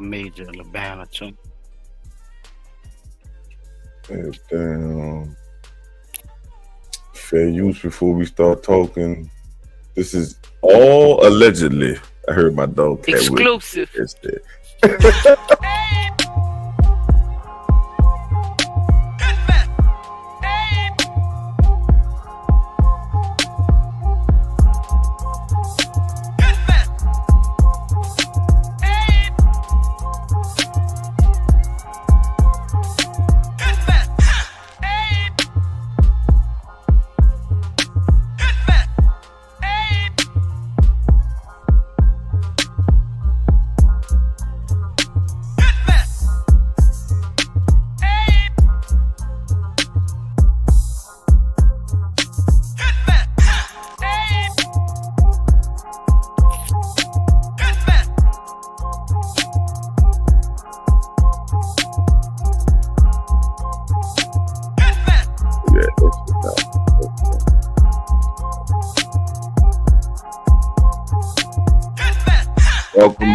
a major in Alabama too. And then, fair use before we start talking. This is all allegedly. I heard my dog cat Exclusive.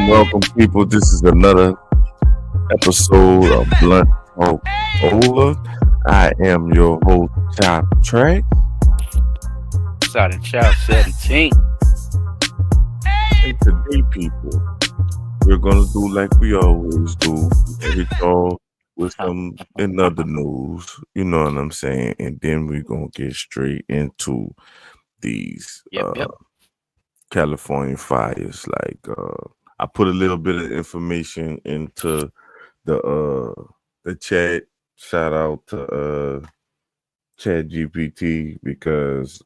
Welcome, people. This is another episode of Blunt Talk Nola. I am your host, Chop Track. Started Child 17. And today, people, we're gonna do like we always do. Hit y'all with some another news. You know what I'm saying? And then we're gonna get straight into these California fires. Like I put a little bit of information into the chat. Shout out to Chat GPT because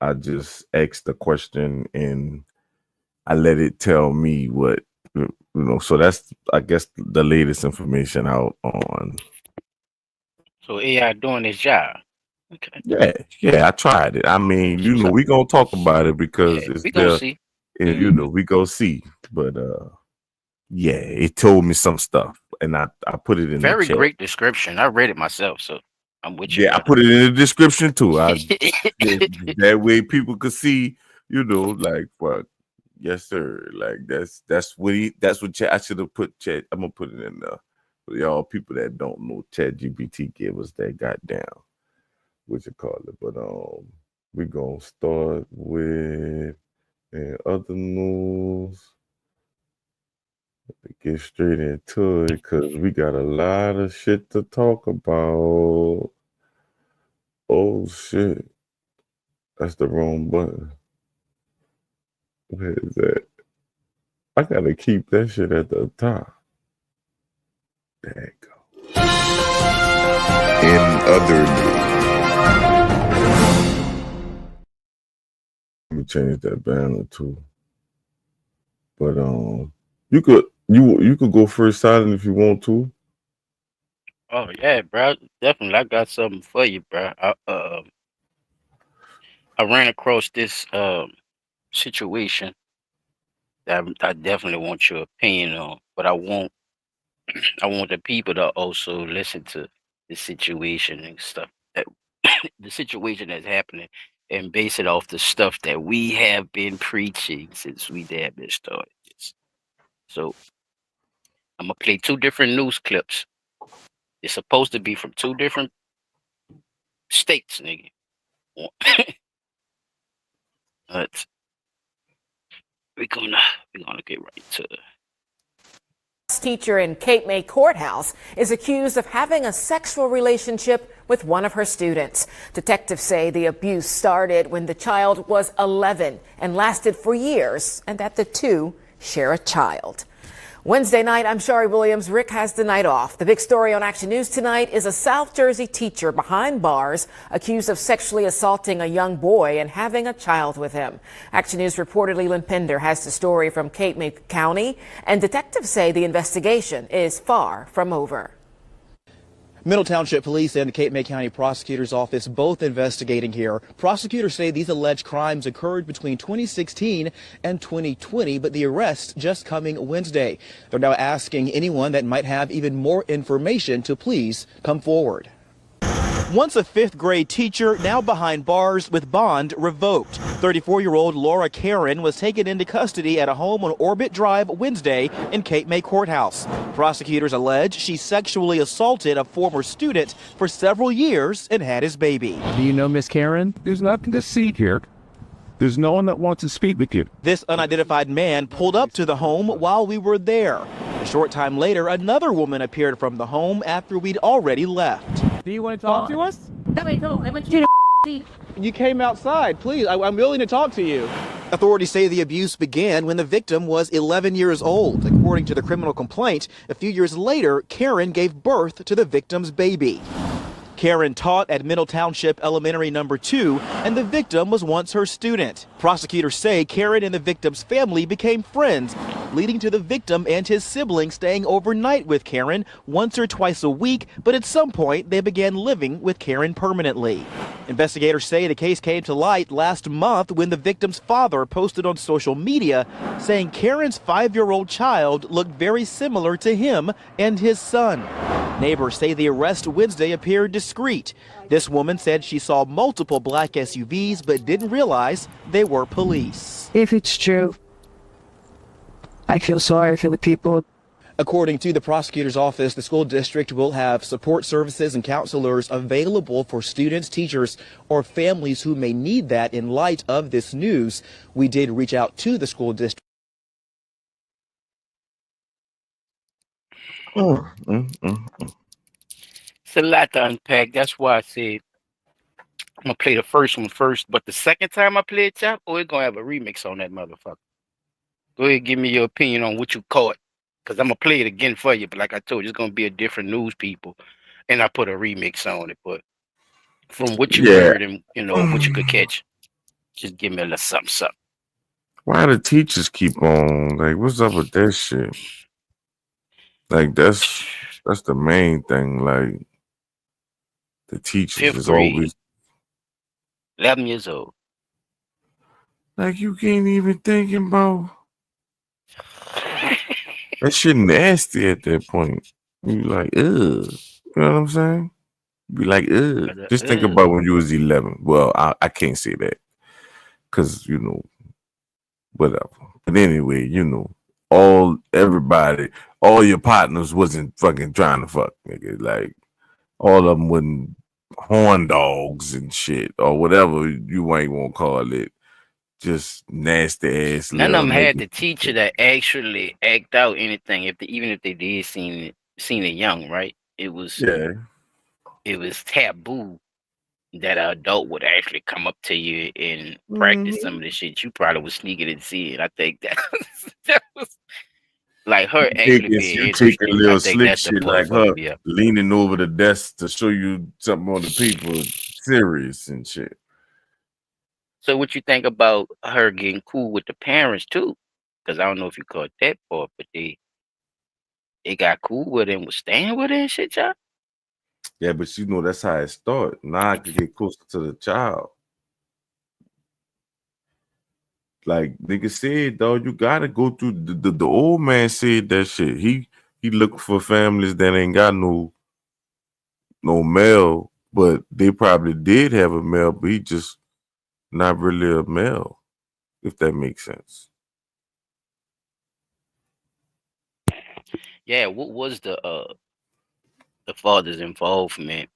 I just asked the question and I let it tell me what so that's I guess the latest information out on. So AI doing his job. Okay. Yeah, I tried it. I mean, we gonna talk about it because it's we gonna see. And we go see. But it told me some stuff, and I put it in very the chat. Great description. I read it myself, so I'm with you. Yeah, I put it in the description too. That way people could see, like what. Yes, sir. Like that's what chat. I should have put chat. I'm gonna put it in there for y'all people that don't know. Chat GPT gave us that goddamn what you call it. But we're gonna start with other news. Get straight into it because we got a lot of shit to talk about. Oh shit. That's the wrong button. Where is that? I gotta keep that shit at the top. There you go. In other news. Let me change that banner too. But you could go first, Silent, if you want to. Oh yeah, bro. Definitely, I got something for you, bro. I ran across this situation that I definitely want your opinion on, but I want the people to also listen to the situation and stuff that the situation that's happening and base it off the stuff that we have been preaching since we have been started this. So I'm gonna play two different news clips. It's supposed to be from two different states, nigga. But we're gonna get right to it. Teacher in Cape May Courthouse is accused of having a sexual relationship with one of her students. Detectives say the abuse started when the child was 11 and lasted for years, and that the two share a child. Wednesday night, I'm Shari Williams. Rick has the night off. The big story on Action News tonight is a South Jersey teacher behind bars accused of sexually assaulting a young boy and having a child with him. Action News reporter Leland Pender has the story from Cape May County, and detectives say the investigation is far from over. Middle Township Police and the Cape May County Prosecutor's Office both investigating here. Prosecutors say these alleged crimes occurred between 2016 and 2020, but the arrest just coming Wednesday. They're now asking anyone that might have even more information to please come forward. Once a fifth grade teacher, now behind bars with bond revoked. 34-year-old Laura Karen was taken into custody at a home on Orbit Drive Wednesday in Cape May Courthouse. Prosecutors allege she sexually assaulted a former student for several years and had his baby. Do you know Miss Karen? There's nothing to see here. There's no one that wants to speak with you. This unidentified man pulled up to the home while we were there. A short time later, another woman appeared from the home after we'd already left. Do you want to talk to us? No, I want you to see. You came outside. Please, I'm willing to talk to you. Authorities say the abuse began when the victim was 11 years old. According to the criminal complaint, a few years later, Karen gave birth to the victim's baby. Karen taught at Middle Township Elementary number 2, and the victim was once her student. Prosecutors say Karen and the victim's family became friends, leading to the victim and his siblings staying overnight with Karen once or twice a week, but at some point they began living with Karen permanently. Investigators say the case came to light last month when the victim's father posted on social media saying Karen's 5-year-old child looked very similar to him and his son. Neighbors say the arrest Wednesday appeared discreet. This woman said she saw multiple black SUVs but didn't realize they were police. If it's true, I feel sorry for the people. According to the prosecutor's office, the school district will have support services and counselors available for students, teachers, or families who may need that in light of this news. We did reach out to the school district. It's a lot to unpack. That's why I said I'm gonna play the first one first, but the second time I play it, Chop, we're gonna have a remix on that motherfucker. Go ahead, give me your opinion on what you caught, cause I'm gonna play it again for you. But like I told you, it's gonna be a different news people, and I put a remix on it. But from what you heard and what you could catch, just give me a little something. Why the teachers keep on like? What's up with that shit? Like that's the main thing. Like the teachers Fifth is grade, always 11 years old. like you can't even think about that shit nasty at that point. You like, ugh. You know what I'm saying? Be like, ugh. Just think about when you was 11. Well, I can't say that because whatever. But anyway, everybody, all your partners wasn't fucking trying to fuck, nigga. Like all of them wasn't horn dogs and shit or whatever you ain't want to call it. Just nasty ass. None of them had the teacher that actually act out anything. Even if they did seen it young, right? It was taboo that an adult would actually come up to you and practice some of the shit you probably was sneaking and seeing. I think that was like her actually being interesting. A little I think slick that's shit the like part her leaning over the desk to show you something on the paper, serious and shit. So what you think about her getting cool with the parents too? Because I don't know if you caught that part, but they got cool with it and was staying with it and shit, y'all. Yeah, but that's how it started. Now I can get closer to the child. Like nigga said, dog, you gotta go through the old man said that shit. He looking for families that ain't got no male, but they probably did have a male, but he just not really a male, if that makes sense. Yeah, what was the father's involvement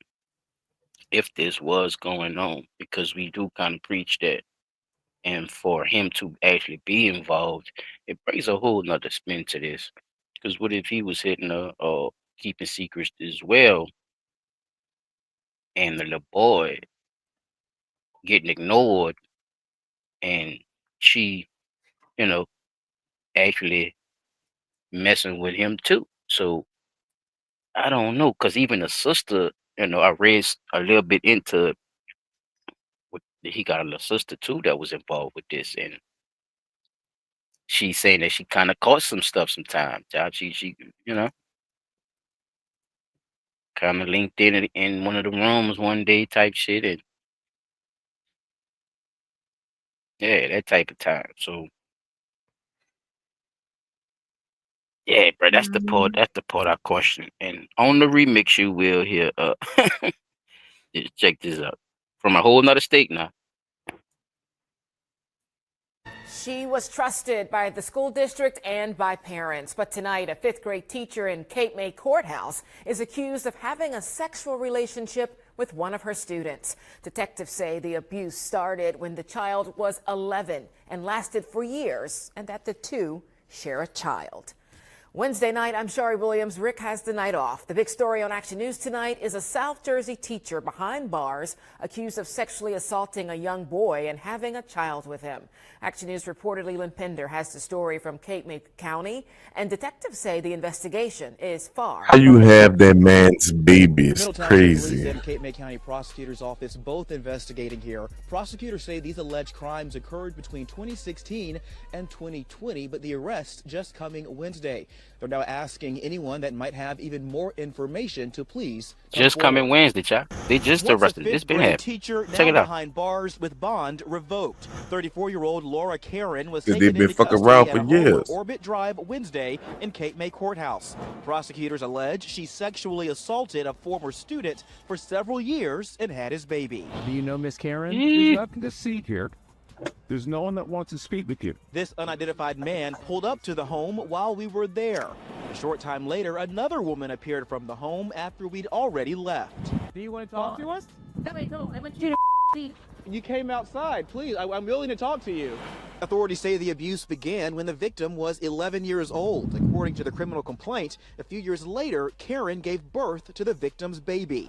if this was going on? Because we do kind of preach that, and for him to actually be involved, it brings a whole nother spin to this. Because what if he was hitting keeping secrets as well, and the little boy getting ignored, and she, actually messing with him too. So I don't know, because even the sister, I read a little bit into it. He got a little sister too that was involved with this, and she's saying that she kind of caught some stuff sometimes. She kind of linked in one of the rooms one day type shit, and yeah, that type of time. So yeah, bro, that's the part. That's the part I question. And on the remix, you will hear Check this out. From a whole nother state now. She was trusted by the school district and by parents. But tonight, a fifth grade teacher in Cape May Courthouse is accused of having a sexual relationship with one of her students. Detectives say the abuse started when the child was 11 and lasted for years, and that the two share a child. Wednesday night, I'm Shari Williams. Rick has the night off. The big story on Action News tonight is a South Jersey teacher behind bars accused of sexually assaulting a young boy and having a child with him. Action News reporter Leland Pender has the story from Cape May County, and detectives say the investigation is far. How you have that man's baby? It's Police crazy. and Cape May County Prosecutor's Office both investigating here. Prosecutors say these alleged crimes occurred between 2016 and 2020, but the arrest just coming Wednesday. They're now asking anyone that might have even more information to please Just coming Wednesday, child. They just arrested. It's been happening. Teacher Check now it out. behind bars with bond revoked. 34-year-old Laura Karen was 'Cause taken they've been into fucking custody around at for a home on years. Orbit Drive Wednesday in Cape May Courthouse. Prosecutors allege she sexually assaulted a former student for several years and had his baby. Do you know Miss Karen? Yeah. There's nothing to see here. There's no one that wants to speak with you. This unidentified man pulled up to the home while we were there. A short time later, another woman appeared from the home after we'd already left. Do you want to talk to us? No, I want you to leave. You came outside. Please, I'm willing to talk to you. Authorities say the abuse began when the victim was 11 years old. According to the criminal complaint, a few years later, Karen gave birth to the victim's baby.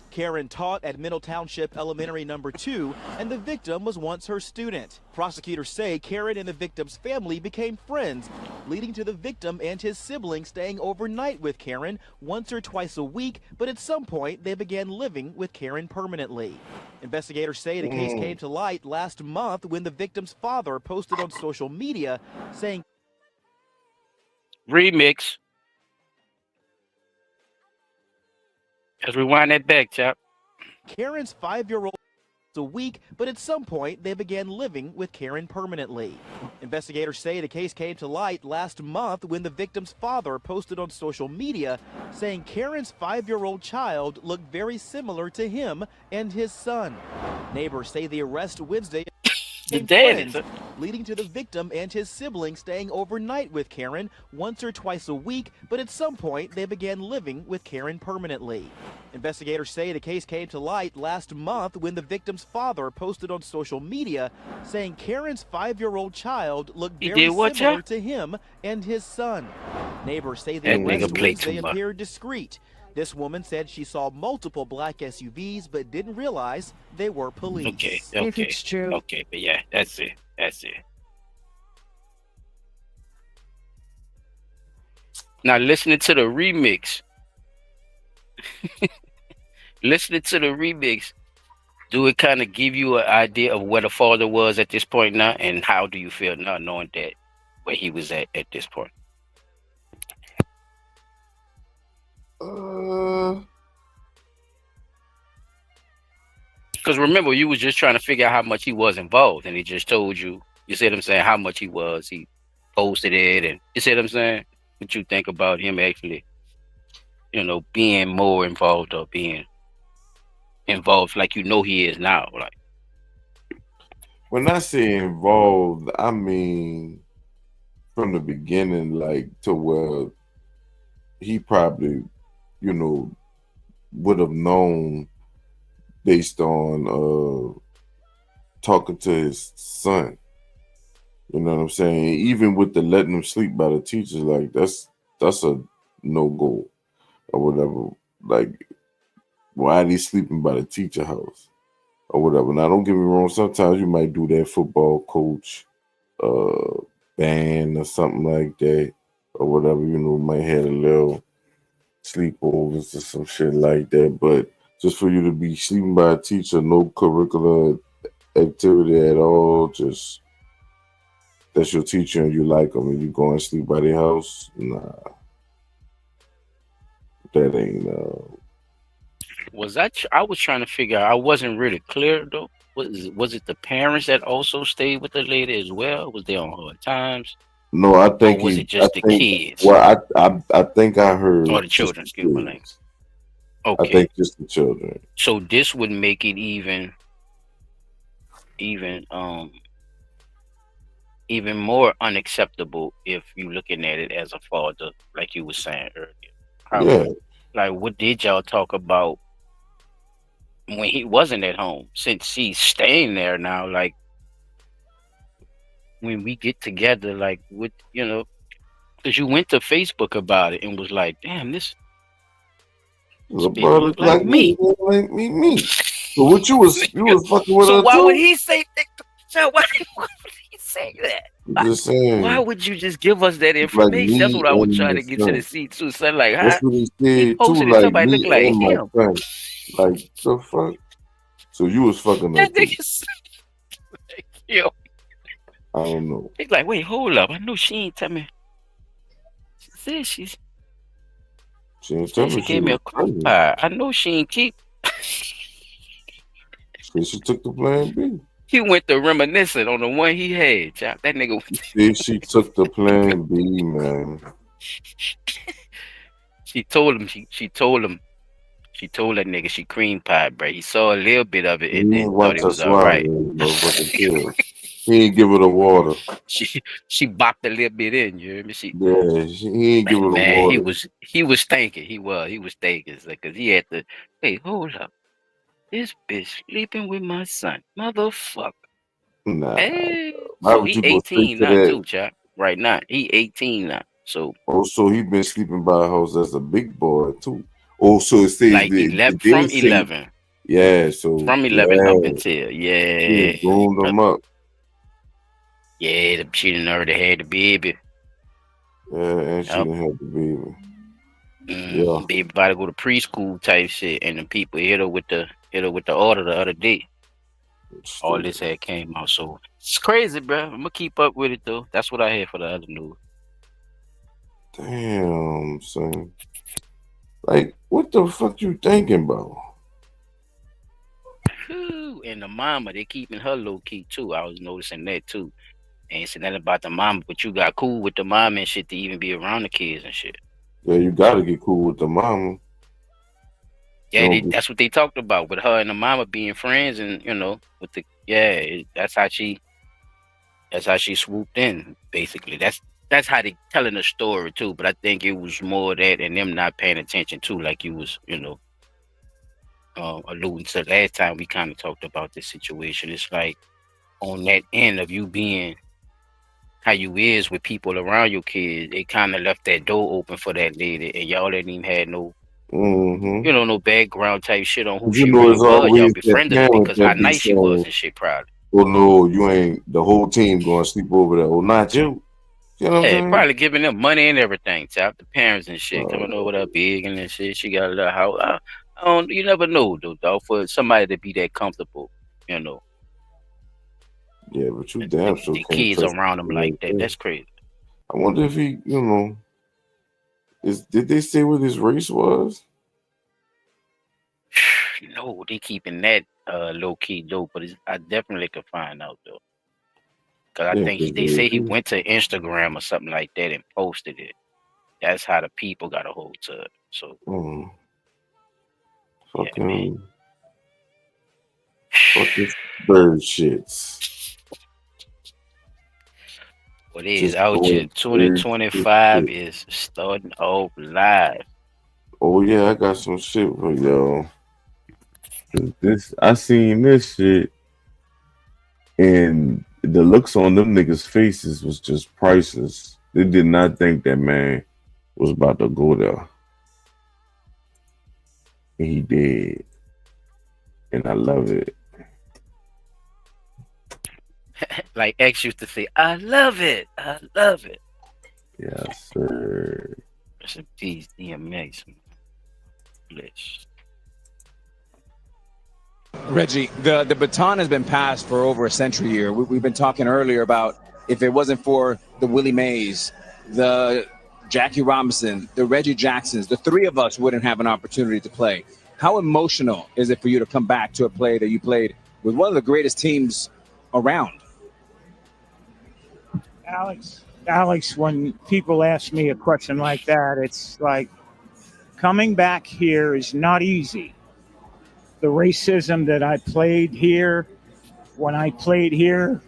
Karen taught at Middle Township Elementary number 2, and the victim was once her student. Prosecutors say Karen and the victim's family became friends, leading to the victim and his siblings staying overnight with Karen once or twice a week, but at some point they began living with Karen permanently. Investigators say the case came to light last month when the victim's father posted on social media saying Remix. Let's rewind that back, chap. Karen's 5-year-old a week, but at some point they began living with Karen permanently. Investigators say the case came to light last month when the victim's father posted on social media saying Karen's 5-year-old child looked very similar to him and his son. Neighbors say the arrest Wednesday The became daddy. friends, leading to the victim and his siblings staying overnight with Karen once or twice a week, but at some point they began living with Karen permanently. Investigators say the case came to light last month when the victim's father posted on social media saying Karen's 5-year-old child looked He very did what, similar Jack? to him and his son. Neighbors say the That nigga arrest played too Wednesday much. appeared discreet. This woman said she saw multiple black SUVs but didn't realize they were police. Okay, If okay, it's true. okay, but yeah, that's it. That's it. Now listening to the remix. Listening to the remix, do it kind of give you an idea of where the father was at this point now, and how do you feel now knowing that where he was at this point? Because remember, you was just trying to figure out how much he was involved, and he just told you. You see what I'm saying? How much he was. He posted it, and you see what I'm saying? What you think about him actually, being more involved or being involved like he is now? Like, When I say involved, I mean from the beginning, like to where he probably, would have known based on talking to his son. You know what I'm saying? Even with the letting him sleep by the teachers, like that's a no-go or whatever. Like, why are they sleeping by the teacher house or whatever? Now, don't get me wrong. Sometimes you might do that football coach band or something like that or whatever. Might have a little sleepovers or some shit like that. But just for you to be sleeping by a teacher, no curricular activity at all, just that's your teacher and you like them and you go and sleep by their house, nah. That ain't I was trying to figure out. I wasn't really clear though. Was it the parents that also stayed with the lady as well? Was they on hard times? No, I think Or was it just the kids? Well, I think I heard Or the children, excuse my language. I Okay, think just the children. so this would make it even even more unacceptable if you looking at it as a father, like you were saying earlier. How, Yeah, like, what did y'all talk about when he wasn't at home? Since he's staying there now, like when we get together, like what because you went to Facebook about it and was like, "Damn, this the bitch brother look like like me, me." me. So what you was fucking with So her why would too? he say that? So why would he say that? I'm Why just why saying, would you just give us that like information? That's me what I was and trying my to get to the son. seat too. So like, That's how what he he said too. posted it? Like Somebody me look like and my him. son. Like the fuck. So you was fucking her That too. nigga's yo. I don't know. He's like, wait, hold up. I know she ain't tell me. She said She didn't tell said me she she gave me was a cream pregnant. pie. I know she ain't keep. She took the plan B. He went to reminiscing on the one he had. Chap. That nigga. She took the plan B, man. She told him. She told that nigga she cream pie, bro. He saw a little bit of it He and then ain't thought watch it her was all swallow right. that motherfucking pill. He ain't give her the water. She bopped a little bit in. You hear me? Yeah, he ain't give her the Man, he water. was thinking. He was thinking because he had to. Hey, hold up. This bitch sleeping with my son, motherfucker. Nah. Hey, Why so would he you go straight 18 to now that? too, chap. Right now, he 18 now. So Oh, so he been sleeping by her house as a big boy too. Oh, so it says like it 11 did from say 11 yeah. So from 11 up yeah, until she yeah, done groomed him up. yeah. She done already had the baby. Yeah, and she Yep. done had the baby. Yeah, Baby about to go to preschool type shit, and the people hit her with the order the other day. All this stupid. had came out, so it's crazy, bro. I'm gonna keep up with it though. That's what I had for the other news. Damn, son. Like, what the fuck you thinking about? Whew, and the mama, they keeping her low key too. I was noticing that too. Ain't said nothing about the mama, but you got cool with the mom and shit to even be around the kids and shit. Yeah, you gotta get cool with the mama. Yeah, Don't be that's what they talked about with her and the mama being friends, and with the that's how she swooped in. Basically, that's how they telling the story too. But I think it was more that and them not paying attention too, like you was alluding to last time we kind of talked about this situation. It's like on that end of you being how you is with people around your kids, it kind of left that door open for that lady, and y'all didn't even had no, mm-hmm. no background type shit on who Cause you she know really it's was. Y'all always that befriended her parent because how that be nice she was saying, and shit, probably. "Oh no, you ain't the whole team going to sleep over there." Oh, not you. You know what I'm Yeah, saying? probably giving them money and everything, tap the parents and shit, coming Uh, over there big and that shit. She got a little house. I don't, you never know, though, dog, for somebody to be that comfortable, you know, yeah, but you and damn sure the can't kids trust around them people like like that. that. That's crazy. I wonder if he, did they say what his race was? No, they keeping that low key though, but I definitely could find out though. Cause I Yeah, think because they say he went to Instagram or something like that and posted it. That's how the people got a hold to it. So yeah, man. fucking bird shits. What is Just out here? doing bird shit. 2025 is starting off live. Oh yeah, I got some shit for y'all. This I seen this shit, and the looks on them niggas' faces was just priceless. They did not think that man was about to go there, and he did, and I love it. Like X used to say, I love it. I love it. Yes, sir. Rest in peace, DMX. Blitz. Reggie, the baton has been passed for over a century here. We've been talking earlier about if it wasn't for the Willie Mays, the Jackie Robinson, the Reggie Jacksons, the three of us wouldn't have an opportunity to play. How emotional is it for you to come back to a play that you played with one of the greatest teams around? Alex, when people ask me a question like that, it's like coming back here is not easy. The racism that I played here, when I played here,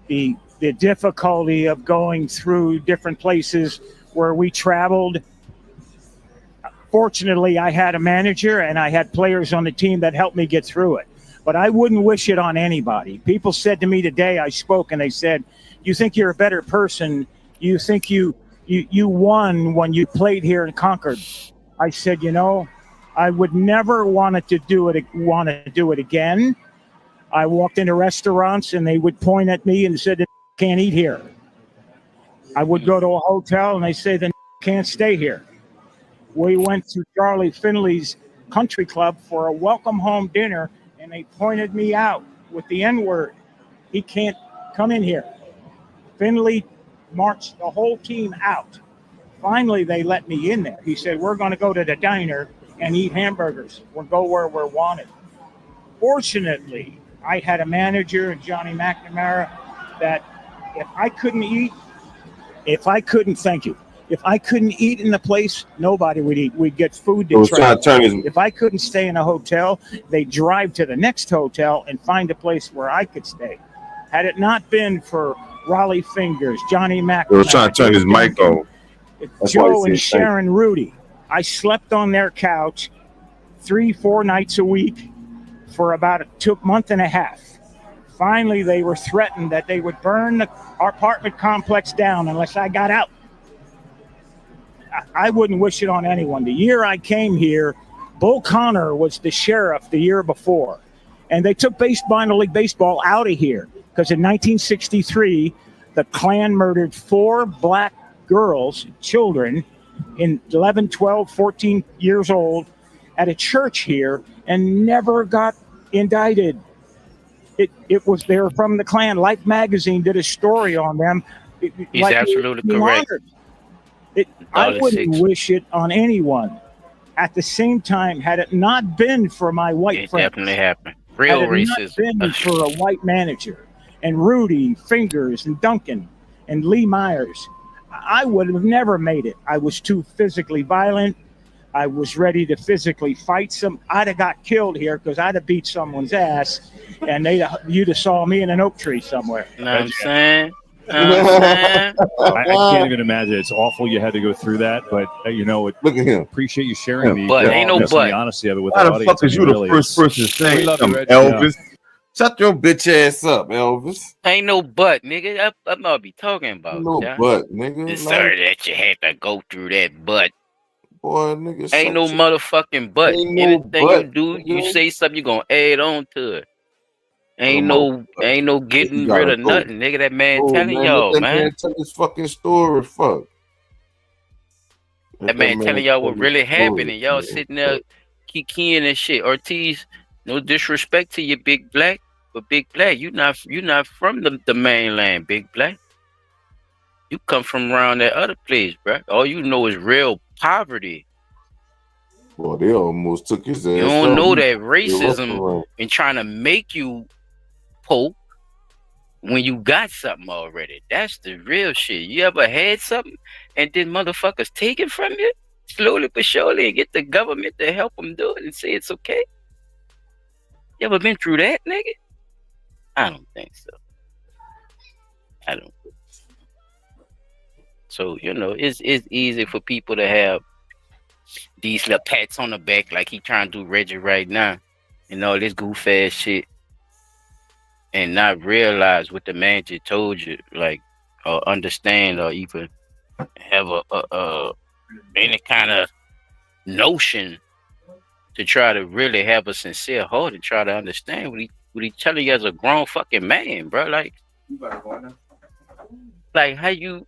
the difficulty of going through different places where we traveled. Fortunately, I had a manager and I had players on the team that helped me get through it. But I wouldn't wish it on anybody. People said to me today, I spoke and they said, "You think you're a better person? You think you won when you played here in Concord?" I said, I would never want to do it again. I walked into restaurants and they would point at me and said, "Can't eat here." I would go to a hotel and they say, "Then can't stay here." We went to Charlie Finley's country club for a welcome home dinner and they pointed me out with the N-word. "He can't come in here." Finley marched the whole team out. Finally, they let me in there. He said, "We're going to go to the diner and eat hamburgers. We'll go where we're wanted." Fortunately, I had a manager, Johnny McNamara, that if I couldn't eat in the place, nobody would eat. We'd get food to try. If I couldn't stay in a hotel, they'd drive to the next hotel and find a place where I could stay. Had it not been for Raleigh Fingers, Johnny McNamara, He was trying to turn his mic on. Joe and Sharon Rudy, I slept on their couch 3-4 nights a week for about a month and a half. Finally, they were threatened that they would burn our apartment complex down unless I got out. I wouldn't wish it on anyone. The year I came here, Bull Connor was the sheriff the year before. And they took minor league baseball out of here because in 1963, the Klan murdered 4 black girls, children, in 11, 12, 14 years old at a church here and never got indicted. It was, they were from the Klan. Life magazine did a story on them. He's absolutely correct. I wouldn't wish it on anyone. At the same time, had it not been for my white friends, definitely happened. Real had it racism. not been for a white manager and Rudy, Fingers, and Duncan, and Lee Myers, I would have never made it. I was too physically violent. I was ready to physically fight some. I'd have got killed here because I'd have beat someone's ass, and you'd have saw me in an oak tree somewhere. You know what I'm saying? I can't even imagine. It's awful you had to go through that, but look at him. Appreciate you sharing but ain't no but. the honesty of it with Why the the audience. fuck is you the first person saying something, Elvis? Shut your bitch ass up, Elvis. Ain't no but, nigga. I'm not be talking about. No but, nigga. Sorry that you had to go through that but. Boy, nigga. Ain't no motherfucking but. Anything you do, you say something, you gonna add on to it. Ain't no getting rid of nothing, nigga. That man telling y'all, man. Tell his fucking story, fuck. That man telling y'all what really happened, and y'all sitting there kikiing and shit. Ortiz, no disrespect to you, Big Black, but Big Black, you not from the mainland, Big Black. You come from around that other place, bro. All you know is real poverty. Well, they almost took his ass. You don't know that racism and trying to make you pope when you got something already. That's the real shit. You ever had something and then motherfuckers take it from you slowly but surely and get the government to help them do it and say it's okay? You ever been through that, nigga? I don't think so. I don't. So, it's easy for people to have these little pats on the back like he trying to do Reggie right now and all this goof ass shit and not realize what the man just told you, like, or understand or even have a any kind of notion to try to really have a sincere heart and try to understand what he telling you as a grown fucking man, bro. Like how you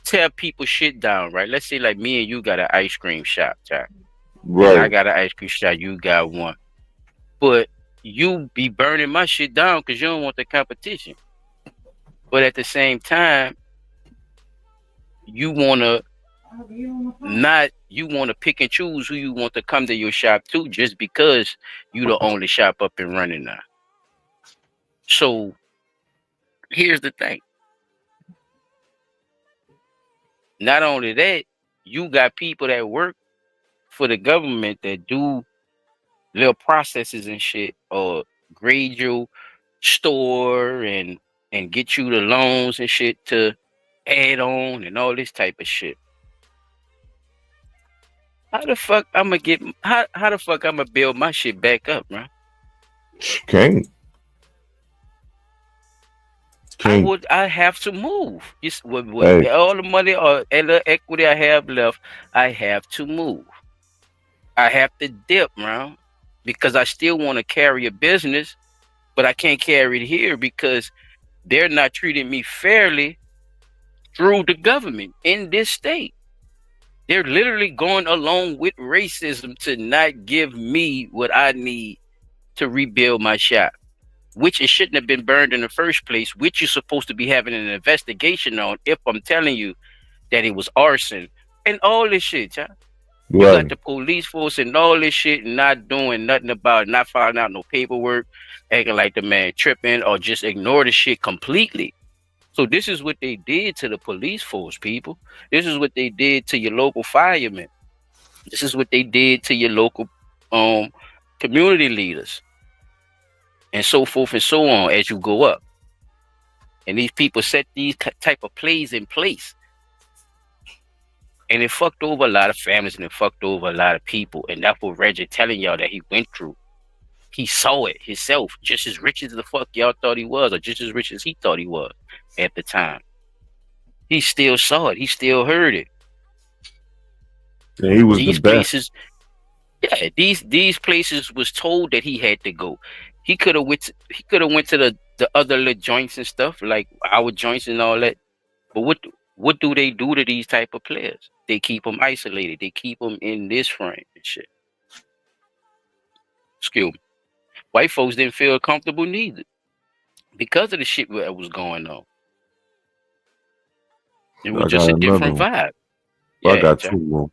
tear people shit down, right? Let's say like me and you got an ice cream shop, Jack. Right. And I got an ice cream shop, you got one. But you be burning my shit down because you don't want the competition. But at the same time, you wanna pick and choose who you want to come to your shop to just because you the only shop up and running now. So here's the thing. Not only that, you got people that work for the government that do little processes and shit, or grade your store and get you the loans and shit to add on and all this type of shit. How the fuck how the fuck I'ma build my shit back up, man? Can't. I have to move. Just with Hey. all the money or the equity I have left, I have to move. I have to dip, man, because I still want to carry a business, but I can't carry it here because they're not treating me fairly through the government in this state. They're literally going along with racism to not give me what I need to rebuild my shop, which it shouldn't have been burned in the first place, which you're supposed to be having an investigation on if I'm telling you that it was arson and all this shit, y'all. You got the police force and all this shit and not doing nothing about it, not filing out no paperwork, acting like the man tripping or just ignore the shit completely. So this is what they did to the police force, people. This is what they did to your local firemen. This is what they did to your local community leaders. And so forth and so on as you go up. And these people set these type of plays in place. And it fucked over a lot of families and it fucked over a lot of people. And that's what Reggie telling y'all that he went through. He saw it himself, just as rich as the fuck y'all thought he was, or just as rich as he thought he was at the time. He still saw it. He still heard it. Yeah, he was these the best. Places, yeah, these places was told that he had to go. He could have went to the other little joints and stuff, like our joints and all that. But what do they do to these type of players? They keep them isolated. They keep them in this frame and shit. Excuse me. White folks didn't feel comfortable neither because of the shit that was going on. It was just a different vibe. I got two more.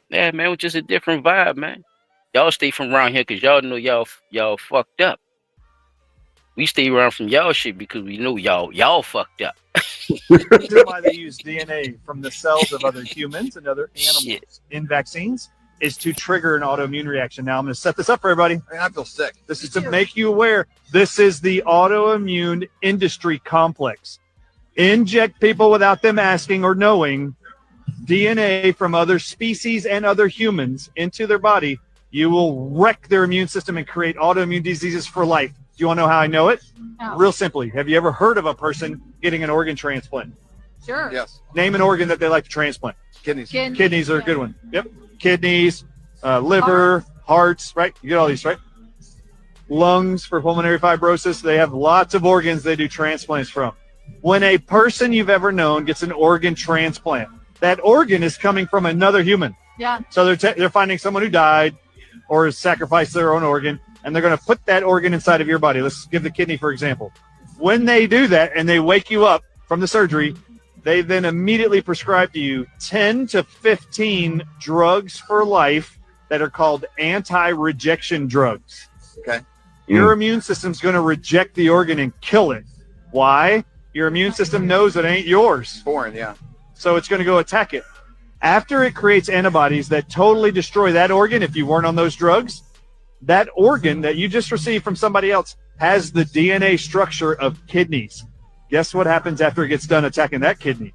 Yeah, man, it was just a different vibe, man. Y'all stay from around here because y'all know y'all fucked up. We stay around from y'all shit because we know y'all fucked up. The reason why they use DNA from the cells of other humans and other animals in vaccines is to trigger an autoimmune reaction. Now I'm going to set this up for everybody. I feel sick. This is to make you aware. This is the autoimmune industry complex. Inject people without them asking or knowing DNA from other species and other humans into their body. You will wreck their immune system and create autoimmune diseases for life. Do you want to know how I know it? No. Real simply. Have you ever heard of a person getting an organ transplant? Sure. Yes. Name an organ that they like to transplant. Kidneys. Kidneys are a good one. Yep. Kidneys, liver, hearts, right? You get all these, right? Lungs for pulmonary fibrosis. They have lots of organs they do transplants from. When a person you've ever known gets an organ transplant, that organ is coming from another human. Yeah. So they're finding someone who died or has sacrificed their own organ, and they're going to put that organ inside of your body. Let's give the kidney, for example. When they do that and they wake you up from the surgery, they then immediately prescribe to you 10 to 15 drugs for life that are called anti-rejection drugs. Okay. Your immune system's going to reject the organ and kill it. Why? Your immune system knows it ain't yours. Foreign, yeah. So it's going to go attack it. After it creates antibodies that totally destroy that organ, if you weren't on those drugs, that organ that you just received from somebody else has the DNA structure of kidneys. Guess what happens after it gets done attacking that kidney?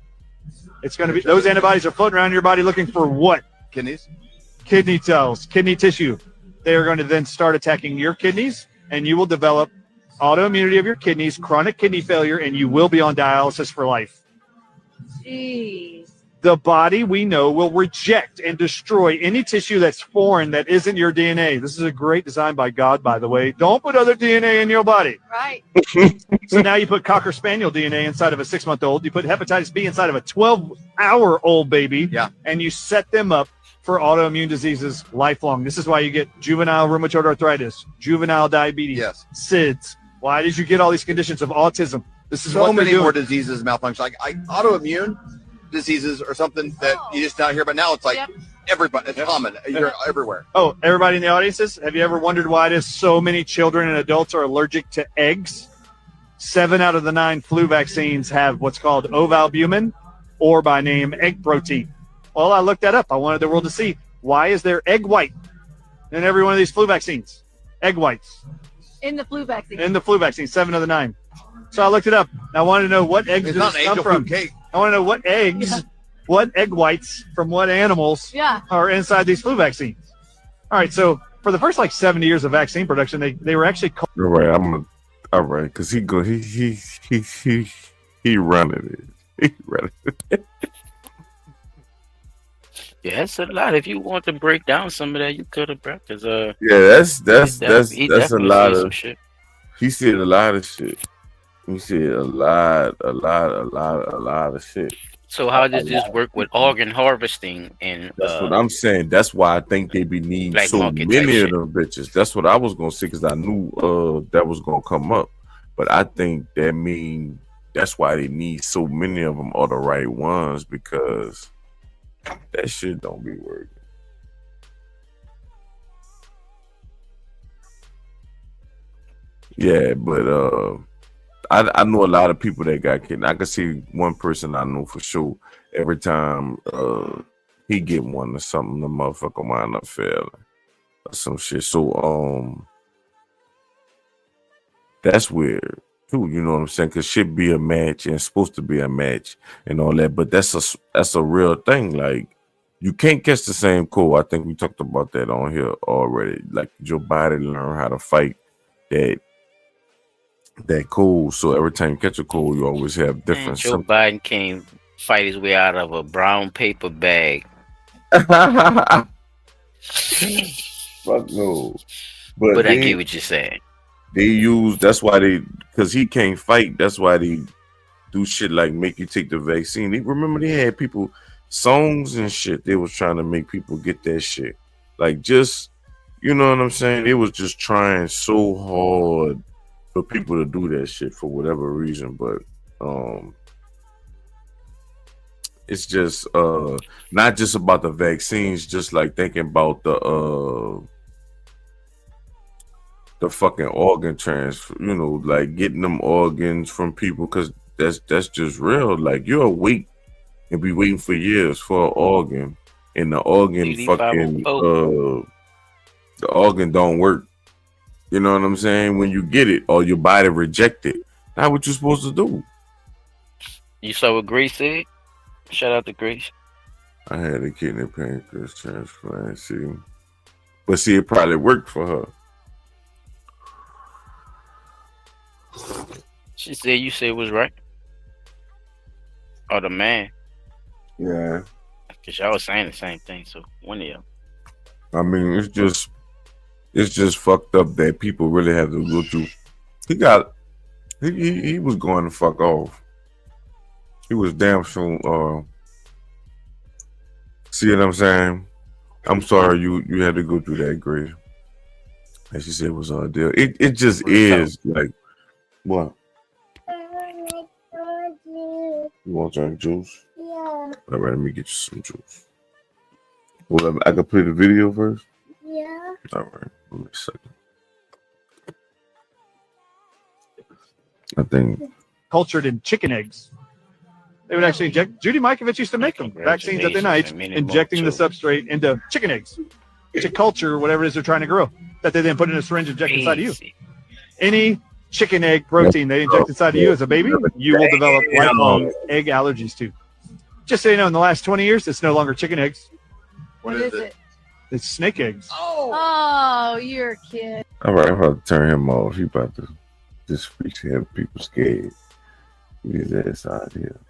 It's going to be, those antibodies are floating around your body looking for what? Kidneys. Kidney cells, kidney tissue. They are going to then start attacking your kidneys, and you will develop autoimmunity of your kidneys, chronic kidney failure, and you will be on dialysis for life. Jeez. The body, we know, will reject and destroy any tissue that's foreign that isn't your DNA. This is a great design by God, by the way. Don't put other DNA in your body. Right. So now you put Cocker Spaniel DNA inside of a 6-month-old. You put hepatitis B inside of a 12-hour-old baby. Yeah. And you set them up for autoimmune diseases lifelong. This is why you get juvenile rheumatoid arthritis, juvenile diabetes, Yes. SIDS. Why did you get all these conditions of autism? This is So what many they're more doing. diseases, malfunction. Like autoimmune diseases or something that you just not hear, but now it's like everybody. It's common. You're everywhere. Oh, everybody in the audiences, have you ever wondered why it is so many children and adults are allergic to eggs? 7 out of the 9 flu vaccines have what's called ovalbumin. or by name egg protein. Well, I looked that up. I wanted the world to see, why is there egg white in every one of these flu vaccines? Egg whites. In the flu vaccine. In the flu vaccine, 7 of the 9. So I looked it up. I wanted to know what eggs It's did not this an come angel from. food cake. I want to know what eggs, what egg whites from what animals are inside these flu vaccines. All right, so for the first 70 years of vaccine production, they were actually called. All right, all right, because he running it. He running it. Yeah, that's a lot. If you want to break down some of that, you could have, bro. Cause Yeah, that's he a definitely lot said some of. shit. He said a lot of shit. He said a lot of shit. So how does this work with organ harvesting and That's what I'm saying. That's why I think they be needing black so market type many of shit? them bitches. That's what I was gonna say because I knew that was gonna come up. But I think that's why they need so many of them are the right ones because that shit don't be working. Yeah, but I know a lot of people that got kidnapped. I can see one person I know for sure. Every time he get one or something, the motherfucker wind up failing or some shit. So that's weird too. You know what I'm saying? Cause shit be a match and it's supposed to be a match and all that. But that's a real thing. Like you can't catch the same cold. I think we talked about that on here already. Like your body learn how to fight that cold. So every time you catch a cold, you always have Man, different Joe symptoms. Biden can't fight his way out of a brown paper bag. Fuck no. But I get what you're saying. They use because he can't fight. That's why they do shit like make you take the vaccine. Remember they had people songs and shit. They was trying to make people get that shit. Like just you know what I'm saying? They was just trying so hard for people to do that shit for whatever reason, but it's just not just about the vaccines, just like thinking about the fucking organ transfer, like getting them organs from people, because that's just real. Like you'll wait and be waiting for years for an organ, and the organ fucking the organ don't work. You know what I'm saying? When you get it or your body reject it, that's what you're supposed to do. You saw what Grace said? Shout out to Grace. I had a kidney pancreas transplant, but it probably worked for her. She said you said it was right. Or the man. Yeah. Because y'all was saying the same thing, so one of y'all. I mean, it's just fucked up that people really have to go through. He was going to fuck off. He was damn sure. See what I'm saying? I'm sorry you had to go through that, Grace. And she said it was a deal. It just is like what? You want some juice? Yeah. All right, let me get you some juice. Well, I can play the video first. Yeah. All right, let me a second. I think Cultured in chicken eggs. They would actually inject. Judy Mikovits used to make them vaccines at the night, injecting the substrate into chicken eggs to culture whatever it is they're trying to grow. That they then put in a syringe, inject inside of you. Any chicken egg protein they inject inside of you as a baby, you will develop lifelong egg allergies to. Just so you know, in the last 20 years, it's no longer chicken eggs. What is it? It's snake eggs. Oh, you're a kid. all right, I'm about to turn him off. He about to just have people scared. Get his ass out of here.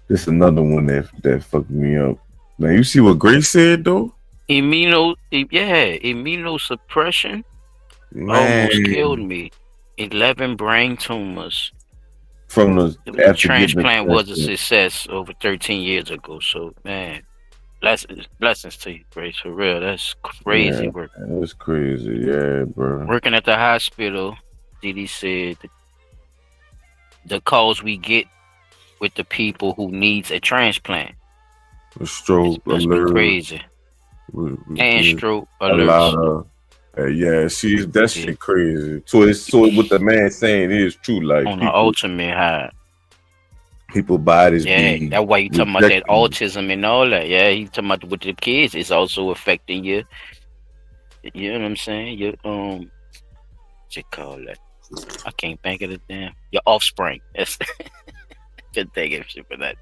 This is another one that fucked me up. Now you see what Grace said though? Immunosuppression almost killed me. 11 brain tumors. From the transplant was a success over 13 years ago. So man, blessings to you, Grace. For real, that's crazy work. That's crazy, yeah, bro. Working at the hospital, Didi said the calls we get with the people who needs a transplant. A stroke alert. Crazy. And stroke alerts. Yeah, see, that shit crazy. So what the man saying is true. Like on the ultimate high. people bodies Yeah, be that's why you talking about that rejecting. autism and all that. Yeah, he talking about with the kids. It's also affecting you. You know what I'm saying? Your what you call that? I can't think of the damn. Your offspring. That's good thing of shit for that.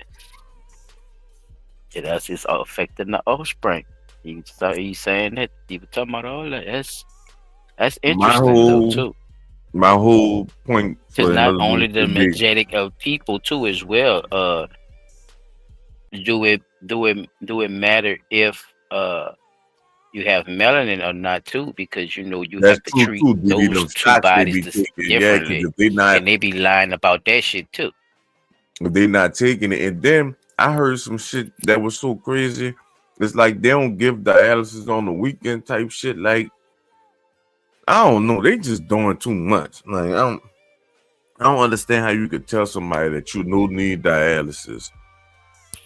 Yeah, that's it's all affecting the offspring. You saying that? You were talking about all that. That's My interesting though whole too. my whole point Because for not another only room the would be energetic of people too as well. Do it matter if you have melanin or not too? Because you that's have to true treat too. Diddy, those them two shots they bodies be taking, yeah, because differently, if they not and they be lying about that shit too. taking it, and then I heard some shit that was so crazy. It's like they don't give dialysis on the weekend type shit. Like I don't know, they just doing too much. Like I don't understand how you could tell somebody that you know need dialysis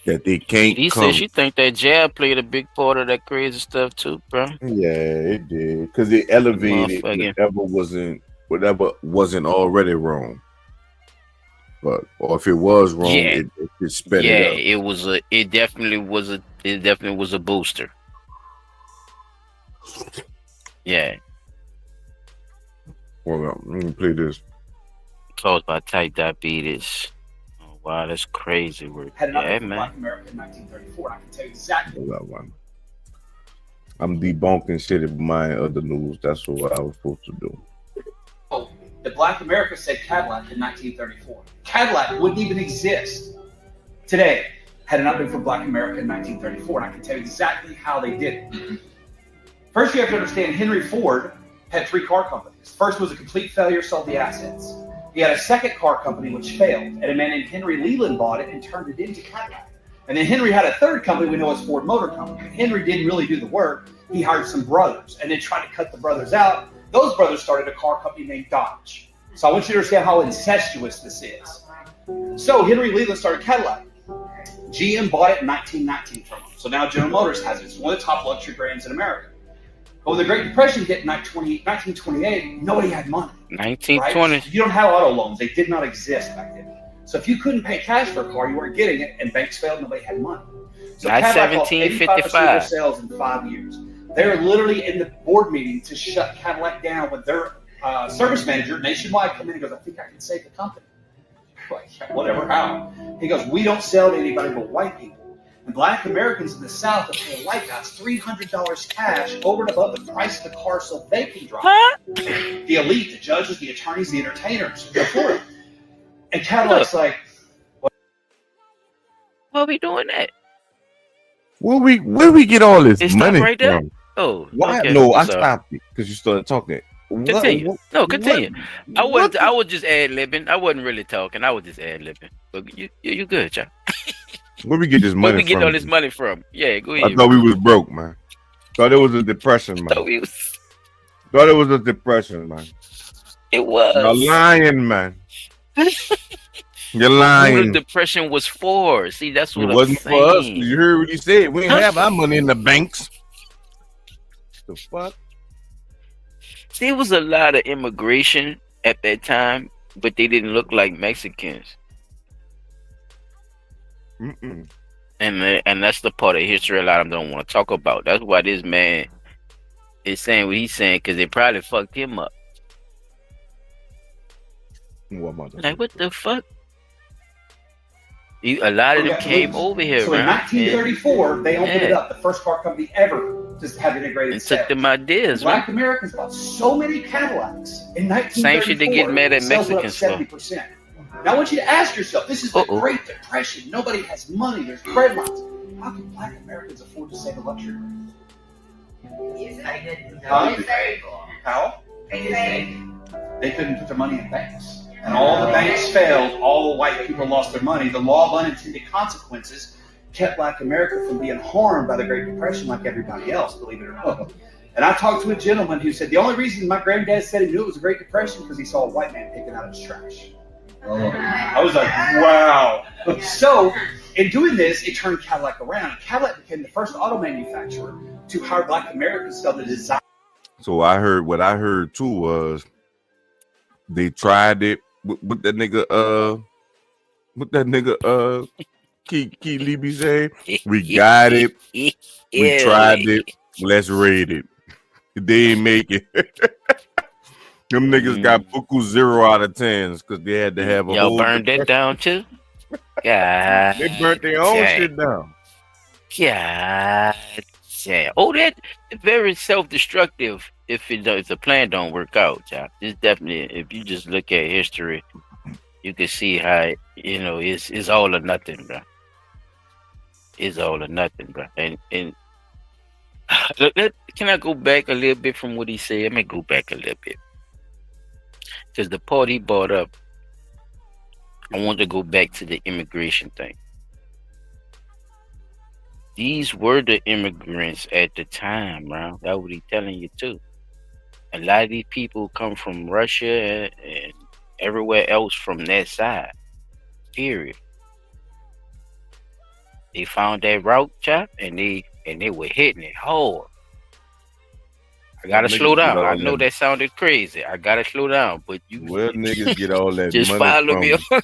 that they can't She said come. she think that jab played a big part of that crazy stuff too, bro. Yeah, it did because it That elevated motherfucking whatever wasn't already wrong. But or if it was wrong, yeah, it just sped it yeah. up. It definitely was a booster. Yeah, Hold on, let me play this. caused by type diabetes. Oh, wow, that's crazy work. Had an Yeah, update from man. Black America in 1934. I can tell you exactly. Hold on, one. I'm debunking shit in my other news. That's what I was supposed to do. Oh, the Black America said Cadillac in 1934. Cadillac wouldn't even exist today. Had an update from Black America in 1934, and I can tell you exactly how they did it. First, you have to understand Henry Ford had 3 car companies. First was a complete failure, sold the assets. He had a second car company which failed, and a man named Henry Leland bought it and turned it into Cadillac. And then Henry had a third company we know as Ford Motor Company. Henry didn't really do the work. He hired some brothers and then tried to cut the brothers out. Those brothers started a car company named Dodge. So I want you to understand how incestuous this is. So Henry Leland started Cadillac. GM bought it in 1919 from him. So now General Motors has it. It's one of the top luxury brands in America. But when the Great Depression hit in 1928, nobody had money. 1920s. Right? You don't have auto loans. They did not exist back then. So if you couldn't pay cash for a car, you weren't getting it, and banks failed, nobody had money. So Not Cadillac lost 85% of their 1755. sales in 5 years. They're literally in the board meeting to shut Cadillac down with their service manager nationwide come in and goes, I think I can save the company. Like, whatever, how? He goes, we don't sell to anybody but white people. And Black Americans in the South will pay white guys $300 cash over and above the price of the car so they can drive. The elite, the judges, the attorneys, the entertainers, go for it. And Cadillac's like, Why are we doing that? Where we get all this It stopped money right there? from? Oh, Why? okay. No, I I'm sorry. stopped it because you started talking. Continue. No, continue. I what- was just ad libbing. I wasn't really talking. I was just ad libbing. But you good, y'all. Where we get this Where money we get from? all this money from? Yeah, go I ahead. thought we was broke, man. Thought it was a depression, man. Thought Thought it was a depression, man. it was. You're lying, man. You're Who lying. the depression was for? See, that's It what wasn't I'm for us. saying. You heard what he said. We didn't have our money in the banks. The fuck? There was a lot of immigration at that time, but they didn't look like Mexicans. Mm-mm. And that's the part of history a lot of them don't want to talk about. That's why this man is saying what he's saying, because they probably fucked him up. Like, what the fuck? A lot of them came over here, so in man, 1934, they opened it yeah, up, the first car company ever to have integrated and sales. took them ideas, man. Black Americans bought so many Cadillacs in 1934. Same shit they get mad at sales went up Mexicans for. 70%. Now I want you to ask yourself, this is the Great Depression. Nobody has money. There's bread lines. How can Black Americans afford to save a luxury brand? How? They couldn't put their money in banks. And all the banks failed. All the white people lost their money. The law of unintended consequences kept Black America from being harmed by the Great Depression like everybody else, believe it or not. And I talked to a gentleman who said the only reason my granddad said he knew it was a Great Depression because he saw a white man picking out his trash. I was like, wow. So, in doing this, it turned Cadillac around. And Cadillac became the first auto manufacturer to hire Black Americans to sell the design. So what I heard too was they tried it with the nigga what that nigga Key Lee be saying? We got it. We tried it. Let's rate it. They ain't make it. Them niggas got buku 0 out of 10s because they had to have a Y'all whole burned that down too? God. They burnt their own dang. shit down. God damn. Oh, that very self-destructive if the plan don't work out, y'all. It's definitely, if you just look at history, you can see how, it's all or nothing, bro. It's all or nothing, bro. And can I go back a little bit from what he said? Let me go back a little bit. Because the part he brought up, I want to go back to the immigration thing. These were the immigrants at the time, bro. That's what he's telling you too. A lot of these people come from Russia and everywhere else from that side. Period. They found that route, chop, and they were hitting it hard. I gotta slow down. I know that sounded crazy. I gotta slow down, but where niggas get all that just money follow from me on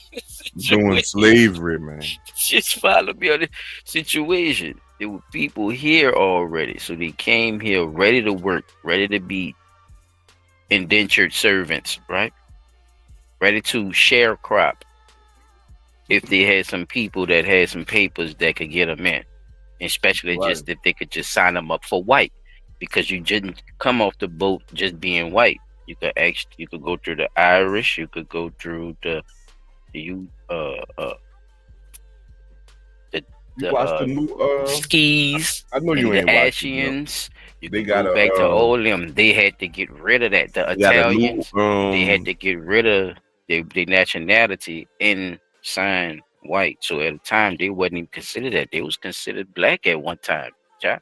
doing slavery, man. Just follow me on the situation. There were people here already, so they came here ready to work, ready to be indentured servants, right? Ready to share crop. If they had some people that had some papers that could get them in, especially just if they could just sign them up for white, because you didn't come off the boat just being white. You could go through the Irish, you could go through the skis. I know you ain't the watching, Asians. You they could got go back to all them. They had to get rid of that. The Italians, they had to get rid of their nationality and sign white. So at the time, they wasn't even considered that. They was considered black at one time. Yeah.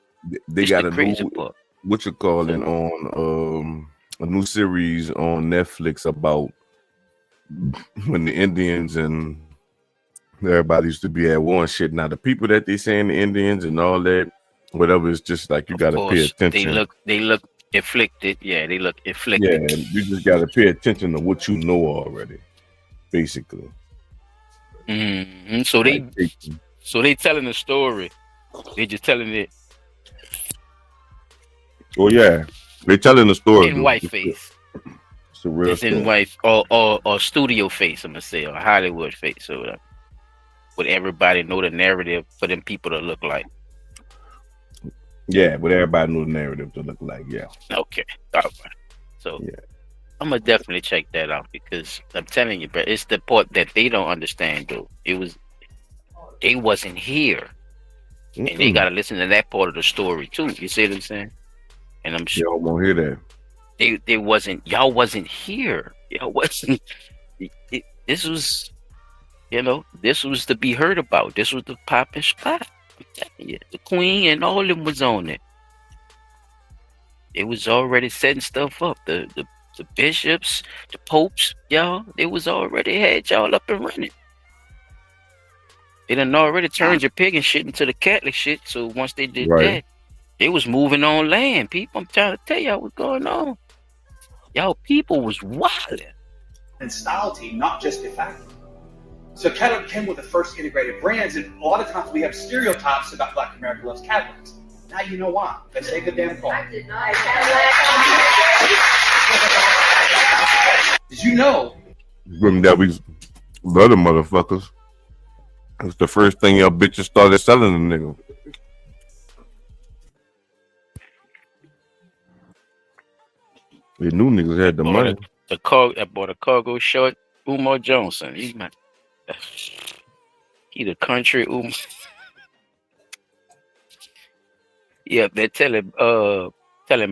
They got a new what you call it on a new series on Netflix about when the Indians and everybody used to be at war and shit. Now the people that they saying the Indians and all that, whatever, it's just like you gotta pay attention. They look afflicted. Yeah, they look afflicted. Yeah, and you just gotta pay attention to what you know already, basically. Mm-hmm. So they telling the story. They just telling it. Oh yeah, they telling the story in white face. It's a real story. In white or studio face. I'm gonna say, or Hollywood face, or whatever. Would everybody know the narrative for them people to look like? Yeah, but everybody know the narrative to look like. Yeah. Okay. All right. So yeah. I'm gonna definitely check that out because I'm telling you, bro, it's the part that they don't understand, though. They wasn't here, and they gotta listen to that part of the story too. You see what I'm saying? And I'm sure y'all won't hear that. They wasn't. Y'all wasn't here. Y'all wasn't. This was, this was to be heard about. This was the popping spot. I'm telling you, the Queen and all of them was on it. It was already setting stuff up. The bishops, the popes, y'all, they was already had y'all up and running. They done already turned your pig and shit into the Catholic shit. So once they did that, they was moving on land. People, I'm trying to tell y'all what's going on. Y'all people was wilding. And style team, not just de facto. So Cadillac came with the first integrated brands, and a lot of times we have stereotypes about Black America loves Cadillacs. Now you know why. Let's take a damn call. I did not. Did you know? That we love the motherfuckers. It's the first thing y'all bitches started selling the nigga. They knew niggas had the money. I bought a cargo short. Umar Johnson. He the country Umar. Yeah, they're telling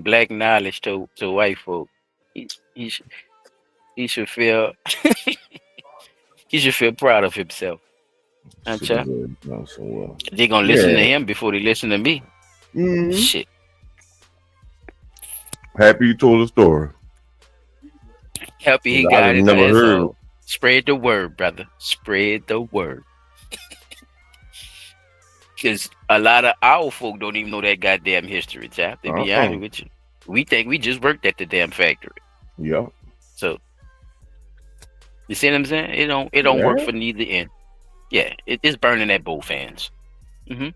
black knowledge to white folk. He should feel he should feel proud of himself. They're gonna listen to him before they listen to me. Mm-hmm. Shit. Happy you told the story. Happy he got his ass on. Spread the word, brother. Spread the word. Because a lot of our folk don't even know that goddamn history, chap. To be honest with you, we think we just worked at the damn factory. Yeah. So you see what I'm saying? It don't work for neither end. Yeah, it's burning at both ends. And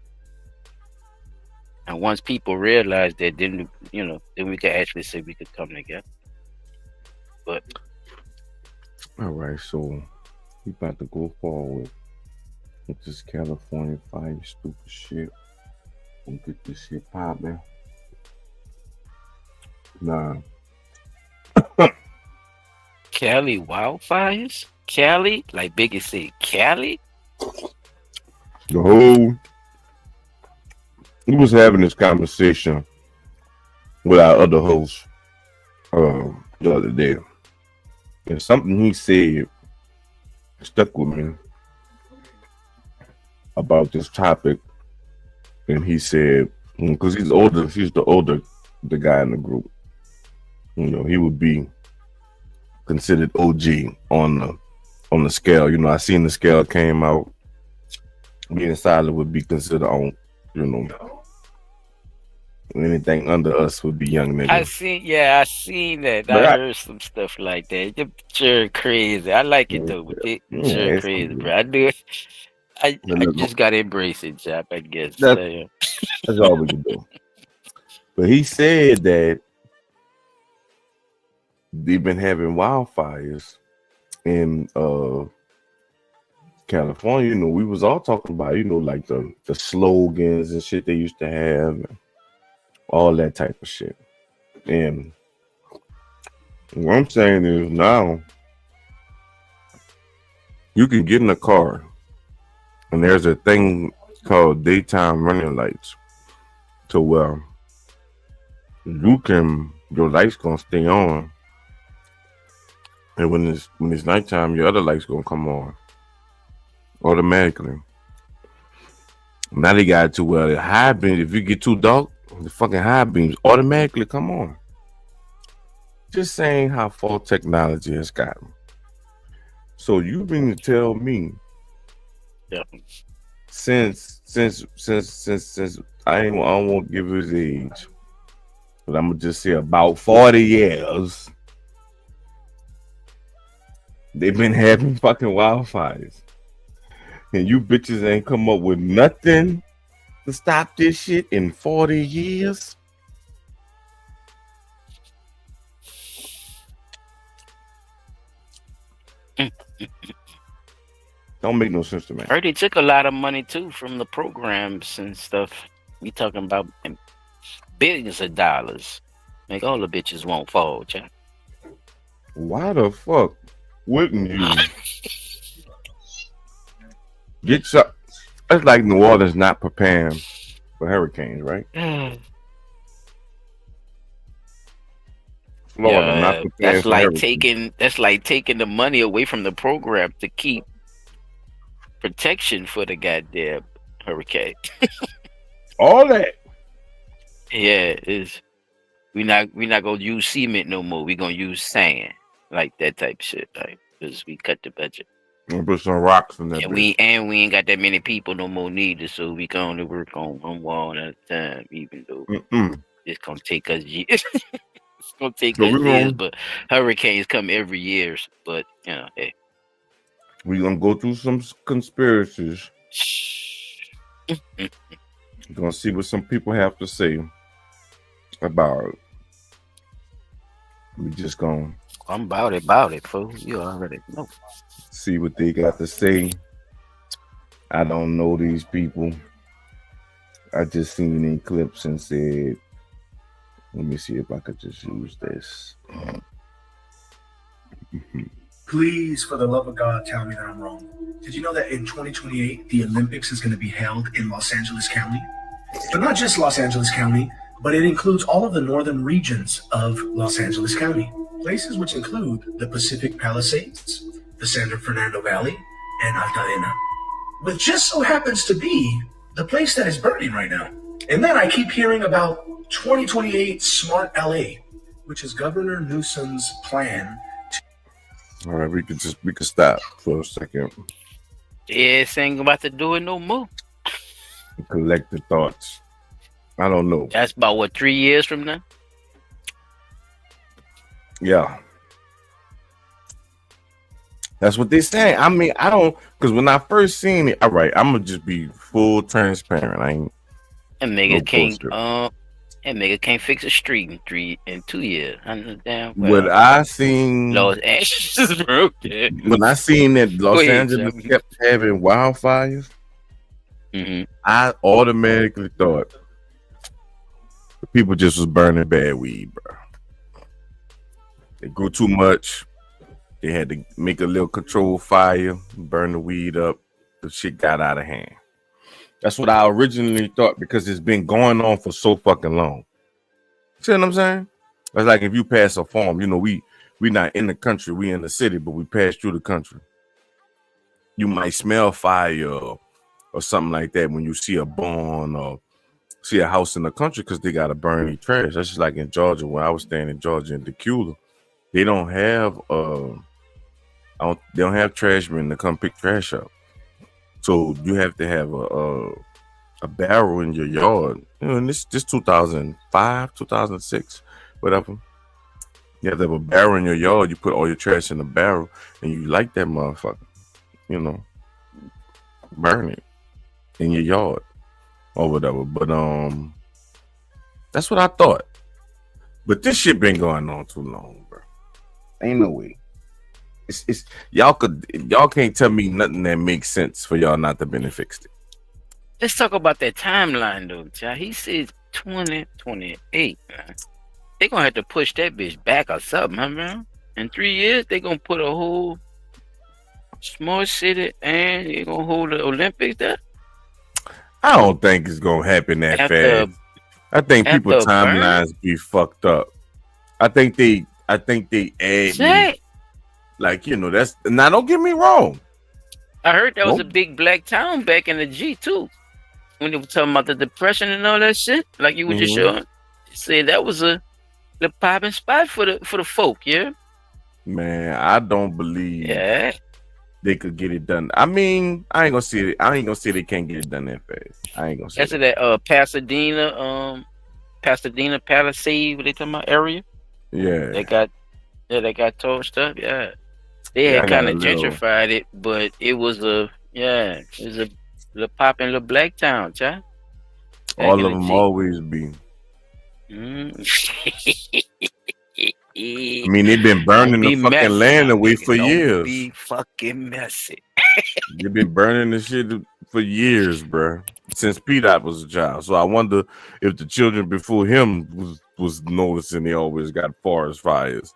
once people realize that, then then we can actually say we could come together. But All right, so we about to go forward with this California fire stupid shit. We'll get this shit popping. Nah. Cali wildfires? Cali? Like Biggie said, Cali? The whole we was having this conversation with our other host the other day. And something he said stuck with me about this topic. And he said, because he's the guy in the group. He would be considered OG on the scale. I seen the scale came out. Being silent would be considered on, anything under us would be young niggas. I seen that. But I heard some stuff like that. You're sure crazy. I like it though, but sure crazy, bro. I do it. I just gotta embrace it, Jack. I guess. That's all we can do. But he said that they've been having wildfires in California. We was all talking about, like the slogans and shit they used to have, and all that type of shit. And what I'm saying is now you can get in a car and there's a thing called daytime running lights, to where your lights gonna stay on, and when it's nighttime, your other lights gonna come on automatically. Now they got it to where the high beams, if you get too dark, the fucking high beams automatically come on. Just saying how far technology has gotten. So you mean to tell me, since I won't give his age, but I'm gonna just say about 40 years, they've been having fucking wildfires, and you bitches ain't come up with nothing to stop this shit in 40 years? Don't make no sense to me. Heard they took a lot of money too from the programs and stuff. We talking about billions of dollars. Like all the bitches won't fall, Jack. Why the fuck wouldn't you get some? It's like New Orleans not preparing for hurricanes, right? Florida not preparing that's for like hurricanes. taking the money away from the program to keep protection for the goddamn hurricane. All that. Yeah, we not gonna use cement no more. We gonna use sand, like that type of shit, like because we cut the budget. We'll put some rocks in that. And we ain't got that many people no more neither, so we can only work on one wall at a time, even though it's gonna take us years. It's gonna take us years, but hurricanes come every year. But hey, we gonna go through some conspiracies. We're gonna see what some people have to say about it. We just gonna. I'm about it, fool. You already know. See what they got to say. I don't know these people. I just seen in clips and said, let me see if I could just use this. Please, for the love of God, tell me that I'm wrong. Did you know that in 2028, the Olympics is going to be held in Los Angeles County? But not just Los Angeles County, but it includes all of the northern regions of Los Angeles County. Places which include the Pacific Palisades, the San Fernando Valley, and Altadena, which just so happens to be the place that is burning right now. And then I keep hearing about 2028 Smart LA, which is Governor Newsom's plan. All right, we can stop for a second. Yeah, ain't about to do it no more. Collect the thoughts. I don't know. That's about what, 3 years from now? Yeah. That's what they saying. I mean, I don't, because when I first seen it, all right, I'm gonna just be full transparent. I ain't And no nigga can't fix a street in 2 years. I know damn what well. I seen. Los Angeles is broken. When I seen that Go Los ahead, Angeles Jimmy. kept having wildfires, I automatically thought the people just was burning bad weed, bro. They grew too much. They had to make a little controlled fire, burn the weed up. The shit got out of hand. That's what I originally thought because it's been going on for so fucking long. See what I'm saying? It's like if you pass a farm, you know, we not in the country, we in the city, but we pass through the country. You might smell fire or something like that when you see a barn or see a house in the country because they gotta burn their trash. That's just like in Georgia when I was staying in Georgia in Decatur. They don't have they don't have trash men to come pick trash up. So you have to have a barrel in your yard. You know, and this 2005, 2006, whatever. You have to have a barrel in your yard. You put all your trash in the barrel and you light that motherfucker. You know, burn it in your yard or whatever. But that's what I thought. But this shit been going on too long, bro. Ain't no way. It's y'all can't tell me nothing that makes sense for y'all not to been fixed it. Let's talk about that timeline though, child. He says 2028, man. They gonna have to push that bitch back or something, huh, man. In 3 years, they gonna put a whole small city and you're gonna hold the Olympics there. I don't think it's gonna happen that fast. I think people's timelines be fucked up. I think they add like, you know, that's now don't get me wrong. I heard that was a big black town back in the G too. When they were talking about the depression and all that shit, like you were just showing. Say that was the popping spot for the folk, yeah. Man, I don't believe they could get it done. I mean, I ain't gonna say they can't get it done that fast. I ain't gonna say that Pasadena Palisade, what they talking about area? Yeah. They got torched up, yeah. They had kind of gentrified it, but it was a popping little black town, child. All of them always be. I mean, they've been burning the fucking land away for years. Be fucking messy. They've been burning the shit for years, bro. Since P-Dot was a child. So I wonder if the children before him was noticing they always got forest fires.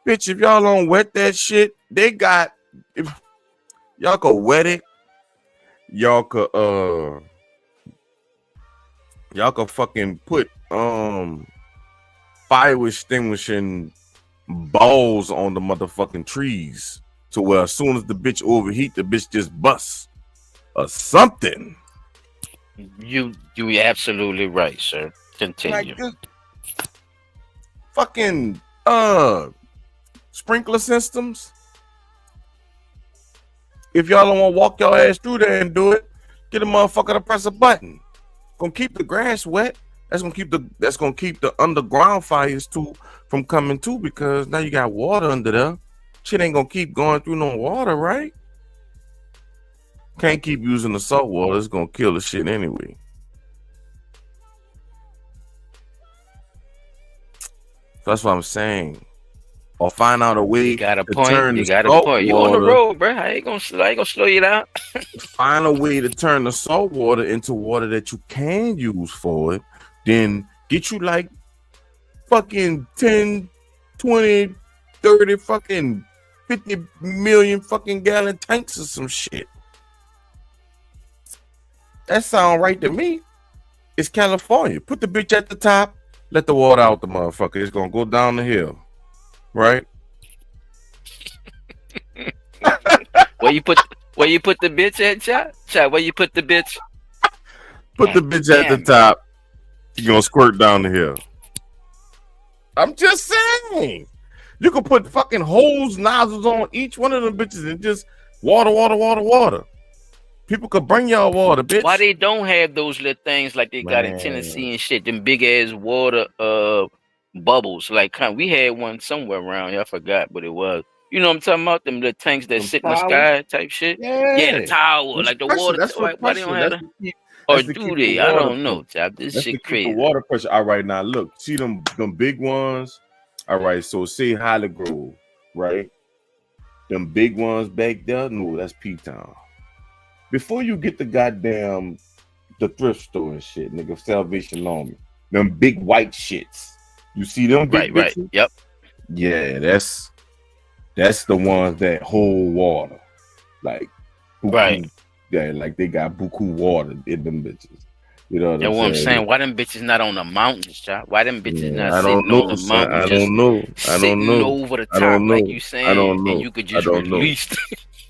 Bitch, if y'all don't wet that shit, if y'all could wet it, y'all could fucking put fire extinguishing balls on the motherfucking trees to where as soon as the bitch overheat, the bitch just busts or something. You absolutely right, sir. Continue. Like fucking sprinkler systems. If y'all don't want to walk your ass through there and do it, get a motherfucker to press a button. Gonna keep the grass wet. That's gonna keep the underground fires too from coming too, because now you got water under there. Shit ain't gonna keep going through no water, right? Can't keep using the salt water. It's gonna kill the shit anyway. That's what I'm saying. Or find out a way to turn the salt water. You on the road, bro. I ain't gonna slow you down. Find a way to turn the salt water into water that you can use for it. Then get you like fucking 10, 20, 30, fucking 50 million fucking gallon tanks or some shit. That sound right to me. It's California. Put the bitch at the top. Let the water out the motherfucker. It's gonna go down the hill. Right? Where you put the bitch at, Chad? Where you put the bitch? Put the bitch at the top. You're gonna squirt down the hill. I'm just saying. You can put fucking hose nozzles on each one of them bitches and just water. People could bring y'all water, bitch. Why they don't have those little things like they got in Tennessee and shit? Them big ass water bubbles. Like we had one somewhere around here. I forgot what it was. You know what I'm talking about? Them little tanks that Them sit in the towers. sky type shit. Yeah, the Yeah, tower, that's like the pressure. water. That's for Why they don't pressure. have That's that? to keep. Or That's to do keep the they? I water don't know, pressure. chap. This That's to shit keep the crazy. water pressure. All right, now look, see them big ones. All right, so say Holly Grove, right? Them big ones back there. No, that's P Town. Before you get the goddamn the thrift store and shit, nigga, Salvation Army, them big white shits. You see them big Right. bitches? Yep. Yeah, that's the ones that hold water, like buku, Right. yeah, like they got buku water in them bitches. You know what That's I'm what I'm saying? saying. Why them bitches not on the mountains, chap? Why them bitches Yeah, not I don't sitting on know, the son. mountains, I just don't know. I don't sitting know. over the I top, don't like know. you I saying, don't and know. you could I just don't know. release.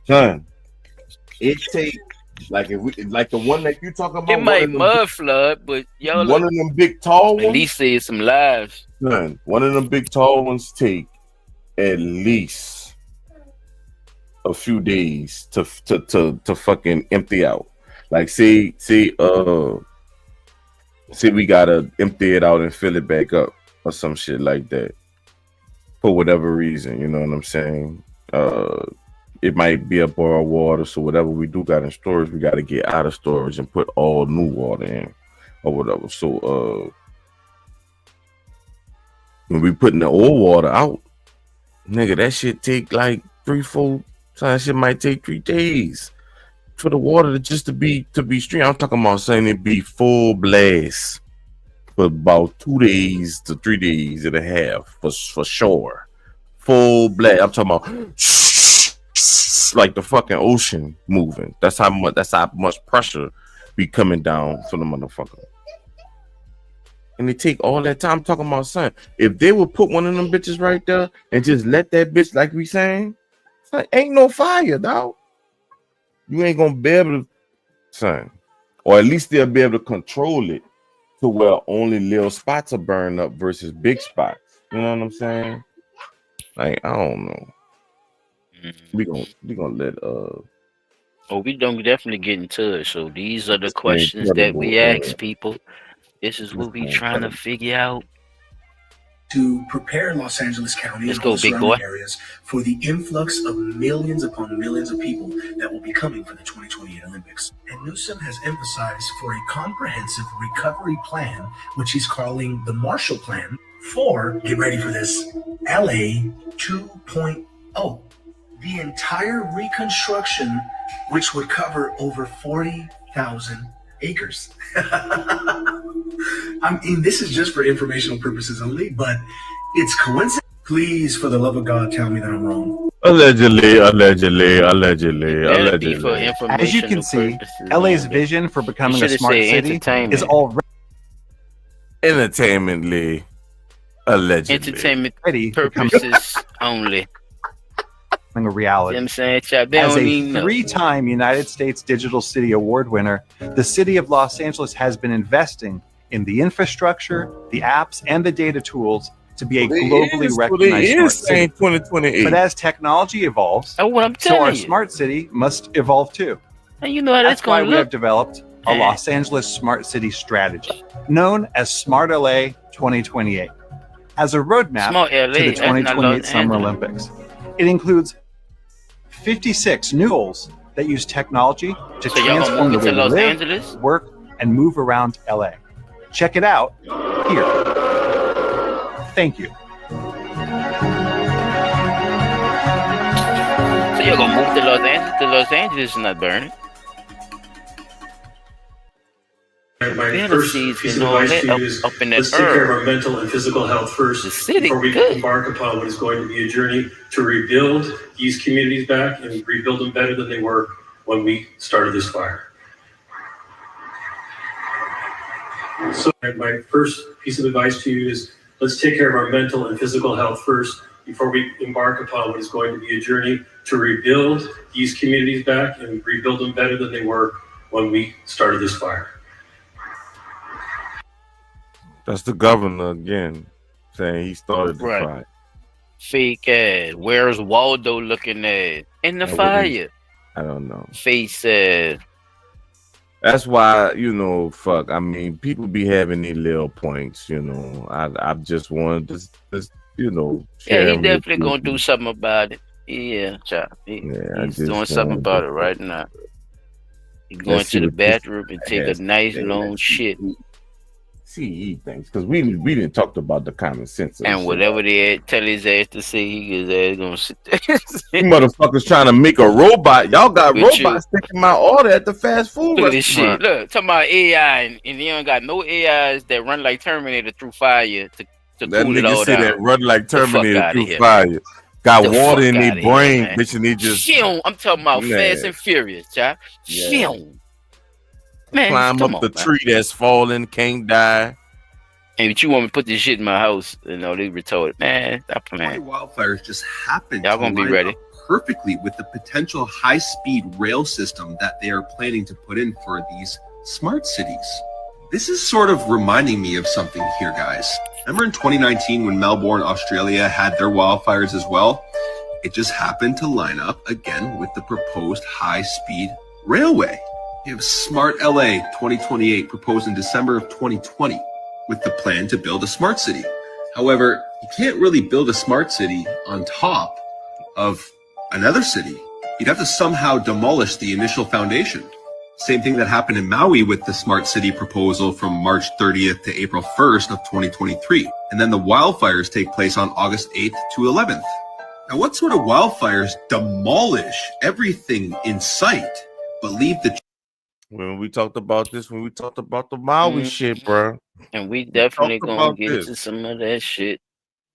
Son, it take like if we like the one that you talking It about, might mud flood, but y'all one look, of them big tall at ones. least save some lives. Son, one of them big tall ones take at least a few days to fucking empty out. Like say we gotta empty it out and fill it back up or some shit like that for whatever reason. You know what I'm saying? It might be a bar of water, so whatever we do got in storage, we got to get out of storage and put all new water in or whatever. So when we putting the old water out, nigga, that shit take like 3-4. That shit might take 3 days for the water to be streamed. I'm talking about saying it be full blast for about 2 days to 3 days and a half for sure. Full blast. I'm talking about like the fucking ocean moving. That's how much pressure be coming down from the motherfucker. And they take all that time. I'm talking about, son, if they would put one of them bitches right there and just let that bitch, like we saying, son, ain't no fire, dog. You ain't gonna be able to, son, or at least they'll be able to control it to where only little spots are burned up versus big spots. You know what I'm saying? Like, I don't know. We gonna let Oh, we don't definitely get into it. So these are the this questions that we incredible, ask people. This is what we this trying to incredible. figure out. To prepare Los Angeles County Let's and go, all the big surrounding boy. areas for the influx of millions upon millions of people that will be coming for the 2028 Olympics. And Newsom has emphasized for a comprehensive recovery plan, which he's calling the Marshall Plan, for, get ready for this, LA 2.0. The entire reconstruction, which would cover over 40,000 acres. I mean, this is just for informational purposes only, but it's coincidence. Please, for the love of God, tell me that I'm wrong. Allegedly. Better be for informational As you can see, purposes LA's only. vision for You becoming a should have smart said city entertainment. is already Entertainmently. Allegedly. Entertainment becoming purposes only. a reality. You know what I'm saying, chap? They As don't a even know. 3-time United States Digital City Award winner, the city of Los Angeles has been investing in the infrastructure, the apps, and the data tools to be a globally recognized smart city. 2028. But as technology evolves, That's what I'm so our telling you. smart city must evolve too. And you know how that's That's why gonna we have look. developed a Los Angeles Smart City Strategy, known as Smart LA 2028, as a roadmap Smart LA, to the that's not 2028 Los Summer Angeles. Olympics. It includes 56 new goals that use technology to So y'all gonna transform move the it way to we Los live, Angeles? work, and move around LA. Check it out here. Thank you. So y'all gonna move to Los Angeles? To Los Angeles is not burning. My Better first seeds piece and of all advice that to you is up in that let's take care of herb. our mental and physical health first The city, before we good. embark upon what is going to be a journey to rebuild these communities back and rebuild them better than they were when we started this fire. So my first piece of advice to you is let's take care of our mental and physical health first before we embark upon what is going to be a journey to rebuild these communities back and rebuild them better than they were when we started this fire. That's the governor again saying he started the Right. fight. Fake ass. Where's Waldo looking at? In the That's what he- fire. I don't know. Face ass. That's why, fuck. I mean, people be having these little points, I just wanted to Yeah, share he them with definitely you. gonna do something about it. Yeah, child. Yeah, I He's just doing something wanted about to it right now. He's going let's see to the what this bathroom and take a has to nice say. long Let's shit. see things because we didn't talk about the common sense of the And shit. whatever they tell his ass to say, his ass gonna sit You there. motherfuckers trying to make a robot. Y'all got With you. robots taking my order at the fast food Look at this shit. restaurant. Look, talking about AI, and you don't got no AIs that run like Terminator through fire to That cool it nigga all say down. that run like The fuck Terminator out of through here. fire. Got The water fuck in their outta here, brain, man. bitch, and they just I'm talking about Man. Fast and Furious, child. Yeah. Man, climb come up on, the man. tree that's falling, can't die. And you want me to put this shit in my house? You know, they retarded. Man, stop playing. Wildfires just happened Y'all to gonna be line ready. up perfectly with the potential high-speed rail system that they are planning to put in for these smart cities. This is sort of reminding me of something here, guys. Remember in 2019 when Melbourne, Australia had their wildfires as well? It just happened to line up again with the proposed high-speed railway. You have Smart LA 2028 proposed in December of 2020 with the plan to build a smart city. However, you can't really build a smart city on top of another city. You'd have to somehow demolish the initial foundation. Same thing that happened in Maui with the smart city proposal from March 30th to April 1st of 2023. And then the wildfires take place on August 8th to 11th. Now, what sort of wildfires demolish everything in sight, but leave the When we talked about this, when we talked about the Maui shit, bro. And we definitely talked gonna about get this. into some of that shit.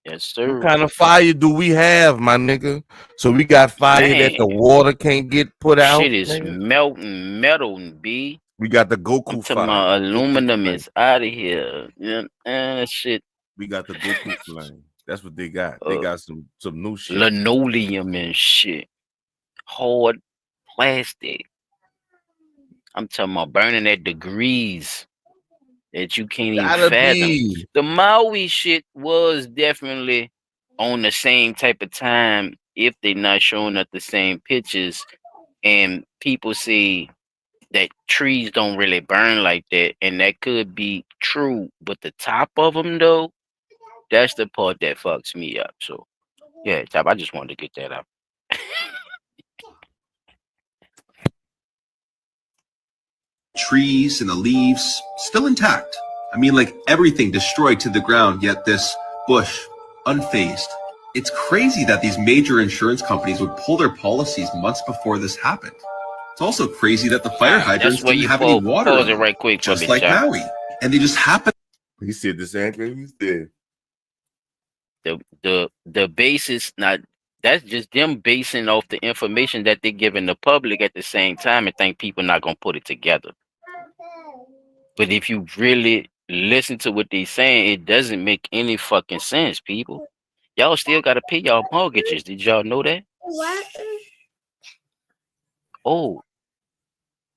Yes, sir. What kind of fire do we have, my nigga? So we got fire that the water can't get put out. Shit is nigga? melting metal, B. We got the I'm Goku talking fire. about aluminum is out of here. Yeah, that shit. We got the Goku flame. That's what they got. They got some new shit. Linoleum and shit. Hard plastic. I'm talking about burning at degrees that you can't even Gotta fathom. be. The Maui shit was definitely on the same type of time if they're not showing up the same pictures. And people say that trees don't really burn like that, and that could be true. But the top of them, though, that's the part that fucks me up. So, yeah, top. I just wanted to get that out. trees and the leaves still intact. I mean, like everything destroyed to the ground, yet this bush unfazed. It's crazy that these major insurance companies would pull their policies months before this happened. It's also crazy that the fire hydrants where didn't you have any water pause on it them, right quick for just me, like Chop. Maui. And they just happen. He said the same thing he said. The basis, not that's just them basing off the information that they're giving the public at the same time, and think people not gonna put it together. But if you really listen to what they're saying, it doesn't make any fucking sense, people. Y'all still gotta pay y'all mortgages. Did y'all know that? What? Oh,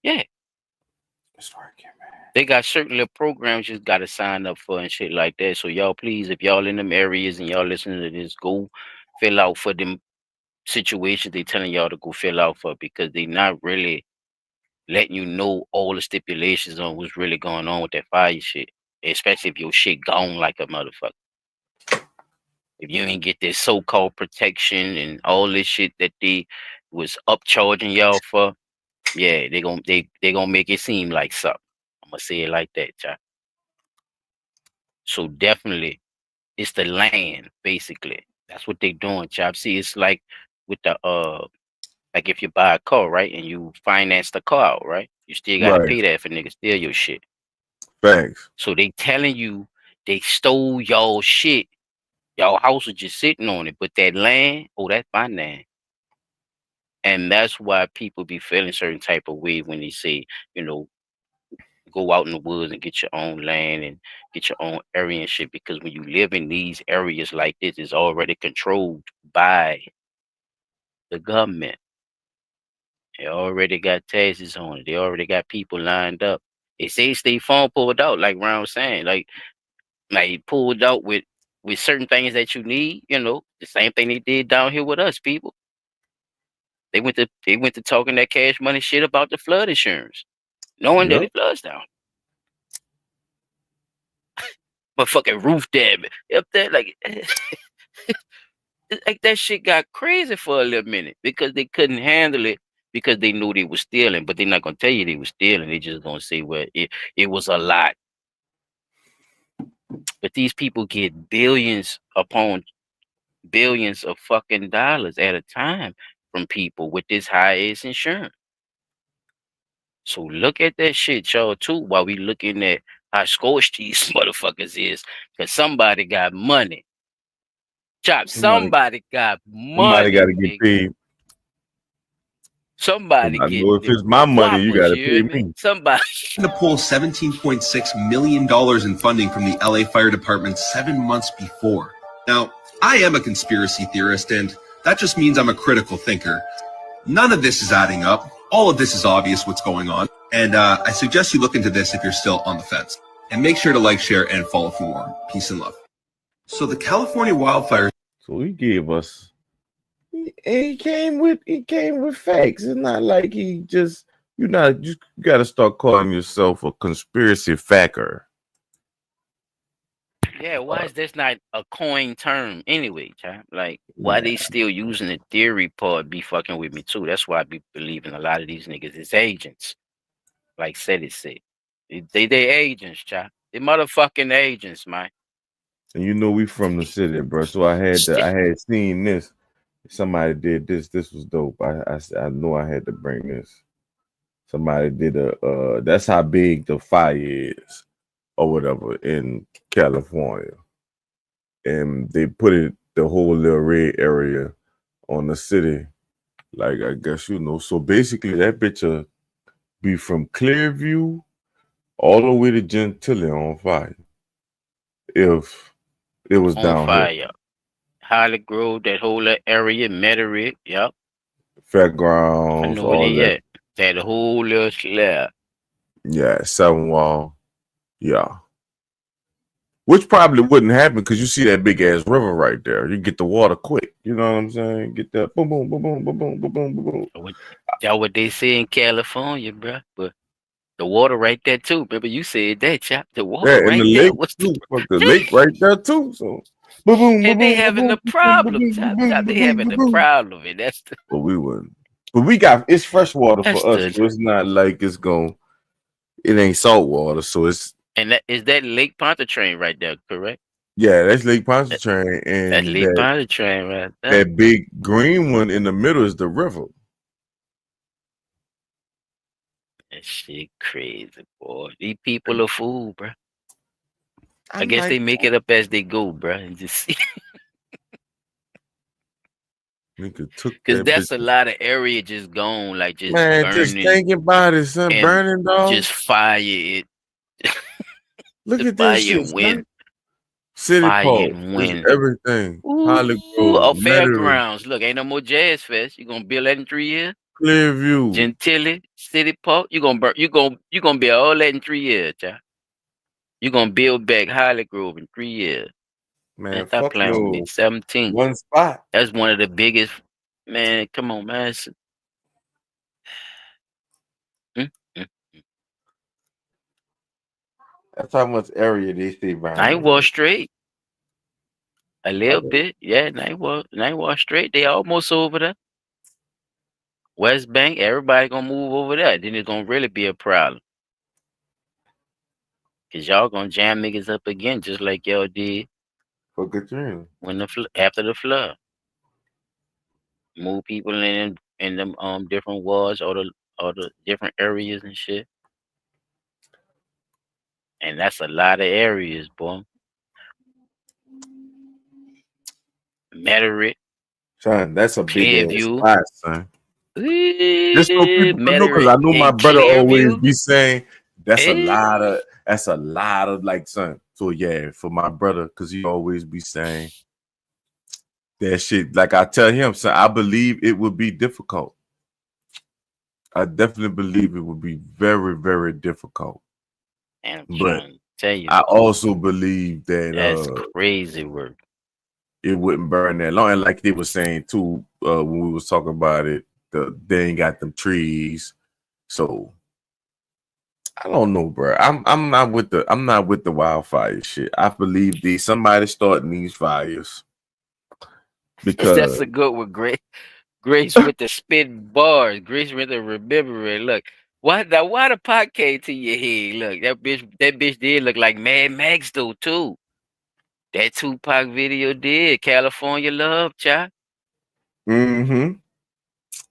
yeah. They got certain little programs you just gotta sign up for and shit like that. So y'all, please, if y'all in them areas and y'all listening to this, go fill out for them situations they telling y'all to go fill out for, because they not really letting you know all the stipulations on what's really going on with that fire shit. Especially if your shit gone like a motherfucker. If you ain't get this so-called protection and all this shit that they was upcharging y'all for, yeah, they gonna make it seem like something. I'm gonna say it like that, child. So definitely, it's the land, basically. That's what they doing, chop. See, it's like with the like if you buy a car, right, and you finance the car out, right, you still gotta Right. pay that for niggas steal your shit. Thanks. So they telling you they stole y'all shit. Y'all house was just sitting on it, but that land, oh, that's my land. And that's why people be feeling certain type of way when they say, you know, go out in the woods and get your own land and get your own area and shit. Because when you live in these areas like this, it's already controlled by the government. They already got taxes on it. They already got people lined up. They say State Farm pulled out, like Ron was saying, like pulled out with certain things that you need. You know, the same thing they did down here with us, people. They went to talking that cash money shit about the flood insurance, knowing that it floods down. But fucking roof damage up there, like like that shit got crazy for a little minute because they couldn't handle it because they knew they was stealing, but they're not gonna tell you they was stealing. They just gonna say, well, it was a lot. But these people get billions upon billions of fucking dollars at a time from people with this high ass insurance. So look at that shit, y'all, too, while we looking at how scorched these motherfuckers is. Because somebody got money. Chop, somebody got Somebody got money. to get Nigga. paid. Somebody I get know if it's my money, you whoppers, got to you pay hear me? me. Somebody. To pull $17.6 million in funding from the LA Fire Department 7 months before. Now, I am a conspiracy theorist, and that just means I'm a critical thinker. None of this is adding up. All of this is obvious what's going on. And I suggest you look into this if you're still on the fence. And make sure to like, share, and follow for more. Peace and love. So the California wildfires. So he gave us. He came with facts. It's not like he just. You got to start calling yourself a conspiracy facker. Yeah, why is this not a coin term anyway, Chop? Like, why they still using the theory part be fucking with me too? That's why I be believing a lot of these niggas is agents. Like said. They agents, Chop. They motherfucking agents, man. And you know we from the city, bro. So I had seen this. Somebody did this. This was dope. I know I had to bring this. Somebody did that's how big the fire is or whatever in California. And they put the whole little red area on the city. Like, I guess, so basically that bitch be from Clearview all the way to Gentilly on fire. If it was on down fire. here. Holly Grove, that whole area, Metairie, yep. Fairgrounds, I know where all they that. at. That whole little slab. Yeah, Seven Wall. Yeah. Which probably wouldn't happen because you see that big ass river right there. You get the water quick. You know what I'm saying? Get that boom, boom, boom, boom, boom, boom, boom, boom, boom. That's what they say in California, bro. But the water right there too. Remember you said that, Chop. The water Yeah, in right the there. lake What's too. Fuck the lake right there too. So boom, boom, boom, and they boom, having boom, the boom, boom, problem, boom, Chop. boom, Chop. They boom, having boom, the boom. problem, and that's the But we wouldn't. But it's fresh water That's for us. So it's not like it ain't salt water. So it's and that is that Lake Pontchartrain right there, correct? yeah, that's Lake Pontchartrain, and That's Lake Pontchartrain right there. that big green one in the middle is the river. That shit crazy, boy. These people are fool, bro. I guess like they make it up as they go, bro. And just nigga took because that that's bitch. a lot of area just gone, like just Man, burning. just thinking about it, son. and Burning, dog. Just fire it. Look at fire this shit, and wind. son. City Fire Park, and it's wind. everything. Holly Ooh, Grove, Metairie, fairgrounds. Look, ain't no more Jazz Fest. You gonna build that in 3 years? Clearview, Gentilly, City Park. You gonna burn. You gonna build all that in 3 years, child. You gonna build back Holly Grove in 3 years. man. Stop Fuck playing with me. no. 17. One spot. That's one of the biggest. Man, come on, man. That's how much area they stay behind. Night Wall Straight. A little bit, yeah. Night Wall Straight. They almost over there. West Bank. Everybody gonna move over there. Then it's gonna really be a problem. Cause y'all gonna jam niggas up again, just like y'all did for Katrina when after the flood. Move people in them different wards or the different areas and shit. And that's a lot of areas, boy. Metairie. Son, that's a big ass spot, son. Just so people know, because I know my brother always be saying that's a lot of like, son. So yeah, for my brother, because he always be saying that shit. Like I tell him, son, I believe it would be difficult. I definitely believe it would be very, very difficult. And but tell you, I also believe that that's crazy work. It wouldn't burn that long. And like they were saying too, when we was talking about it, they ain't got them trees. So I don't know, bro. I'm not with the wildfire shit. I believe somebody starting these fires. because That's a good one, Grace. Grace with the spitting bars. Grace with the remembering. Look, why the pot came to your head? Look, that bitch did look like Mad Max though too. That Tupac video did. California Love, child. mm-hmm.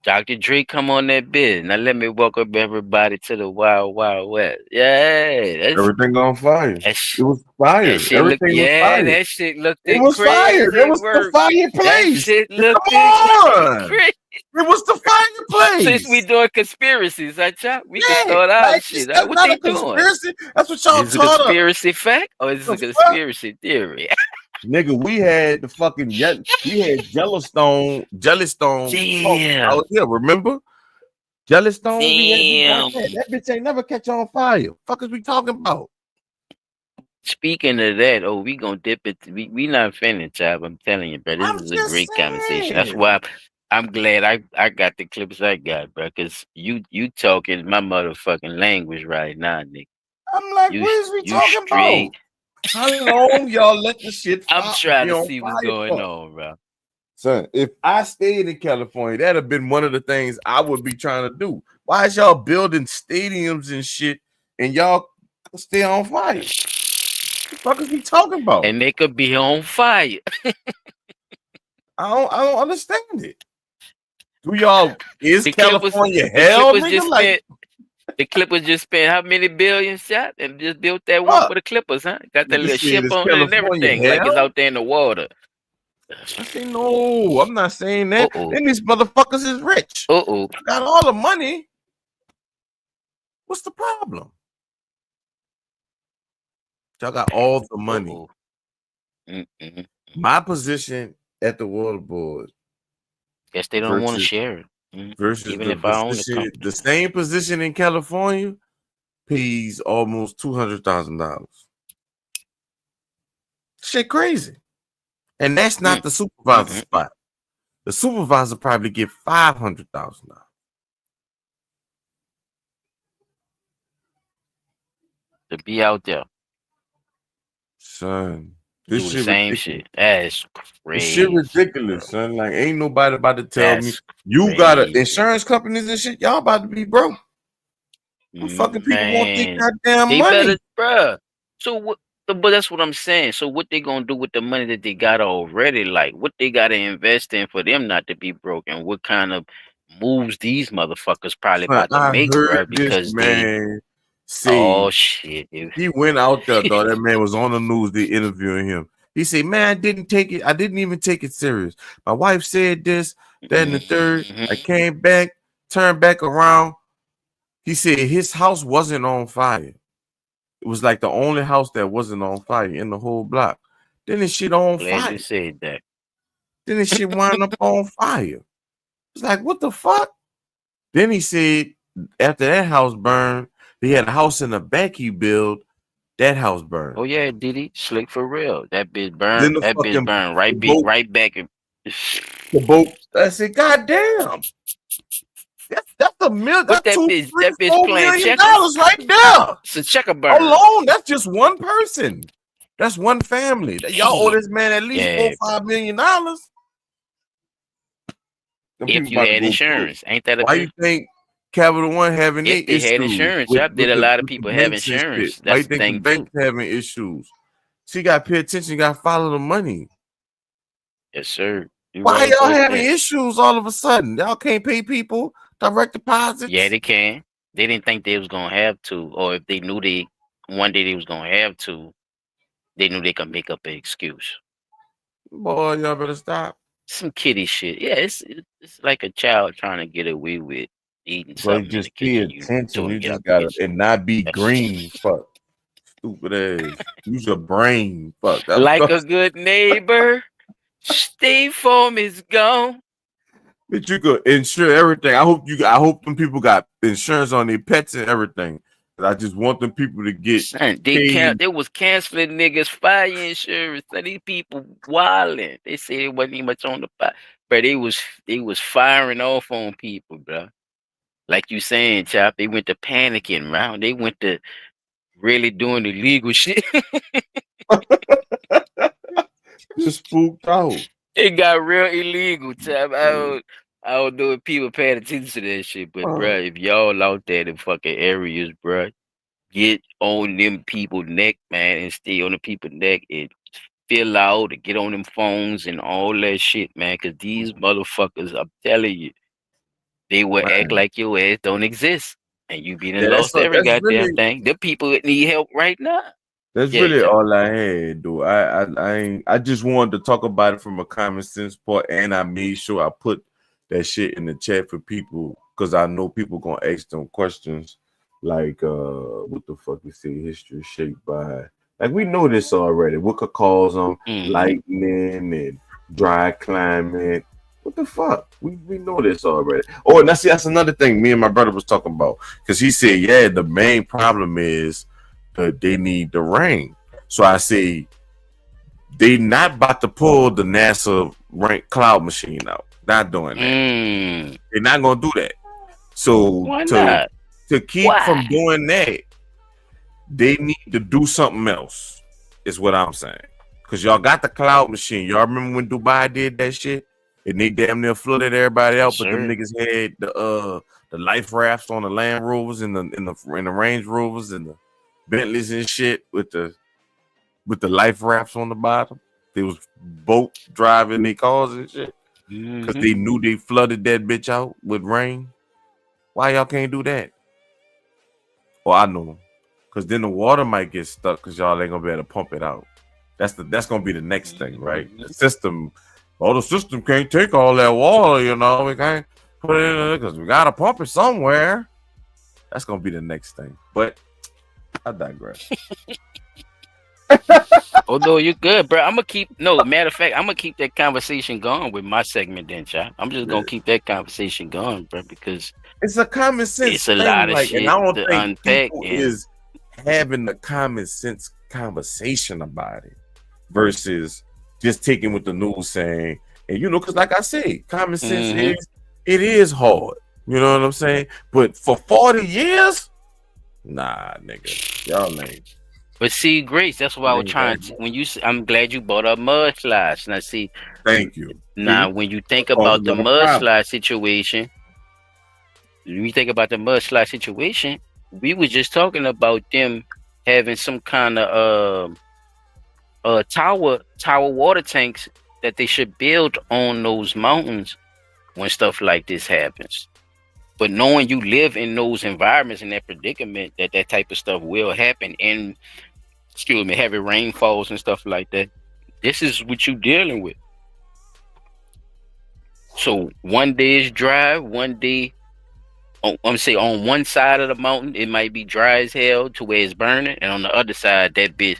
Dr. Dre come on that bit. Now let me welcome everybody to the Wild Wild West. Yeah, Everything on fire. It was fire. that shit look. Everything was Yeah, fire. that shit looked It it was fire. It crazy was the work. That fireplace. shit Come looked on. crazy. It was the fireplace. Since we doing conspiracies, huh, Chop? We can Yeah, start out like shit. that's What not they a doing? conspiracy. That's what y'all Is it a taught us. conspiracy fact or is it a The fuck? conspiracy theory? Nigga, we had the fucking we had Jellystone Damn. out here, remember? Jellystone, we got Damn. that bitch ain't never catch on fire. Fuck is we talking about? Speaking of that, we gonna dip it. We not finished, Chop. I'm telling you, bro. This I'm is a just great conversation. That's saying. why I'm glad I got the clips I got, bro. Cause you talking my motherfucking language right now, nigga. I'm like, You what is we you talking straight. about? How long y'all let the shit I'm trying be to on see what's fire going for? on, bro. Son, if I stayed in California, that'd have been one of the things I would be trying to do. Why is y'all building stadiums and shit and y'all stay on fire? What the fuck is we talking about? And they could be on fire. I don't understand it. Do y'all is The clip was California hell, nigga? just Like, spent. The Clippers just spent how many billions, shot, and just built that one for the Clippers, huh? Got that nigga little said ship is on it and California everything, like it's hell? out there in the water. I say no. I'm not saying that. Uh-oh. Then these motherfuckers is rich. Uh-oh. Got all the money. What's the problem? Y'all got all the money. Mm-mm. My position at the water board. Guess they don't want to share it. Versus Even the if I own the position, company. the same position in California pays almost $200,000. Shit crazy. And that's not the supervisor spot. The supervisor probably get $500,000. To be out there. Son, Do this the shit same ridiculous. shit. That's This crazy. shit ridiculous, son. Like, ain't nobody about to tell me That's you got crazy. insurance companies and shit. Y'all about to be broke. Them fucking people want their Man, goddamn they money. better, bruh. So what? But that's what I'm saying. So what they gonna do with the money that they got already? Like what they gotta invest in for them not to be broke, and what kind of moves these motherfuckers probably Son, about to I make, heard bruh? this Because man say oh shit, dude. he went out there, though. That man was on the news. They interviewing him. He said, "Man, I didn't even take it serious. My wife said this, that, and the third. I came back, turned back around. He said his house wasn't on fire. It was like the only house that wasn't on fire in the whole block. Then this shit on Glad fire. you said that. Then this shit wound up on fire. It's like, what the fuck? Then he said after that house burned, he had a house in the back he built. That house burned. Oh yeah, Diddy, slick for real. That bitch Then burned. the That bitch fucking burned right boat, right back. the boat. I said, God damn. That's a million. What That's that $2, bitch? $3, That bitch $4 playing million checkers right there. It's a checker burn. Alone, that's just one person. That's one family. Y'all owe Damn. this man at least Yeah. $4-5 million. If you had insurance, ain't that a Why bitch? you think Capital One having If their they had issues insurance, with, I did a the, lot of with the people have banks and insurance. shit? Why you That's the think the thing banks too. having issues? So you got to pay attention. You got to follow the money. Yes, sir. You Why right y'all about having that. issues all of a sudden? Y'all can't pay people direct deposits? Yeah, they can. They didn't think they was gonna have to, or if they knew they one day they was gonna have to, they knew they could make up an excuse. Boy, y'all better stop. Some kiddie shit. Yeah, it's like a child trying to get away with eating So you something in the just pay kitchen. You attention. told You him get just out the gotta kitchen. and not be green. Fuck. Stupid ass. Use your brain. Fuck. That's Like what a good neighbor, State Farm is gone. But you could insure everything. I hope them people got insurance on their pets and everything. But I just want them people to get Son, paid. they was canceling niggas fire insurance. So these people wilding. They said it wasn't even much on the fire, but they was firing off on people, bro. Like you saying, Chop, they went to panicking round. They went to really doing the legal shit. Just spooked out. It got real illegal, Time. I don't know if people paying attention to that shit, but bruh, if y'all out there in fucking areas, bruh, get on them people neck, man, and stay on the people neck and fill out and get on them phones and all that shit, man. Cause these motherfuckers, I'm telling you, they will act Man. like your ass don't exist. And you be done Yeah, lost every that's goddamn really thing. The people that need help right now. That's Yeah, really Chuck. all I had, dude. I just wanted to talk about it from a common sense point, and I made sure I put that shit in the chat for people because I know people gonna ask them questions like what the fuck you say history shaped by, like we know this already. What could cause them lightning and dry climate? What the fuck? We know this already. Oh, and that's another thing me and my brother was talking about because he said, yeah, the main problem is they need the rain. So I say they not about to pull the NASA rain cloud machine out. Not doing that. They're not gonna do that. So Why not? to keep from doing that, they need to do something else. Is what I'm saying. Cause y'all got the cloud machine. Y'all remember when Dubai did that shit? And they damn near flooded everybody out, but them niggas had the life rafts on the Land Rovers and the Range Rovers and the Bentleys and shit with the life rafts on the bottom. They was boat driving their cars and shit because they knew they flooded that bitch out with rain. Why y'all can't do that? Well, I know, because then the water might get stuck because y'all ain't gonna be able to pump it out. That's gonna be the next thing, right? The system can't take all that water, you know. We can't put it in because we gotta pump it somewhere. That's gonna be the next thing, but I digress. Although you're good, bro. Matter of fact, I'm gonna keep that conversation going with my segment then, Chad. I'm just gonna keep that conversation going, bro, because it's a common sense it's a thing, lot of like, shit and I don't to think unpack. people is having the common sense conversation about it versus just taking what the news saying. And you know, because like I say, common sense is hard. You know what I'm saying? But for 40 years, nah, nigga, y'all ain't. But see, Grace, that's why I was trying to. I'm glad you brought up mudslides. Now, see, thank you. Now, when you think about the mudslide situation, we were just talking about them having some kind of tower water tanks that they should build on those mountains when stuff like this happens. But knowing you live in those environments in that predicament, that type of stuff will happen, and heavy rainfalls and stuff like that, this is what you're dealing with. So one day is dry, one day on one side of the mountain it might be dry as hell to where it's burning, and on the other side that bitch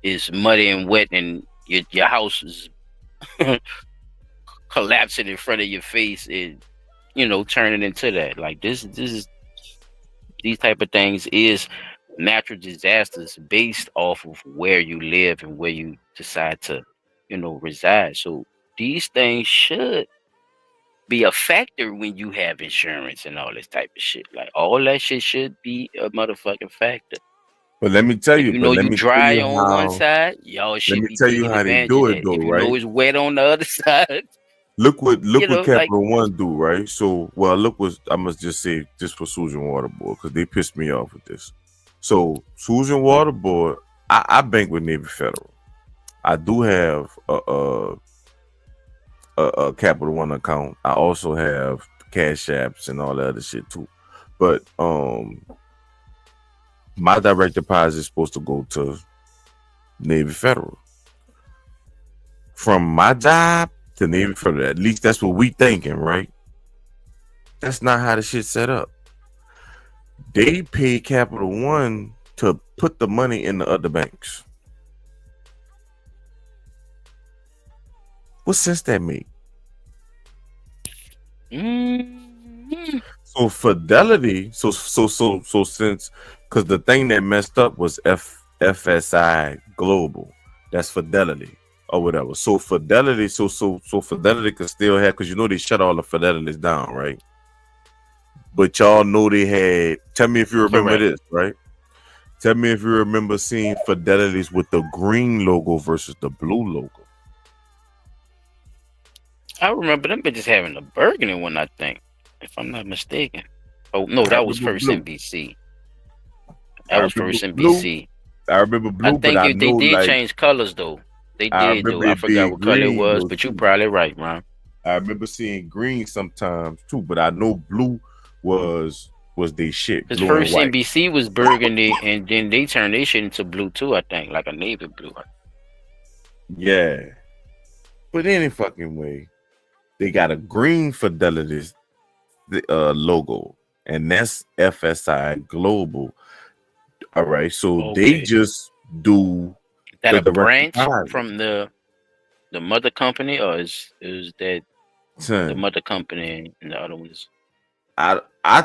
is muddy and wet, and your house is collapsing in front of your face, and turning into that. Like this is these type of things is natural disasters based off of where you live and where you decide to reside. So these things should be a factor when you have insurance and all this type of shit. Like all that shit should be a motherfucking factor. But let me tell you, you dry on one side, y'all should be taking advantage of that. If you know it's wet on the other side. Look what Capital One do, right? So, look what I must just say, just for Susan Water Board, because they pissed me off with this. So, Susan Water Board, I bank with Navy Federal. I do have a Capital One account. I also have Cash Apps and all that other shit too. But my direct deposit is supposed to go to Navy Federal. From my job to Navy Federal, at least that's what we thinking, right? That's not how the shit set up. They pay Capital One to put the money in the other banks. What sense that make? So Fidelity, so since, because the thing that messed up was FSI Global, that's Fidelity or whatever. So Fidelity, so Fidelity could still have, because they shut all the Fidelities down, right? But y'all know they had. Tell me if you remember this, right? Tell me if you remember seeing Fidelities with the green logo versus the blue logo. I remember them bitches having a burgundy one, I think, if I'm not mistaken. Oh no, I that was remember first blue. NBC. I That was remember first blue. NBC. I remember I blue, but think I they know did like change colors though. They I did remember though. I it forgot being what color it green was, though but you too. probably right, man. I remember seeing green sometimes too, but I know blue was they shit, Because blue and first white. NBC was burgundy, and then they turned their shit into blue too. I think, like a navy blue. Yeah, but any fucking way, they got a green Fidelity's logo, and that's FSI Global. All right, so they Okay. just do Is that the a direct branch deposit. from the mother company, or is that the Son, mother company and the other ones? I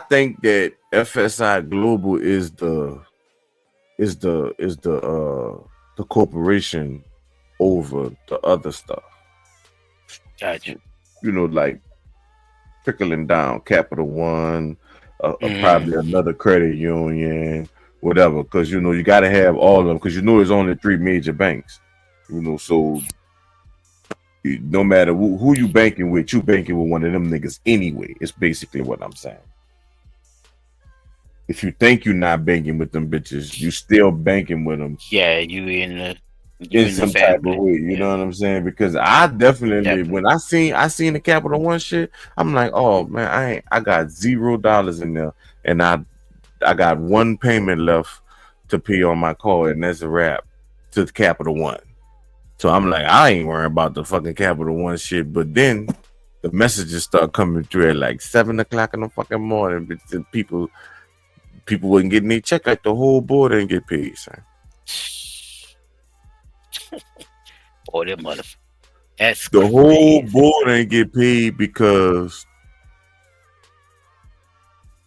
think that FSI Global is the corporation over the other stuff. Gotcha. You know, like trickling down Capital One, Mhm. probably another credit union, whatever. Because you know you got to have all of them. Because you know there's only 3 major banks. You know, so no matter who you banking with, you banking with one of them niggas anyway. It's basically what I'm saying. If you think you're not banking with them bitches, you still banking with them Yeah, you in the some type of family. way. You Yeah, know what I'm saying? Because I definitely definitely. when I seen the Capital One shit, I'm like, oh man, I got $0 in there, and I got one payment left to pay on my card, and that's a wrap to the Capital One. So I'm like, I ain't worrying about the fucking Capital One shit. But then the messages start coming through at like 7 o'clock in the fucking morning. But the people wasn't getting their check, like the whole board didn't get paid, son. Oh, that mother. That's The whole crazy. board ain't get paid because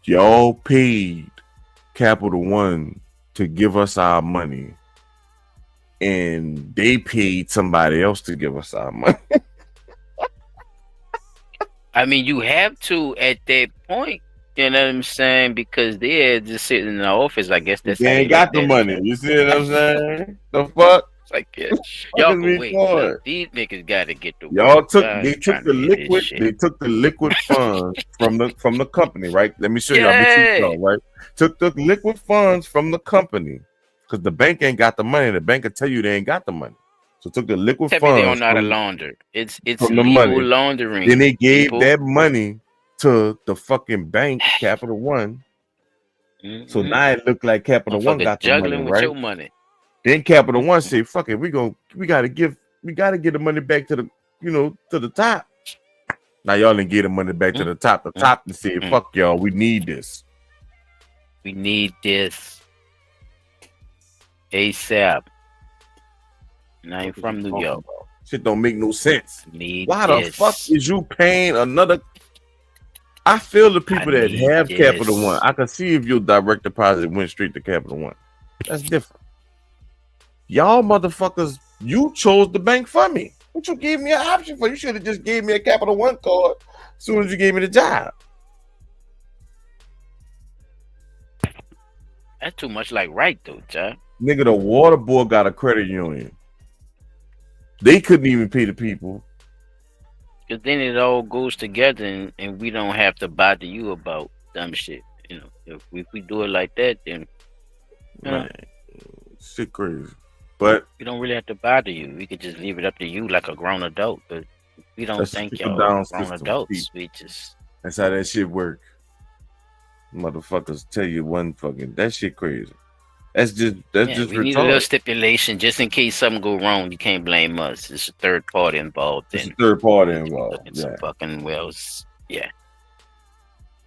y'all paid Capital One to give us our money, and they paid somebody else to give us our money. I mean, you have to at that point. You know what I'm saying? Because they're just sitting in the office. I guess that's They how they ain't looked got the at it. money. You see what I'm saying? The fuck? It's like, yeah, Fuck y'all is can we wait. for? Look, these niggas got to get to Y'all work. took Y'all they ain't took trying the to hear this liquid shit. they took the liquid funds from the company, right? Let me show y'all. Let me teach Yeah. y'all, right? Took the liquid funds from the company because the bank ain't got the money. The bank will tell you they ain't got the money. So took the liquid Tell me they don't funds know how to launder. It's from the legal money. laundering. Then they gave people. that money to the fucking bank, Capital One. So Mhm. now it looked like Capital One Motherfuckers got the money, juggling with right? your money. Then Capital One said, "Fuck it, we gotta get the money back to the to the top." Now y'all didn't get the money back to the top. The top and said, "Fuck y'all, we need this. We need this ASAP." And I ain't from New York. Shit don't make no sense. Need Why this. the fuck is you paying another? I feel the people that need have Capital this. One. I can see if your direct deposit went straight to Capital One. That's different. Y'all motherfuckers, you chose the bank for me. What you gave me an option for? You should have just gave me a Capital One card as soon as you gave me the job. That's too much like right though, John. Nigga, the water board got a credit union. They couldn't even pay the people. Because then it all goes together, and we don't have to bother you about dumb shit. You know, if we do it like that, then Man, shit crazy. But we don't really have to bother you. We could just leave it up to you like a grown adult. But we don't that's think trickle y'all down grown system. adults. We just That's how that shit work. Motherfuckers tell you one fucking that shit crazy. That's just we need a little retarded. stipulation just in case something go wrong. You can't blame us. It's a third party involved. It's a third party involved. It's Yeah. a fucking wells. Yeah,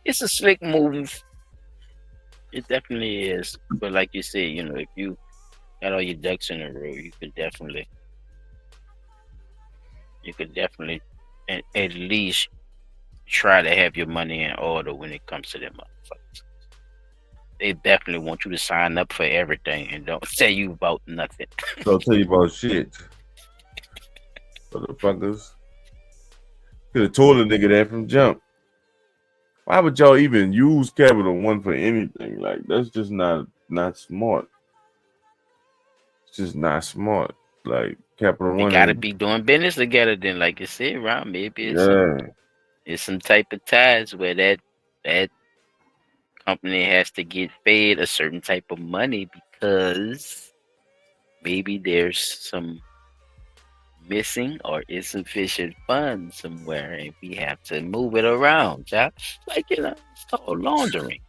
it's a slick move. It definitely is. But like you said, you know, if you got all your ducks in a row, you could definitely at least try to have your money in order when it comes to them motherfuckers. They definitely want you to sign up for everything and don't tell you about nothing. Don't tell you about shit. Motherfuckers. Could have told a nigga that from jump. Why would y'all even use Capital One for anything? Like that's just not smart. It's just not smart. Like Capital They One. gotta be doing business together. Then, like you said, Ron, maybe it's some type of ties where that company has to get paid a certain type of money because maybe there's some missing or insufficient funds somewhere, and we have to move it around. Yeah, like it's called laundering.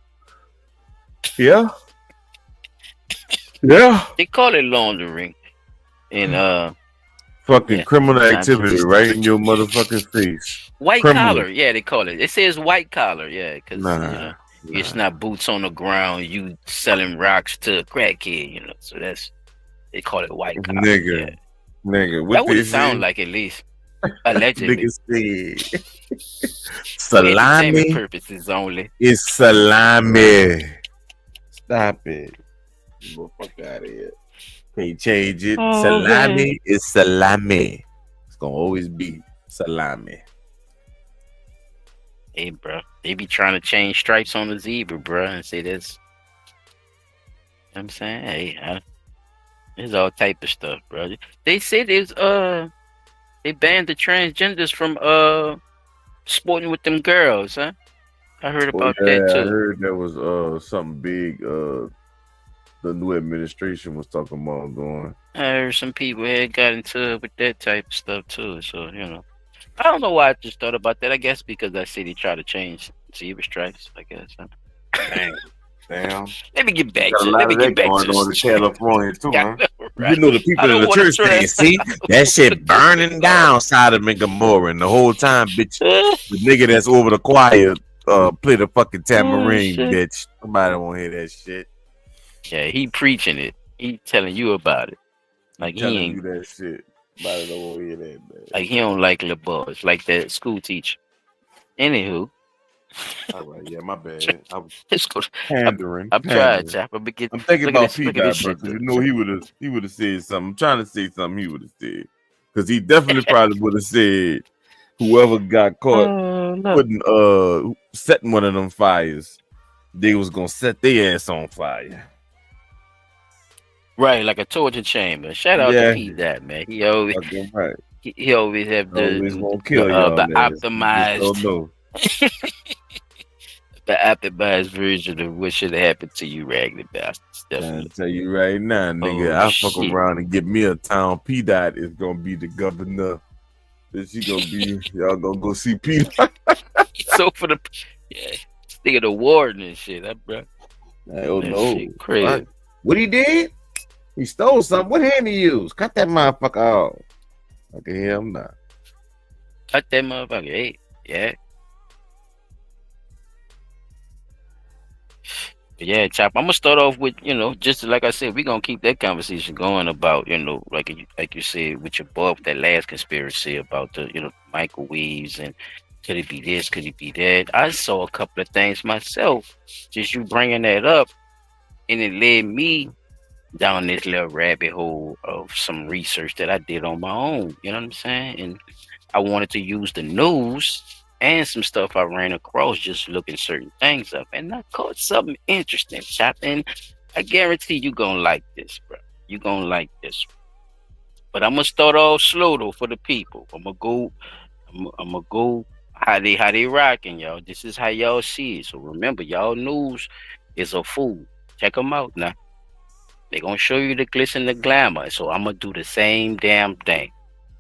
Yeah. Yeah. They call it laundering, and fucking criminal sometimes activity right in your motherfucking face. white Criminal. collar. Yeah, they call it. It says white collar. Yeah, because Nah, it's not boots on the ground. You selling rocks to a crackhead. So they call it white collar. Nigga. Nigga. That What would they sound say? like at least allegedly. Nigga say For entertainment salami purposes only. is salami. Stop it. Get the fuck out of here. Can't change it. Oh, Salami man. is salami. It's gonna always be salami. Hey, bro, they be trying to change stripes on the zebra, bro, and say this. You know what I'm saying, hey, there's all type of stuff, bro. They say they banned the transgenders from sporting with them girls, huh? I heard about that too. I heard there was something big the new administration was talking about doing. I heard some people had got into it with that type of stuff too. So I don't know why I just thought about that. I guess because I see they try to change zebra stripes. I guess. Damn. Let me get back Got a to. lot Let me of that get back going to on in California too, huh? Right. You know the people in the church saying, "See that shit burning down Sodom and Gomorrah," and the whole time, bitch, the nigga that's over the choir play the fucking tambourine, shit. bitch. Nobody won't hear that shit. Yeah, he preaching it. He telling you about it. Like he Telling ain't. you that shit. Nobody don't want to hear that, man. Like he don't like little boys, like that school teacher. Anywho. All right, yeah, my bad. I was It's good. pandering. I'm trying, Chap. I'm thinking about P. Dot, shit. bro, because you know he would have said something. I'm trying to say something he would have said, because he definitely probably would have said whoever got caught putting setting one of them fires, they was gonna set their ass on fire. Right, like a torture chamber. Shout out to P. Dot, man. He always right. he always have Always the gonna kill y'all, the man. You just optimized don't know. the optimized version of what should have happened to you, raggedy bastards. Definitely. I tell you right now, nigga, I fuck around and get me a town. P. Dot is gonna be the governor. Then she gonna be y'all gonna go see P. Dot. So for the nigga the warden and shit, bro. I don't That know. shit crazy. What he did? He stole something. What hand he used? Cut that motherfucker off. I can hear him now. Cut that motherfucker. Hey, yeah. But yeah, Chop. I'm gonna start off with just like I said, we're gonna keep that conversation going about like you said with your boy with that last conspiracy about the microwaves and could it be this, could it be that. I saw a couple of things myself. Just you bringing that up, and it led me down this little rabbit hole of some research that I did on my own. You know what I'm saying? And I wanted to use the news and some stuff I ran across just looking certain things up. And I caught something interesting, Chop. And I guarantee you gonna like this, bro. You gonna like this. But I'm gonna start off slow though for the people. I'm gonna go how they rocking, y'all. This is how y'all see it. So remember, y'all news is a fool. Check them out now. They're going to show you the glitz and the glamour. So I'm going to do the same damn thing.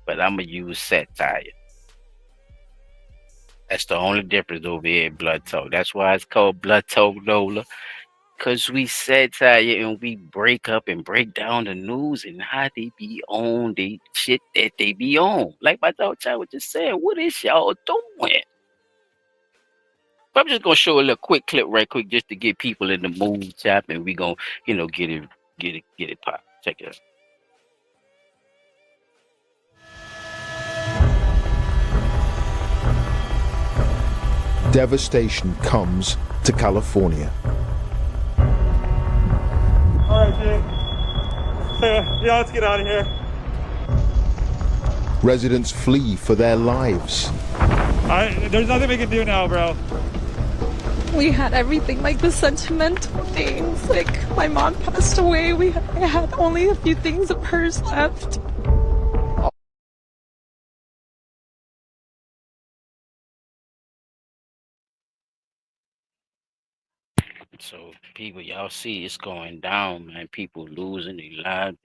But I'm going to use satire. That's the only difference over here in Blood Talk. That's why it's called Blood Talk Nola. Because we satire and we break up and break down the news and how they be on the shit that they be on. Like my dog Chai was just saying, what is y'all doing? But I'm just going to show a little quick clip right quick just to get people in the mood, Chap. And we going to, get it pop. Check it out. Devastation comes to California. All right, dude. Yeah, let's get out of here. Residents flee for their lives. There's nothing we can do now, bro. We had everything, like the sentimental things. Like my mom passed away. I had only a few things of hers left. So people, y'all see it's going down, man. People losing their lives.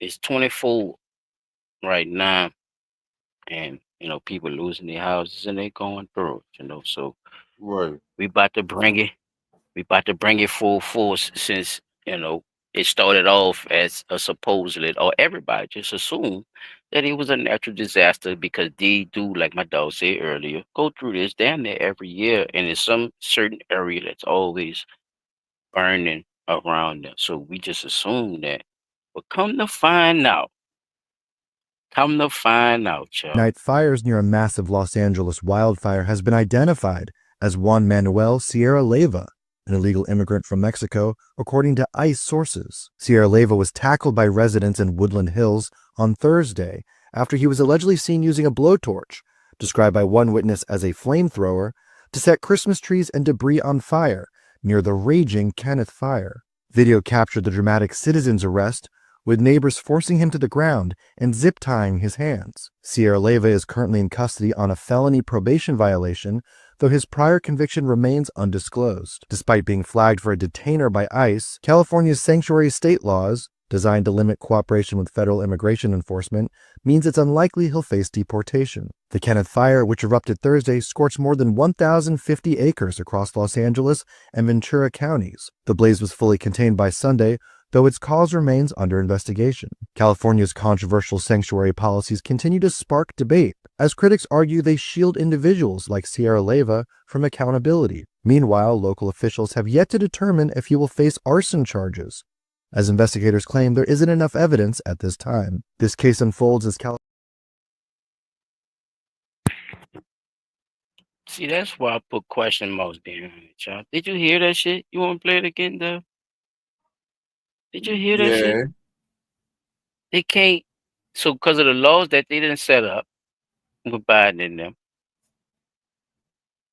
It's 24 right now, and people losing their houses and they going through it. So Right. we about to bring it. We about to bring it full force since it started off as a supposedly, or everybody just assumed that it was a natural disaster because they do, like my dog said earlier, go through this damn near every year, and in some certain area that's always burning around them. So we just assume that. But come to find out, y'all. Night fires near a massive Los Angeles wildfire has been identified as Juan Manuel Sierra Leva, an illegal immigrant from Mexico, according to ICE sources. Sierra Leva was tackled by residents in Woodland Hills on Thursday after he was allegedly seen using a blowtorch, described by one witness as a flamethrower, to set Christmas trees and debris on fire near the raging Kenneth Fire. Video captured the dramatic citizen's arrest, with neighbors forcing him to the ground and zip-tying his hands. Sierra Leva is currently in custody on a felony probation violation, though his prior conviction remains undisclosed. Despite being flagged for a detainer by ICE, California's sanctuary state laws, designed to limit cooperation with federal immigration enforcement, means it's unlikely he'll face deportation. The Kenneth Fire, which erupted Thursday, scorched more than 1,050 acres across Los Angeles and Ventura counties. The blaze was fully contained by Sunday, though its cause remains under investigation. California's controversial sanctuary policies continue to spark debate, as critics argue they shield individuals like Sierra Leva from accountability. Meanwhile, local officials have yet to determine if he will face arson charges, as investigators claim there isn't enough evidence at this time. This case unfolds as See, that's why I put question marks behind it, y'all. Did you hear that shit? You want to play it again, though? Did you hear that shit? Yeah. They can't. So, because of the laws that they didn't set up with Biden and them,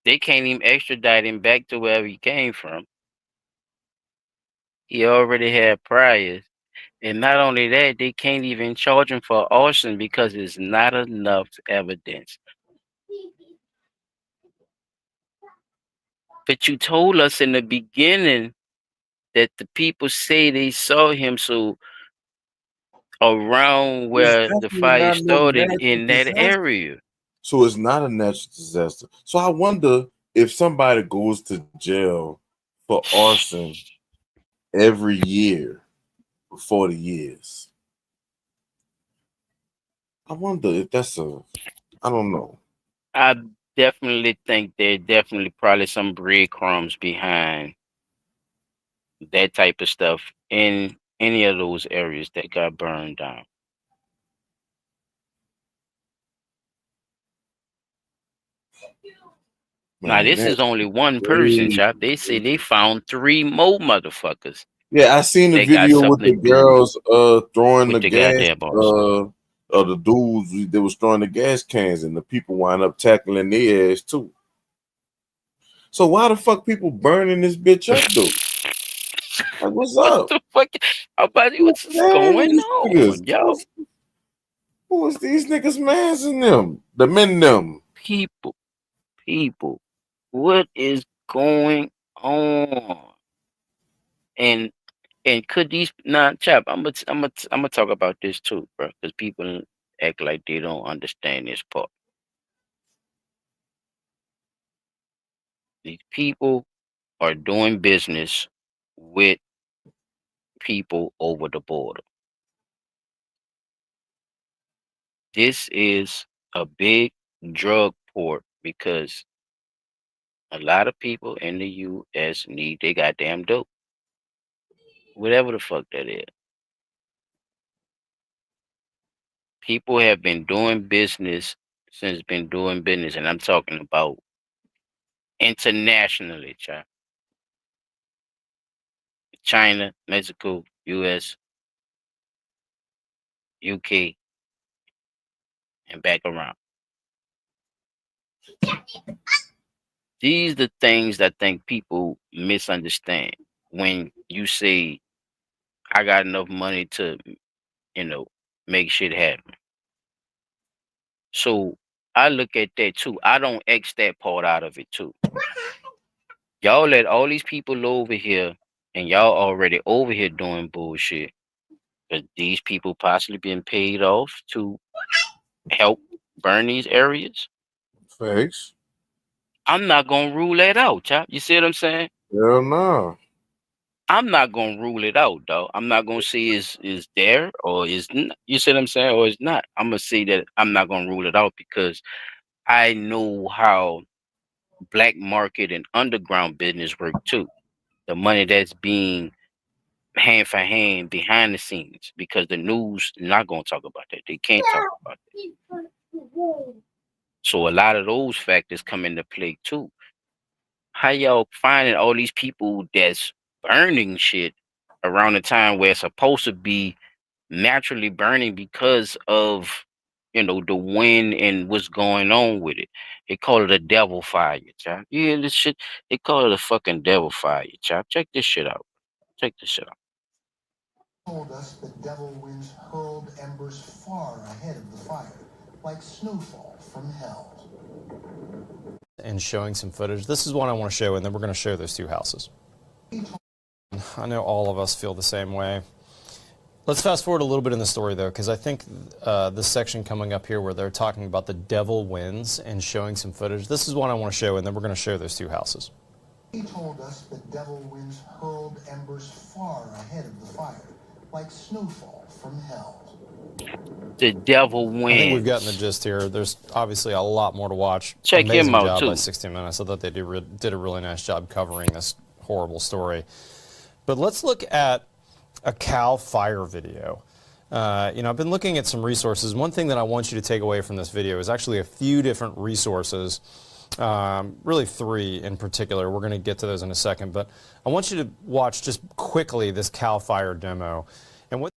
they can't even extradite him back to wherever he came from. He already had priors. And not only that, they can't even charge him for arson because there's not enough evidence. But you told us in the beginning that the people say they saw him around where the definitely fire not no started natural in that disaster. area. So it's not a natural disaster. So I wonder if somebody goes to jail for arson every year for 40 years. I wonder if that's I don't know. I definitely think there definitely probably some breadcrumbs behind that type of stuff in any of those areas that got burned down. Now, Man, this is that's only one person, crazy. chap. They say they found 3 more motherfuckers. Yeah, I seen the They got video with something the to do girls throwing with the the gas goddamn arson. of the dudes that was throwing the gas cans, and the people wind up tackling their ass too. So why the fuck people burning this bitch up though? Like, what's What up? the fuck? What's Man, going these niggas. on, yo? Who is these niggas massing them? The men them. People, what is going on? And could these chap? I'm gonna talk about this too, bro, because people act like they don't understand this part. These people are doing business with people over the border. This is a big drug port because a lot of people in the U.S. need their goddamn dope, whatever the fuck that is. People have been doing business and I'm talking about internationally, China, Mexico, U.S., UK, and back around. These are the things that I think people misunderstand when you say, I got enough money to, make shit happen. So I look at that too. I don't X that part out of it too. Y'all let all these people over here, and y'all already over here doing bullshit. But these people possibly being paid off to help burn these areas. Thanks. I'm not gonna rule that out, chop. You see what I'm saying? Hell no. I'm not gonna rule it out, though. I'm not gonna say is there or is not. You see what I'm saying? Or it's not. I'm gonna say that I'm not gonna rule it out because I know how black market and underground business work too. The money that's being hand for hand behind the scenes because the news not gonna talk about that. They can't talk about that. So a lot of those factors come into play too. How y'all finding all these people that's burning shit around the time where it's supposed to be naturally burning because of the wind and what's going on with it? They call it a devil fire, chap. You hear this shit? They call it a fucking devil fire, chap. Check this shit out. Check this shit out. Told us the devil winds hurled embers far ahead of the fire, like snowfall from hell. And showing some footage. This is one I want to show, and then we're going to show those two houses. I know all of us feel the same way. Let's fast forward a little bit in the story, though, because I think this section coming up here where they're talking about the devil wins and showing some footage. This is one I want to show, and then we're going to show those two houses. He told us the devil winds hurled embers far ahead of the fire, like snowfall from hell. The devil wins. I think we've gotten the gist here. There's obviously a lot more to watch. Check Amazing him out, job too. by 60 Minutes. I thought they did a really nice job covering this horrible story. But let's look at a Cal Fire video. I've been looking at some resources. One thing that I want you to take away from this video is actually a few different resources, really three in particular. We're going to get to those in a second. But I want you to watch just quickly this Cal Fire demo. And what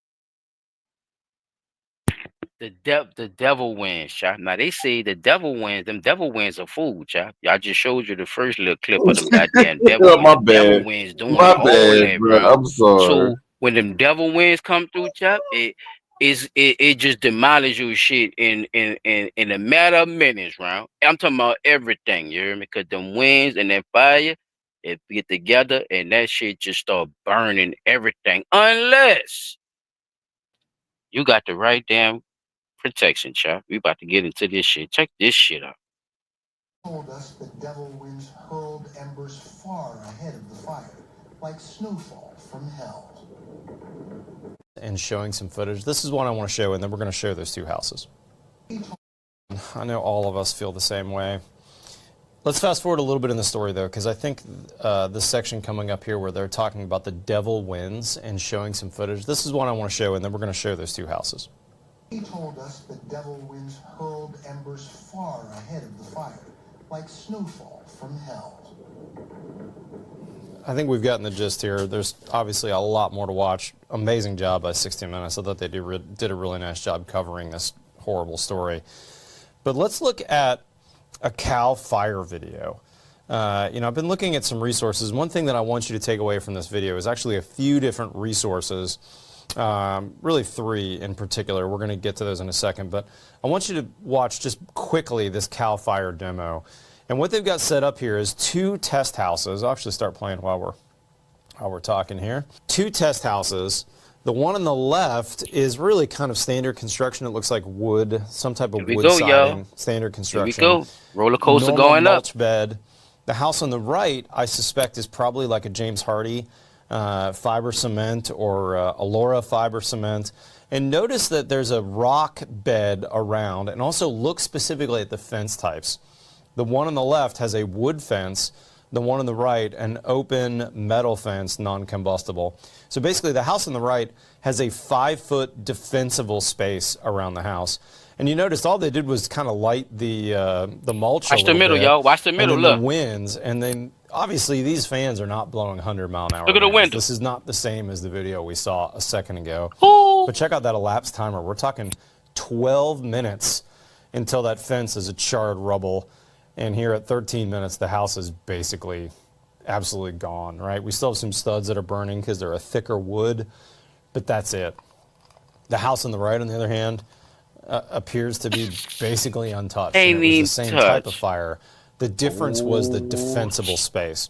The devil wins, chap. Now they say the devil wins. Them devil wins are food, chap. Y'all just showed you the first little clip of them goddamn devil wins. My The bad. devil wins doing My all bad, that, bro. bro. I'm sorry. So when them devil wins come through, chap, it just demolishes your shit in a matter of minutes, round. I'm talking about everything, you hear me? Because them winds and that fire, it get together and that shit just start burning everything. Unless you got the right damn protection, chap. We about to get into this shit. Check this shit out. Told us the devil winds hurled embers far ahead of the fire, like snowfall from hell. and showing some footage. This is one I want to show, and then we're going to show those two houses. I know all of us feel the same way. Let's fast forward a little bit in the story, though, because I think this section coming up here where they're talking about the devil wins and showing some footage. This is one I want to show, and then we're going to show those two houses. He told us the devil winds hurled embers far ahead of the fire, like snowfall from hell. I think we've gotten the gist here. There's obviously a lot more to watch. Amazing job by 60 Minutes. I thought they did a really nice job covering this horrible story. But let's look at a Cal Fire video. I've been looking at some resources. One thing that I want you to take away from this video is actually a few different resources, really three in particular. We're going to get to those in a second, but I want you to watch just quickly this Cal Fire demo. And what they've got set up here is two test houses. I'll actually start playing while we're talking here. Two test houses. The one on the left is really kind of standard construction. It looks like wood, some type of wood siding, standard construction. Here we go. Roller coaster Normal going up. mulch bed. The house on the right, I suspect, is probably like a James Hardy fiber cement or Allura fiber cement. And notice that there's a rock bed around, and also look specifically at the fence types. The one on the left has a wood fence. The one on the right, an open metal fence, non-combustible. So basically, the house on the right has a 5-foot defensible space around the house. And you noticed all they did was kind of light the mulch. Watch the middle, y'all. Watch the middle. And then Look. the winds, and then obviously these fans are not blowing 100-mile-an-hour. Look at the winds. window. This is not the same as the video we saw a second ago. Ooh. But check out that elapsed timer. We're talking 12 minutes until that fence is a charred rubble. And here at 13 minutes, the house is basically absolutely gone, right? We still have some studs that are burning because they're a thicker wood, but that's it. The house on the right, on the other hand, appears to be basically untouched. And it was the same type of fire. The difference was the defensible space.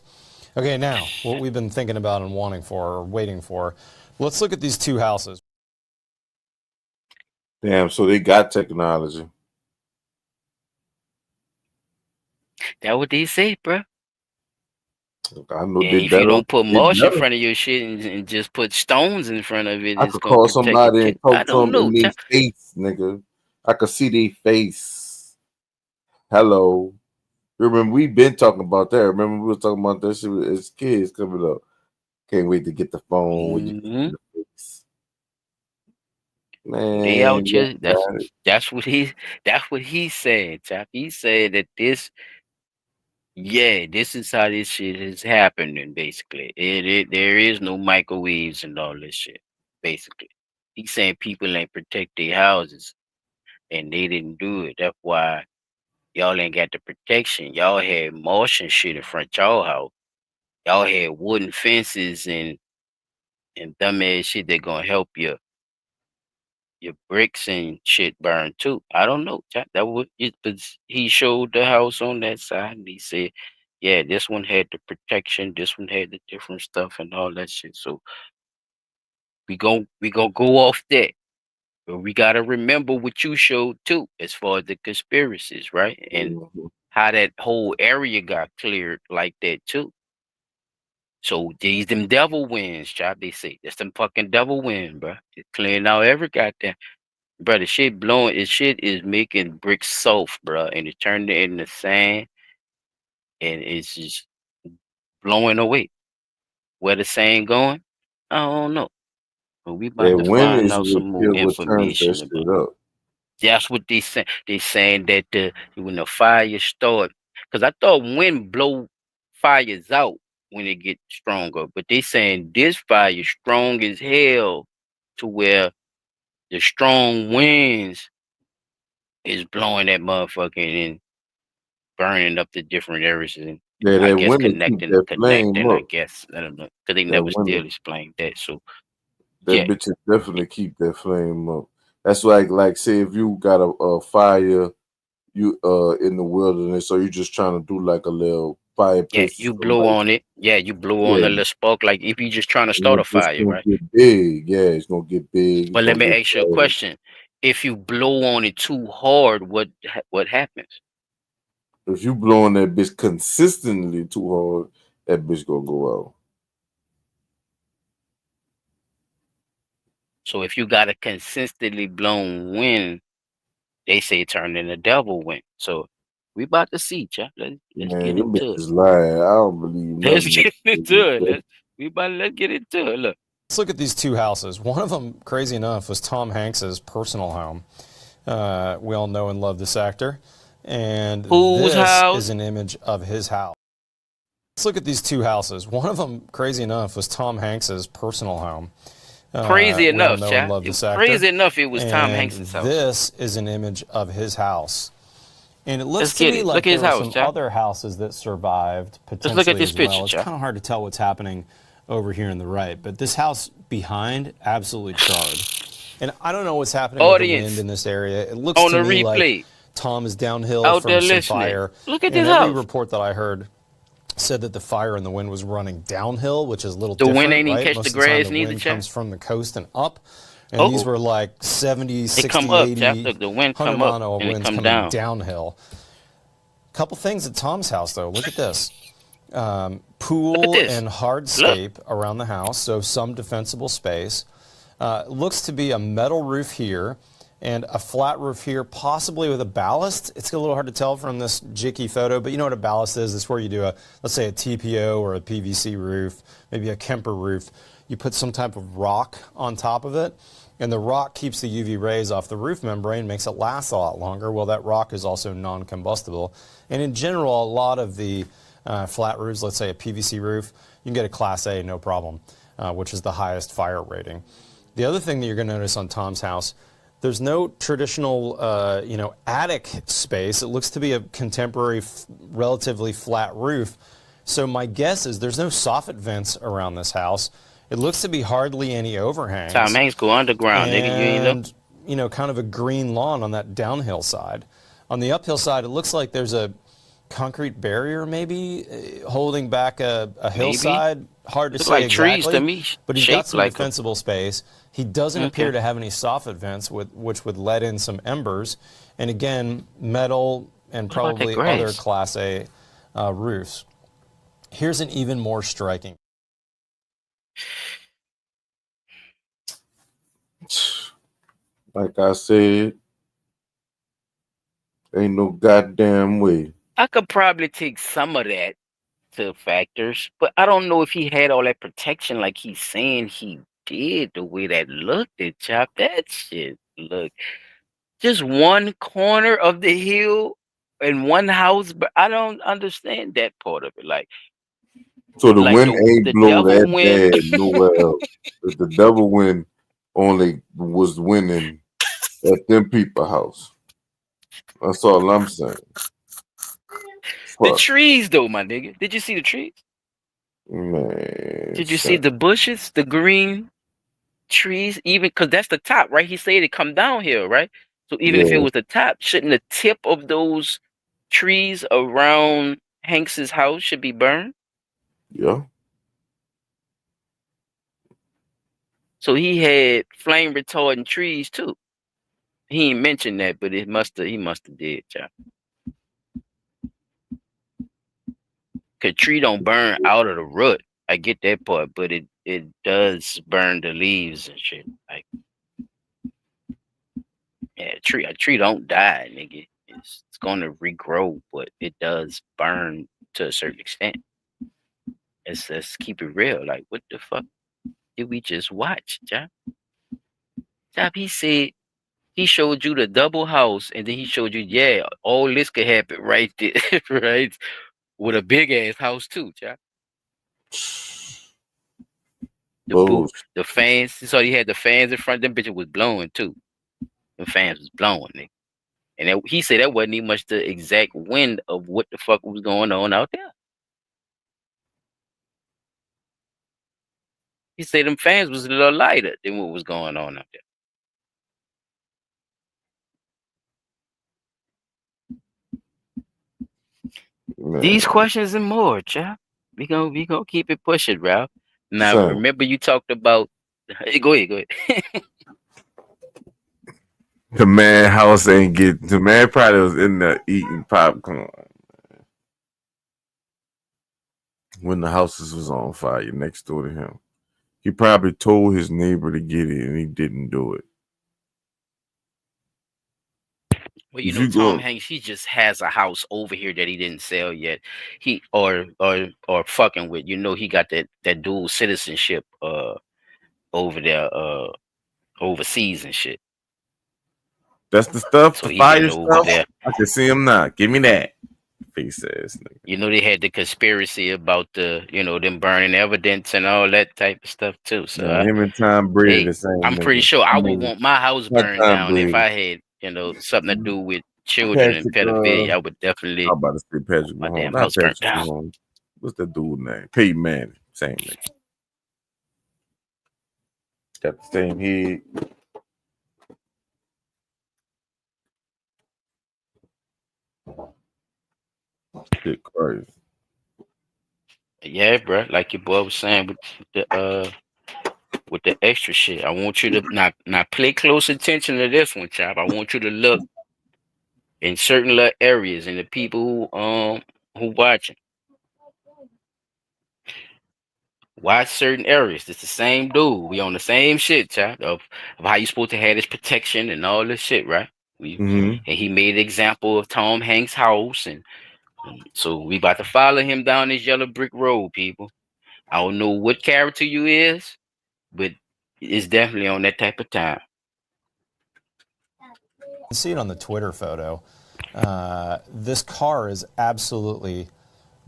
Okay, now, what we've been thinking about and wanting for, or waiting for, let's look at these two houses. Damn, so they got technology. That what they say, bro. I know And they if you better. don't put They mulch in better. front of your shit and just put stones in front of it, I it's could gonna call protect it. somebody and I talk to don't them in know. their face, nigga. I could see their face. Hello. Remember, we been talking about that. Remember, we was talking about that shit as kids coming up. Can't wait to get the phone with you in the face. They out Man, here. you got it. That's what he's saying, Chap. He's saying that this is how this shit is happening. Basically, there is no microwaves and all this shit. Basically, he's saying people ain't protect their houses and they didn't do it. That's why y'all ain't got the protection. Y'all had mulch and shit in front of y'all house. Y'all had wooden fences and dumbass shit that gonna help your bricks and shit burn too. I don't know. That would it, but he showed the house on that side and he said, yeah, this one had the protection, this one had the different stuff and all that shit. So we gonna go off that. But we gotta remember what you showed too, as far as the conspiracies, right? And how that whole area got cleared like that too. So these them devil winds, chop. They say that's them fucking devil wind, bro. It's clearing out every goddamn. Bro, the shit blowing. The shit is making bricks soft, bro, and it turned it into sand, and it's just blowing away. Where the sand going? I don't know. But we about That to wind find is out some more what turns that information about. shit up. That's what they say. They saying that when the fire start, because I thought wind blow fires out when it get stronger, but they saying this fire strong as hell to where the strong winds is blowing that motherfucking and burning up the different areas and Yeah, I that guess wind will keep that flame I up. guess I don't know because they That never wind, still explained that. So that yeah, bitch will definitely keep that flame up. That's like say if you got a fire you in the wilderness, so you're just trying to do like a little yeah, fireplace you or blow something. on it. Yeah, you blow on Yeah, a little spark. Like if you just trying to and start a it's fire, gonna right? get big. Yeah, it's gonna get big. It's But let gonna me get ask you a big. question: if you blow on it too hard, what happens? If you blowing that bitch consistently too hard, that bitch gonna go out. So if you got a consistently blown wind, they say it turned into devil wind. So we about to see, Chuck. Let's Man, get them into it. bitches lying. I don't believe Let's nothing. get into it. Let's get into it. Look. Let's look at these two houses. One of them, crazy enough, was Tom Hanks's personal home. We all know and love this actor. And Whose this house? is an image of his house. Let's look at these two houses. One of them, crazy enough, was Tom Hanks's personal home. Crazy We all enough, know and Chad. love this actor. Crazy enough, it was Tom And Hanks's house. this is an image of his house. And it looks Let's to get me it. like Look at his there were house, some Chad. other houses that survived potentially Let's look at this as well. picture, It's Chad. kind of hard to tell what's happening over here on the right, but this house behind absolutely charred. And I don't know what's happening with the wind Audience in this area. It looks on to the me like replay Tom is downhill out from there some listening. fire. Look at And this every house. report that I heard said that the fire and the wind was running downhill, which is a little The wind different, ain't even right? catch Most the of the time grass the neither, wind Chad. comes from the coast and up. And these Oh, were like 70, it 60, come up, 80, Chad. Look, the wind 100 come up mile and it winds come coming down. downhill. Couple things at Tom's house, though. Look at this. Look at Pool this. and Look. hardscape around the house, so some defensible space. Looks to be a metal roof here and a flat roof here, possibly with a ballast. It's a little hard to tell from this jicky photo, but you know what a ballast is. It's where you do let's say a TPO or a PVC roof, maybe a Kemper roof. You put some type of rock on top of it, and the rock keeps the UV rays off the roof membrane, makes it last a lot longer. Well, that rock is also non-combustible. And in general, a lot of the flat roofs, let's say a PVC roof, you can get a Class A, no problem, which is the highest fire rating. The other thing that you're going to notice on Tom's house, there's no traditional, attic space. It looks to be a contemporary, relatively flat roof. So my guess is there's no soffit vents around this house. It looks to be hardly any overhangs. Tom Hanks go underground, nigga. You ain't know. Kind of a green lawn on that downhill side. On the uphill side, it looks like there's a concrete barrier, maybe holding back a Maybe. hillside. Hard to Look say like exactly. trees to me, But he's got shaped some like 'em. defensible space. He doesn't appear Okay. to have any soffit vents, which would let in some embers. And again, metal and What about that probably other grass? Class A roofs. Here's an even more striking. Like I said, ain't no goddamn way. I could probably take some of that to factors, but I don't know if he had all that protection like he's saying he did. The way that looked at Chop, that shit look just one corner of the hill and one house, but I don't understand that part of it. So the Like wind ain't the blow devil that wind. bad nowhere else. If the devil wind only was winning at them people house. That's all I'm saying. The Fuck, trees, though, my nigga. Did you see the trees? man. Did you see the bushes, the green trees? Even because that's the top, right? He said it come downhill, right? So even if it Yeah, was the top, shouldn't the tip of those trees around Hanks's house should be burned? yeah. So he had flame retardant trees too. He ain't mentioned that, but he must have did, child. Cause tree don't burn out of the root. I get that part, but it does burn the leaves and shit. Like, yeah, a tree don't die, nigga. It's gonna regrow, but it does burn to a certain extent. Let's keep it real. Like, what the fuck did we just watch, Job? Job, he said he showed you the double house, and then he showed you, yeah, all this could happen right there, right? With a big ass house too, Job. The fans. So he had the fans in front. Them bitches was blowing too. The fans was blowing, nigga. And he said that wasn't even much the exact wind of what the fuck was going on out there. He said them fans was a little lighter than what was going on out there. Man. These questions and more, chap. We gonna keep it pushing, Ralph. Now Same. remember you talked about. Go ahead. The man house ain't get. The man probably was in there eating popcorn when the houses was on fire next door to him. He probably told his neighbor to get it, and he didn't do it. Well, you know, Tom Hanks, he just has a house over here that he didn't sell yet. He or fucking with, you know, he got that dual citizenship over there overseas and shit. That's the stuff, So the he fire been over stuff. there. I can see him now. Give me that. Face ass nigga. You know, they had the conspiracy about them burning evidence and all that type of stuff too. So Man, him and Tom Brady the same. I'm pretty nigga. sure I would want my house Not burned Tom down if Brady. I had, something to do with children and pedophilia. I would definitely I'm about to say Patrick my Mahomes. damn Not house burnt Patrick down. Mahomes. What's that dude name? Peyton Manning. Same nigga. Got the same head. Shit crazy. Yeah, bro. Like your boy was saying with the extra shit. I want you to not pay close attention to this one, chap. I want you to look in certain little areas and the people who watching. Watch certain areas. It's the same dude. We on the same shit, chap, of how you supposed to have this protection and all this shit, right? And he made an example of Tom Hanks' house, and so we about to follow him down this yellow brick road, people. I don't know what character you is, but it's definitely on that type of time. You can see it on the Twitter photo. This car is absolutely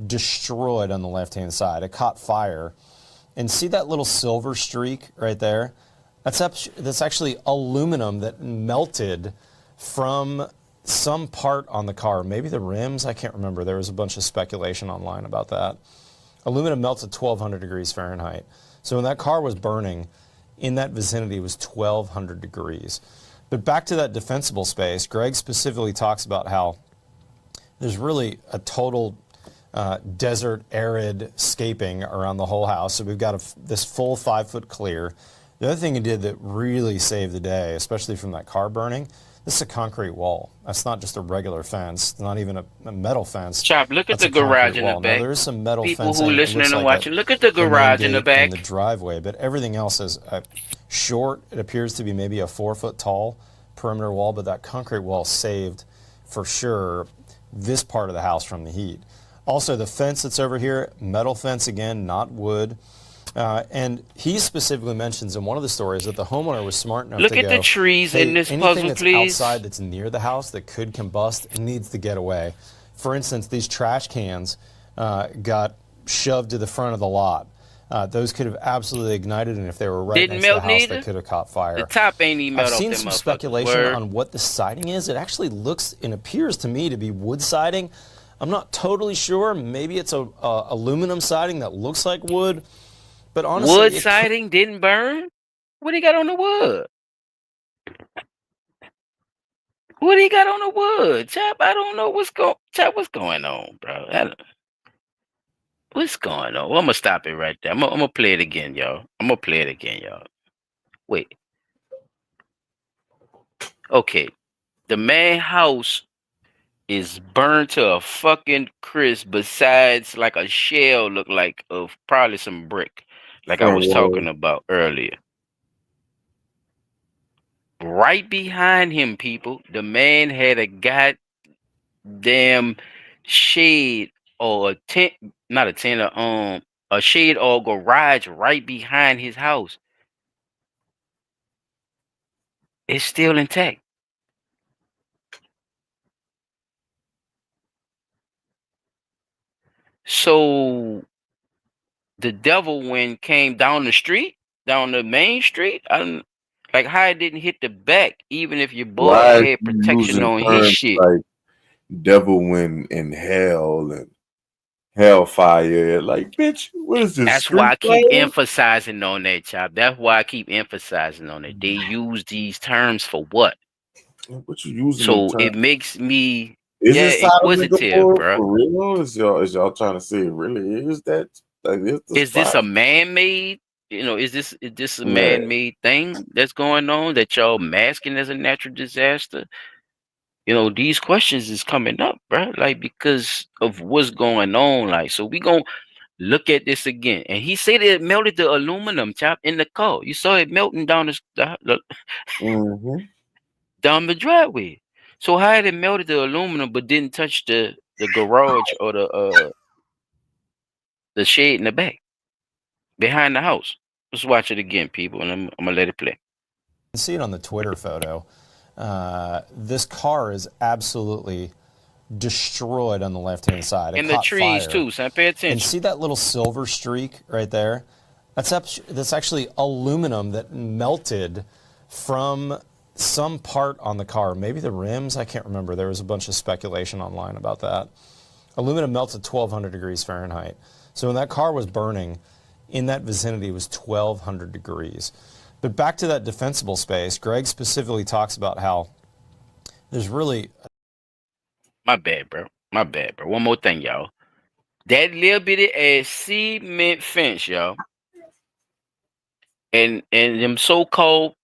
destroyed on the left-hand side. It caught fire. And see that little silver streak right there? That's actually aluminum that melted from some part on the car. Maybe the rims? I can't remember. There was a bunch of speculation online about that. Aluminum melts at 1,200 degrees Fahrenheit. So when that car was burning, in that vicinity was 1,200 degrees. But back to that defensible space, Greg specifically talks about how there's really a total desert, arid scaping around the whole house. So we've got this full 5-foot clear. The other thing he did that really saved the day, especially from that car burning, this is a concrete wall. That's not just a regular fence. It's not even a metal fence. Chop, look at That's the a concrete garage in the wall. Now, back. there is some metal People fencing. who It listening looks and like watching, look at the the main garage in the gate back. and the driveway, but everything else is short. It appears to be maybe a 4-foot tall perimeter wall, but that concrete wall saved, for sure, this part of the house from the heat. Also, the fence that's over here, metal fence again, not wood. And he specifically mentions in one of the stories that the homeowner was smart enough Look to at the trees in this anything puzzle, that's please. outside that's near the house that could combust, it needs to get away. For instance, these trash cans got shoved to the front of the lot. Those could have absolutely ignited, and if they were right Didn't next to the melt house, neither? they could have caught fire. The top ain't even I've melt off seen them some motherfuckers. speculation Word. on what the siding is. It actually looks and appears to me to be wood siding. I'm not totally sure. Maybe it's a aluminum siding that looks like wood. But honestly, Wood siding didn't burn? What he got on the wood? What he got on the wood? Chap, I don't know what's going on, bro. What's going on? Well, I'm gonna stop it right there. I'm gonna play it again, y'all. Wait. Okay. The main house is burned to a fucking crisp besides like a shell look like of probably some brick. Like I Front was wall. talking about earlier. Right behind him, people, the man had a goddamn shade or a tent, not a tent, a shade or garage right behind his house. It's still intact. So the devil wind came down the street, down the main street. Like how it didn't hit the back, even if your boy Why is had he protection using on his terms shit. like devil wind and hell and hellfire? Like, bitch, what is this? That's why I Street keep fighter? emphasizing on that, Chop. That's why I keep emphasizing on it. They use these terms for what? What you using the So term? it makes me Is it Sodom and inquisitive, Gomorrah bro. for real? Is y'all trying to say it really is that? Like, is the Is this spot? a man-made? Is this a Man. man-made thing that's going on that y'all masking as a natural disaster? These questions is coming up, bro. Like because of what's going on. Like, so we gonna look at this again. And he said it melted the aluminum, Chop, in the car. You saw it melting down down the driveway. So how had it melted the aluminum but didn't touch the garage or the shade in the back behind the house? Let's watch it again, people, and I'm gonna let it play. You can see it on the Twitter photo. This car is absolutely destroyed on the left-hand side. It And the caught trees fire. too, son. Pay attention. And see that little silver streak right there? That's actually aluminum that melted from some part on the car. Maybe the rims, I can't remember. There was a bunch of speculation online about that. Aluminum melts at 1,200 degrees Fahrenheit. So when that car was burning, in that vicinity it was 1,200 degrees. But back to that defensible space, Greg specifically talks about how there's really... My bad, bro. One more thing, y'all. That little bitty ass cement fence, y'all. And them so-called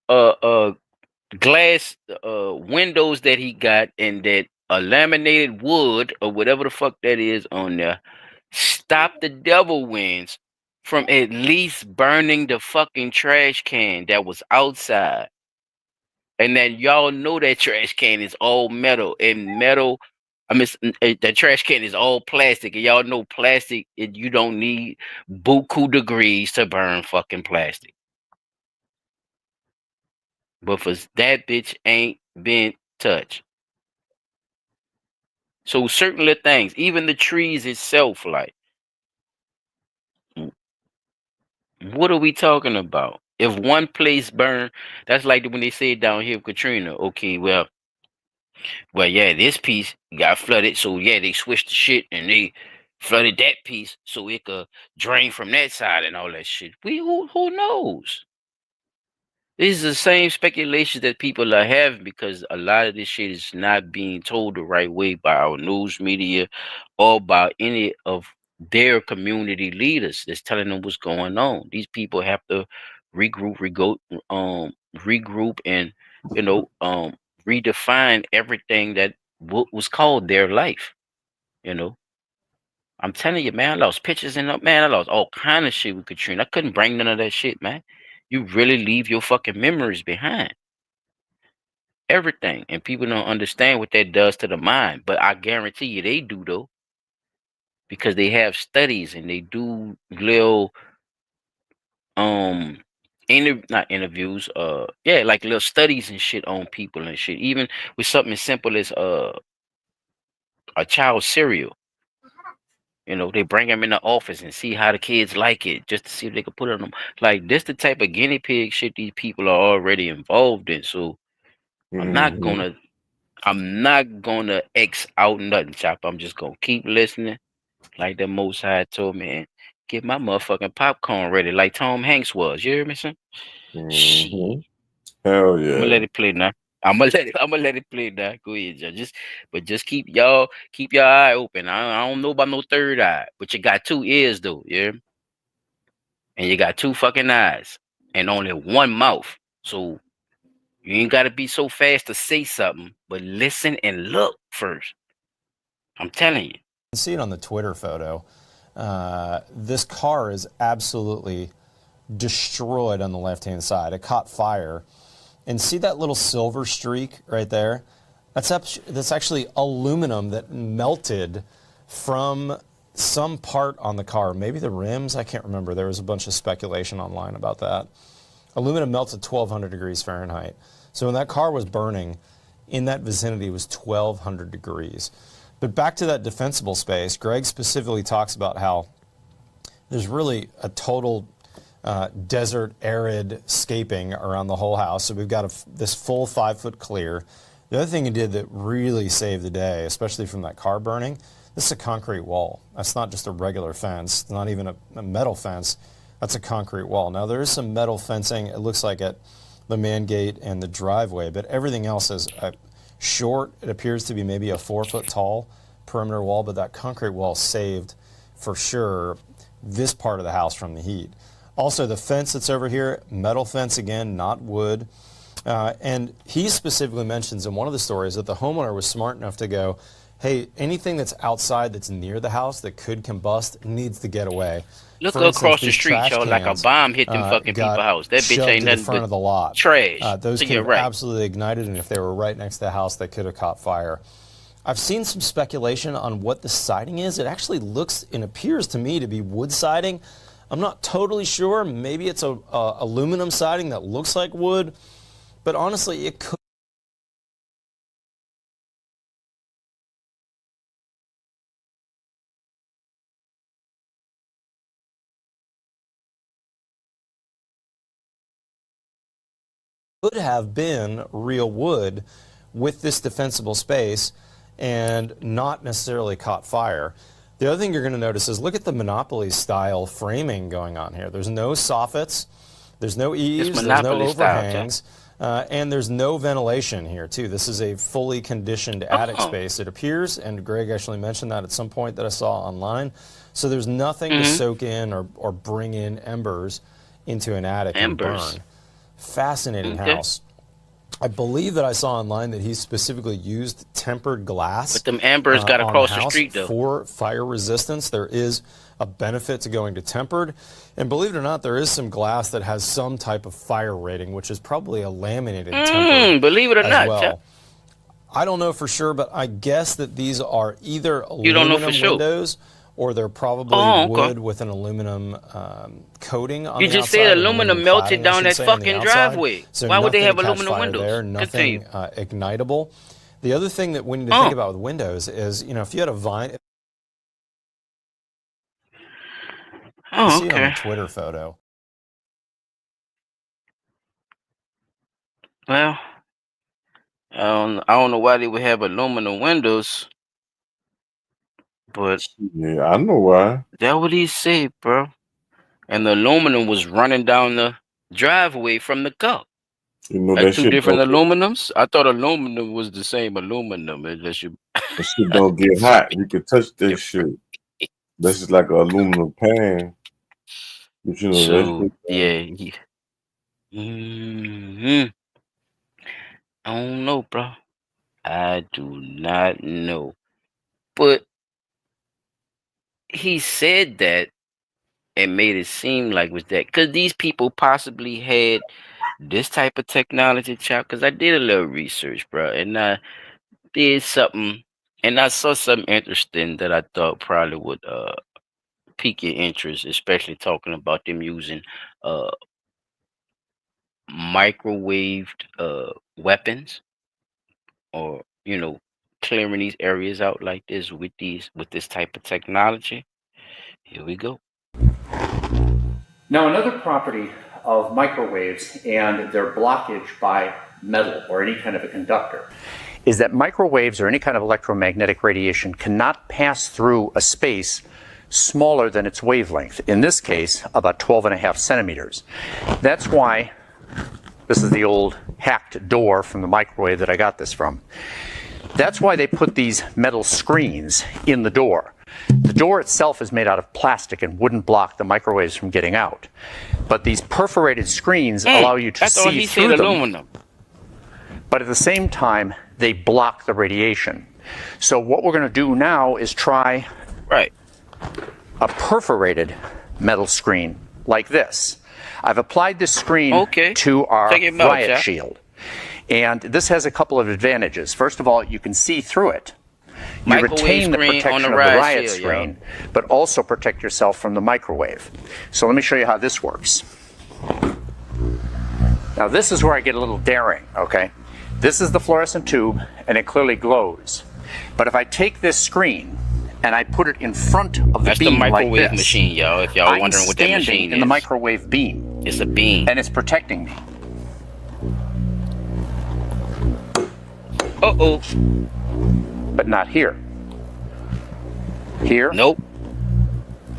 glass windows that he got and that laminated wood or whatever the fuck that is on there stop the devil winds from at least burning the fucking trash can that was outside. And that y'all know that trash can is all metal and metal. The trash can is all plastic, and y'all know plastic. You don't need buku degrees to burn fucking plastic. But for that bitch ain't been touched. So certain little things, even the trees itself, like, what are we talking about? If one place burn, that's like when they say down here with Katrina. Okay, well, yeah, this piece got flooded, so yeah, they switched the shit and they flooded that piece so it could drain from that side and all that shit. Who knows? These are the same speculations that people are having because a lot of this shit is not being told the right way by our news media or by any of their community leaders that's telling them what's going on. These people have to regroup and you know redefine everything that was called their life. You know, I'm telling you, man, I lost pictures and man, I lost all kind of shit with Katrina. I couldn't bring none of that shit, man. You really leave your fucking memories behind. Everything. And people don't understand what that does to the mind. But I guarantee you they do though. Because they have studies and they do little not interviews, yeah, like little studies and shit on people and shit. Even with something as simple as a child's cereal. You know, they bring them in the office and see how the kids like it, just to see if they can put it on them. Like this, the type of guinea pig shit these people are already involved in. So I'm not Mhm. gonna X out nothing, chop. I'm just gonna keep listening, like the Most High told me, and get my motherfucking popcorn ready, like Tom Hanks was. You hear me, son? Shit. Mhm. Hell I'm gonna yeah. let it play now. I'm gonna let it play now. Go ahead, Judge. Just keep your eye open. I don't know about no third eye, but you got two ears though, yeah, and you got two fucking eyes and only one mouth. So you ain't gotta be so fast to say something, but listen and look first. I'm telling you. You can see it on the Twitter photo. This car is absolutely destroyed on the left-hand side. It caught fire. And see that little silver streak right there? That's actually aluminum that melted from some part on the car. Maybe the rims, I can't remember. There was a bunch of speculation online about that. Aluminum melts at 1,200 degrees Fahrenheit. So when that car was burning, in that vicinity, it was 1,200 degrees. But back to that defensible space, Greg specifically talks about how there's really a total desert, arid scaping around the whole house. So we've got this full 5-foot clear. The other thing he did that really saved the day, especially from that car burning, this is a concrete wall. That's not just a regular fence. It's not even a metal fence. That's a concrete wall. Now, there is some metal fencing, it looks like, at the man gate and the driveway, but everything else is short. It appears to be maybe a 4-foot tall perimeter wall, but that concrete wall saved, for sure, this part of the house from the heat. Also, the fence that's over here, metal fence again, not wood. And he specifically mentions in one of the stories that the homeowner was smart enough to go, hey, anything that's outside that's near the house that could combust needs to get away. Look For instance, across the these street, trash y'all, like a cans, bomb hit them fucking people got house. That bitch shoved ain't to the nothing front but of the lot. trash. Those So could you're have right. absolutely ignited, and if they were right next to the house, they could have caught fire. I've seen some speculation on what the siding is. It actually looks and appears to me to be wood siding. I'm not totally sure. Maybe it's a aluminum siding that looks like wood, but honestly, it could. Could have been real wood with this defensible space and not necessarily caught fire. The other thing you're going to notice is look at the Monopoly style framing going on here. There's no soffits, there's no eaves, there's no Monopoly style, overhangs, and there's no ventilation here too. This is a fully conditioned attic space, it appears, and Greg actually mentioned that at some point that I saw online. So there's nothing to soak in or bring in embers into an attic and burn. Fascinating house. I believe that I saw online that he specifically used tempered glass. But them embers got on across the the house street, though. for fire resistance. There is a benefit to going to tempered, and believe it or not, there is some glass that has some type of fire rating, which is probably a laminated tempered. Believe it or as not, well. Chuck. I don't know for sure, but I guess that these are either You don't know for aluminum sure. windows or they're probably Oh, okay. wood with an aluminum coating on You the just outside. said aluminum melted cladding, I down should that say, on the fucking outside. driveway. So Why would they nothing have to catch aluminum fire windows? there, nothing Continue. ignitable. The other thing that we need to think about with windows is, you know, if you had a vine. You see it on the Twitter photo. Well, I don't know why they would have aluminum windows, but Yeah, I know why. that what he said, bro. And the aluminum was running down the driveway from the car. You know Like that two shit different don't aluminums? I thought aluminum was the same aluminum. It's just you. that shit don't get hot. You can touch that shit. That's just like an aluminum pan. But you know that So shit. yeah. Hmm. I don't know, bro. I do not know. But he said that and made it seem like was that because these people possibly had this type of technology, child. Because I did a little research, bro, and I did something, and I saw something interesting that I thought probably would pique your interest, especially talking about them using uh microwaved weapons, or clearing these areas out like this with this type of technology. Here we go. Now, another property of microwaves and their blockage by metal or any kind of a conductor is that microwaves or any kind of electromagnetic radiation cannot pass through a space smaller than its wavelength. In this case, about 12.5 centimeters. That's why this is the old hacked door from the microwave that I got this from. That's why they put these metal screens in the door. The door itself is made out of plastic and wouldn't block the microwaves from getting out. But these perforated screens allow you to see through them. Aluminum. But at the same time, they block the radiation. So what we're going to do now is try a perforated metal screen like this. I've applied this screen to our riot shield. And this has a couple of advantages. First of all, you can see through it. You retain the protection of the riot screen, but also protect yourself from the microwave. So let me show you how this works. Now this is where I get a little daring, okay? This is the fluorescent tube, and it clearly glows. But if I take this screen and I put it in front of the beam like this, machine, y'all. If y'all wondering what that machine is, I'm standing in the microwave beam. It's a beam, and it's protecting me. Uh-oh. But not here. Here? Nope.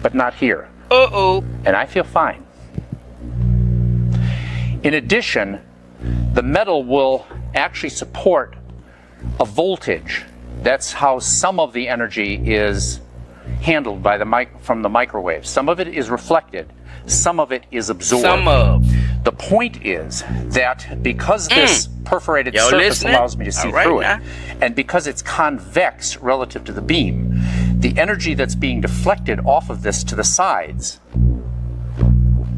But not here. Uh-oh. And I feel fine. In addition, the metal will actually support a voltage. That's how some of the energy is handled by from the microwave. Some of it is reflected. Some of it is absorbed. Some of. The point is that because this perforated surface allows me to see through it, and because it's convex relative to the beam, the energy that's being deflected off of this to the sides,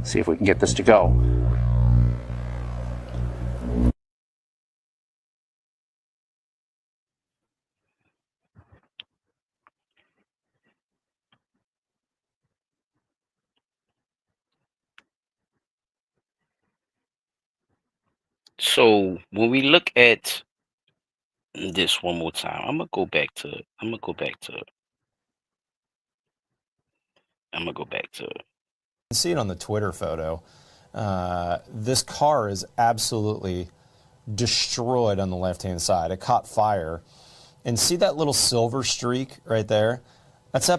see if we can get this to go. So when we look at this one more time, I'm gonna go back to. You can see it on the Twitter photo. This car is absolutely destroyed on the left-hand side. It caught fire. And see that little silver streak right there? That's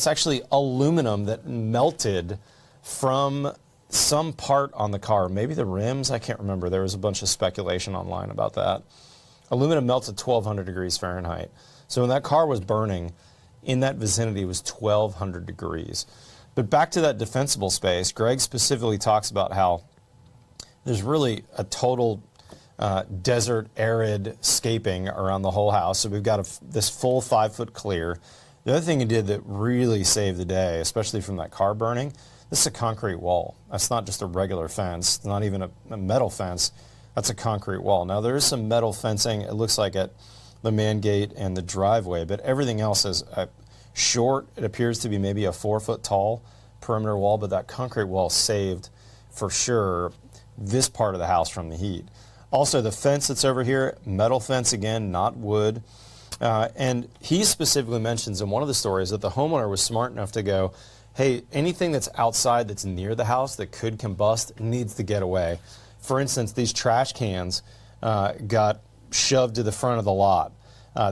actually aluminum that melted from some part on the car. Maybe the rims, I can't remember. There was a bunch of speculation online about that. Aluminum melts at 1,200 degrees Fahrenheit. So when that car was burning, in that vicinity it was 1,200 degrees. But back to that defensible space, Greg specifically talks about how there's really a total desert, arid scaping around the whole house. So we've got this full 5-foot clear. The other thing he did that really saved the day, especially from that car burning, this is a concrete wall. That's not just a regular fence, not even a metal fence. That's a concrete wall. Now there is some metal fencing, it looks like, at the man gate and the driveway, but everything else is short. It appears to be maybe a 4-foot tall perimeter wall, but that concrete wall saved for sure this part of the house from the heat. Also, the fence that's over here, metal fence again, not wood. And he specifically mentions in one of the stories that the homeowner was smart enough to go, hey, anything that's outside that's near the house that could combust needs to get away. For instance, these trash cans got shoved to the front of the lot.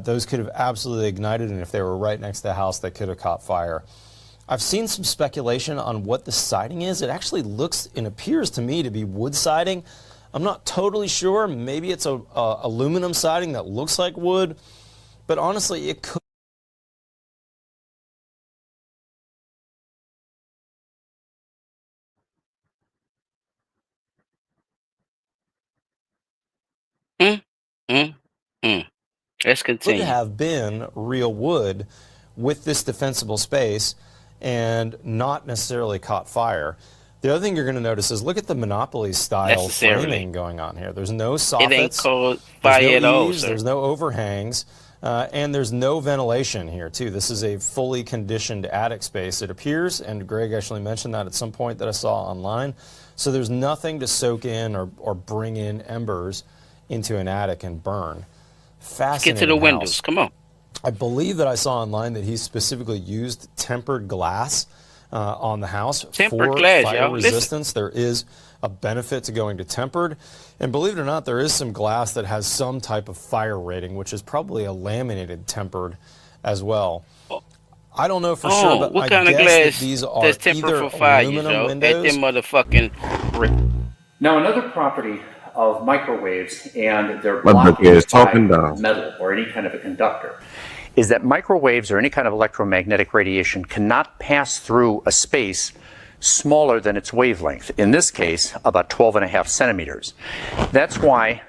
Those could have absolutely ignited, and if they were right next to the house, they could have caught fire. I've seen some speculation on what the siding is. It actually looks and appears to me to be wood siding. I'm not totally sure. Maybe it's a aluminum siding that looks like wood, but honestly, it could. Let's Could continue. have been real wood with this defensible space and not necessarily caught fire. The other thing you're going to notice is look at the Monopoly style Necessarily. framing going on here. There's no It ain't soffits, called there's fire at no all, eaves, sir. there's no overhangs, and there's no ventilation here too. This is a fully conditioned attic space, it appears, and Greg actually mentioned that at some point that I saw online. So there's nothing to soak in or bring in embers into an attic and burn. Let's Fascinating get to the house. windows. Come on. I believe that I saw online that he specifically used tempered glass on the house Tempered for glass, fire y'all. Listen. resistance. There is a benefit to going to tempered. And believe it or not, there is some glass that has some type of fire rating, which is probably a laminated tempered as well. I don't know for sure, but what I kind of guess glass that these are that's tempered either for fire, aluminum yo? At windows. them motherfucking. Now, another property of microwaves and their My book is blockage talking by down. metal or any kind of a conductor is that microwaves or any kind of electromagnetic radiation cannot pass through a space smaller than its wavelength. In this case, about 12.5 centimeters. That's why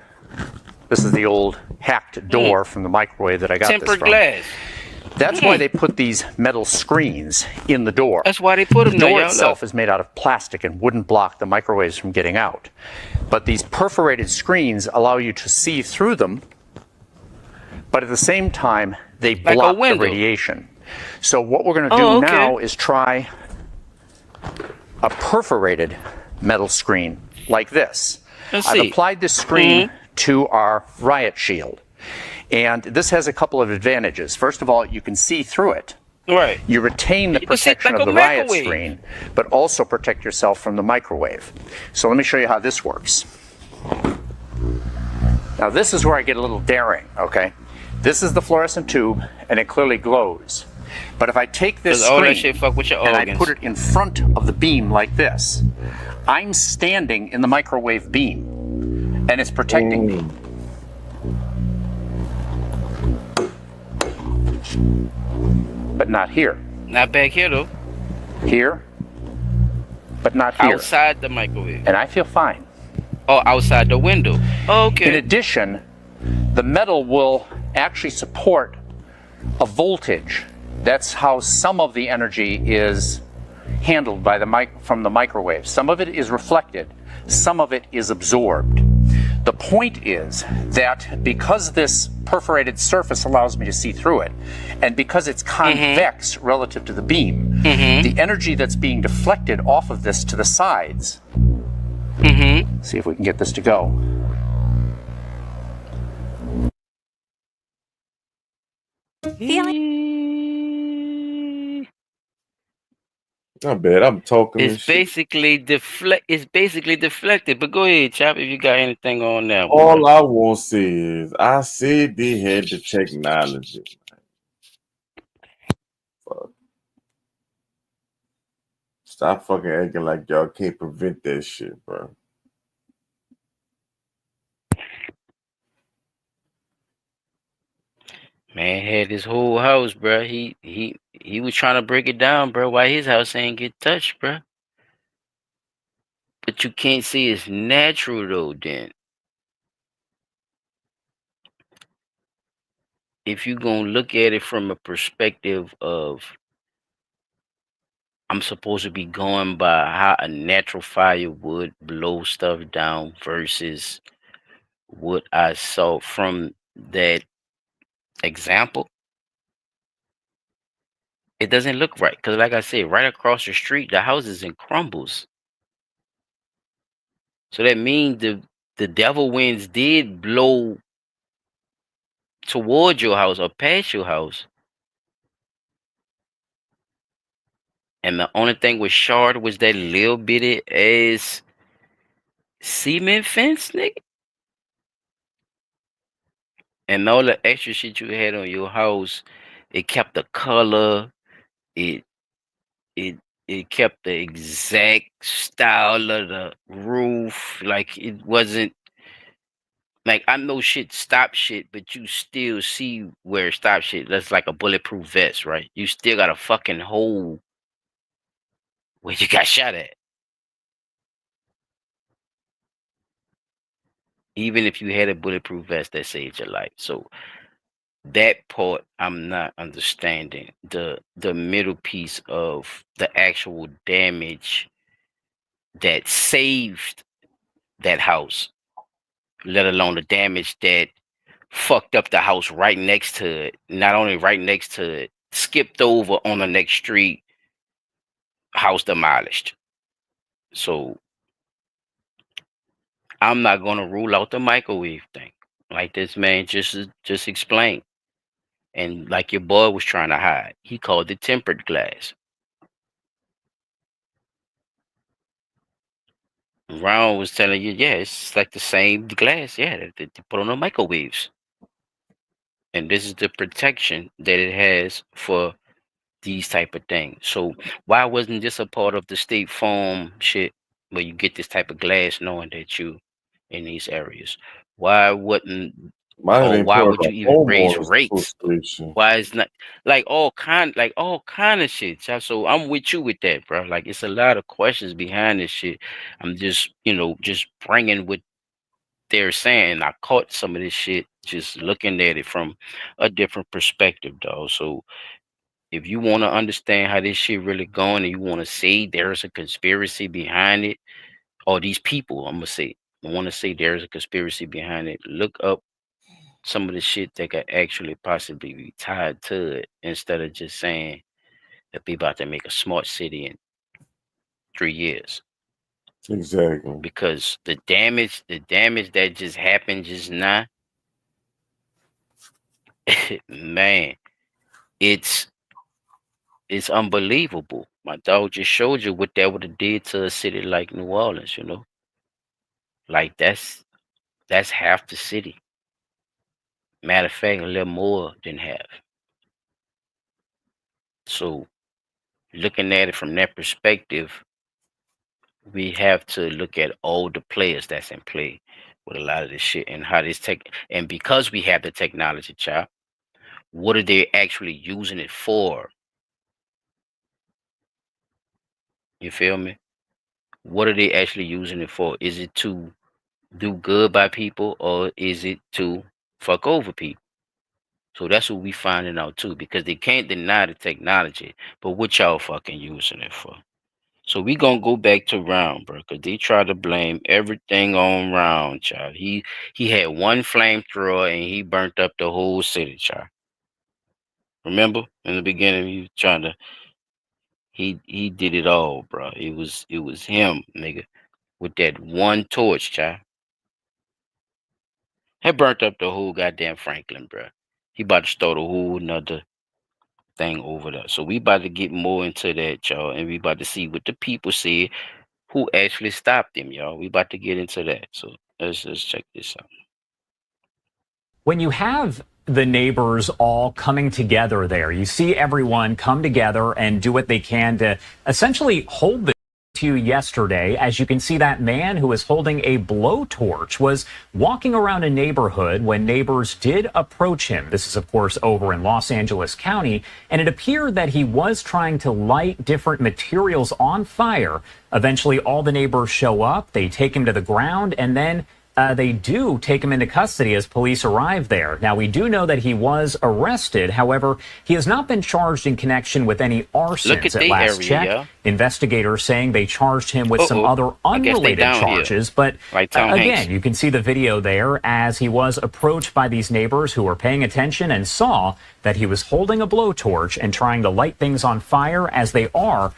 this is the old hacked door from the microwave that I got this Tempered from. glass. That's why they put these metal screens in the door. That's why they put them The there, door y'all. itself Look. is made out of plastic and wouldn't block the microwaves from getting out. But these perforated screens allow you to see through them, but at the same time, they Like a block the window. radiation. So what we're going to do Oh, okay. now is try a perforated metal screen like this. Let's I've see. applied this screen to our riot shield. And this has a couple of advantages. First of all, you can see through it. Right. You retain the You can see it protection like of a the riot microwave. screen, but also protect yourself from the microwave. So let me show you how this works. Now this is where I get a little daring, okay? This is the fluorescent tube, and it clearly glows. But if I take this 'Cause all that screen shit fuck with your and I organs. put it in front of the beam like this, I'm standing in the microwave beam, and it's protecting me. But not here. Not back here though. Here, but not here. Outside the microwave. And I feel fine. Oh, outside the window. Oh, okay. In addition, the metal will actually support a voltage. That's how some of the energy is handled by from the microwave. Some of it is reflected, some of it is absorbed. The point is that because this perforated surface allows me to see through it, and because it's convex relative to the beam, the energy that's being deflected off of this to the sides, see if we can get this to go. I bet I'm talking and It's shit. basically deflected. But go ahead, Chop, if you got anything on that. All I want to say is I said they had the technology. Fuck. Stop fucking acting like y'all can't prevent that shit, bro. Man had his whole house, bro. He was trying to break it down, bro. Why his house ain't get touched, bro? But you can't see it's natural though. Then, if you gonna look at it from a perspective of, I'm supposed to be going by how a natural fire would blow stuff down versus what I saw from that example, it doesn't look right. Because like I said, right across the street, the house is in crumbles. So that means the devil winds did blow toward your house or past your house. And the only thing was shard was that little bitty ass cement fence, nigga. And all the extra shit you had on your house, it kept the color. It it kept the exact style of the roof. Like it wasn't like I know shit stop shit, but you still see where it stops shit. That's like a bulletproof vest, right? You still got a fucking hole where you got shot at. Even if you had a bulletproof vest that saved your life. So that part I'm not understanding. The middle piece of the actual damage that saved that house, let alone the damage that fucked up the house right next to it. Not only right next to it, skipped over on the next street, house demolished. So I'm not gonna rule out the microwave thing, like this man just explained, and like your boy was trying to hide. He called it tempered glass. Ron was telling you, yeah, it's like the same glass, yeah, that they put on the microwaves, and this is the protection that it has for these type of things. So why wasn't this a part of the State Farm shit where you get this type of glass knowing that you in these areas? Why wouldn't Mine or ain't why part of would the you even raise homeowners rates? association. Why is not like all kind of shit, child. So I'm with you with that, bro. Like it's a lot of questions behind this shit. I'm just just bringing what they're saying. I caught some of this shit just looking at it from a different perspective, dog. So if you want to understand how this shit really going and you want to say there's a conspiracy behind it, or these people, I'm gonna say, I want to say there's a conspiracy behind it, look up some of the shit that could actually possibly be tied to it instead of just saying that we about to make a smart city in 3 years. Exactly. Because the damage that just happened just now, man, it's unbelievable. My dog just showed you what that would have did to a city like New Orleans, Like that's half the city. Matter of fact, a little more than half. So looking at it from that perspective, we have to look at all the players that's in play with a lot of this shit and how this tech, and because we have the technology, child, what are they actually using it for? You feel me? What are they actually using it for? Is it to do good by people or is it to fuck over people? So that's what we finding out too, because they can't deny the technology, but what y'all fucking using it for? So we gonna go back to Round, bro, because they try to blame everything on Round, child. He had one flamethrower and he burnt up the whole city, child. Remember in the beginning, he was trying to he did it all, bro. It was him, nigga, with that one torch, child. He burnt up the whole goddamn Franklin, bro. He about to start a whole nother thing over there. So we about to get more into that, y'all, and we about to see what the people said who actually stopped him, y'all. We about to get into that. So let's check this out. When you have the neighbors all coming together there, you see everyone come together and do what they can to essentially hold the to yesterday. As you can see, that man who was holding a blowtorch was walking around a neighborhood when neighbors did approach him. This is, of course, over in Los Angeles County, and it appeared that he was trying to light different materials on fire. Eventually, all the neighbors show up, they take him to the ground, and then they do take him into custody as police arrive there. Now, we do know that he was arrested. However, he has not been charged in connection with any arsons at last check. Yeah. Investigators saying they charged him with some other unrelated charges. But again, you can see the video there as he was approached by these neighbors who were paying attention and saw that he was holding a blowtorch and trying to light things on fire as they are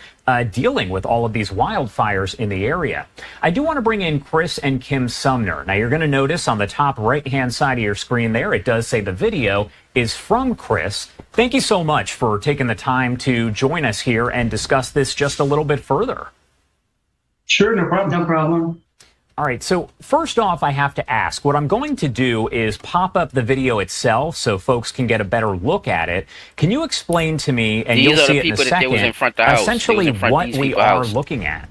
dealing with all of these wildfires in the area. I do want to bring in Chris and Kim Sumner. Now, you're going to notice on the top right-hand side of your screen there, it does say the video is from Chris. Thank you so much for taking the time to join us here and discuss this just a little bit further. Sure, no problem. All right, so first off, I have to ask, what I'm going to do is pop up the video itself so folks can get a better look at it. Can you explain to me, and These you'll are the see it in a people that they was in second, front of the house. They was essentially in front of what these we people's are house. looking at?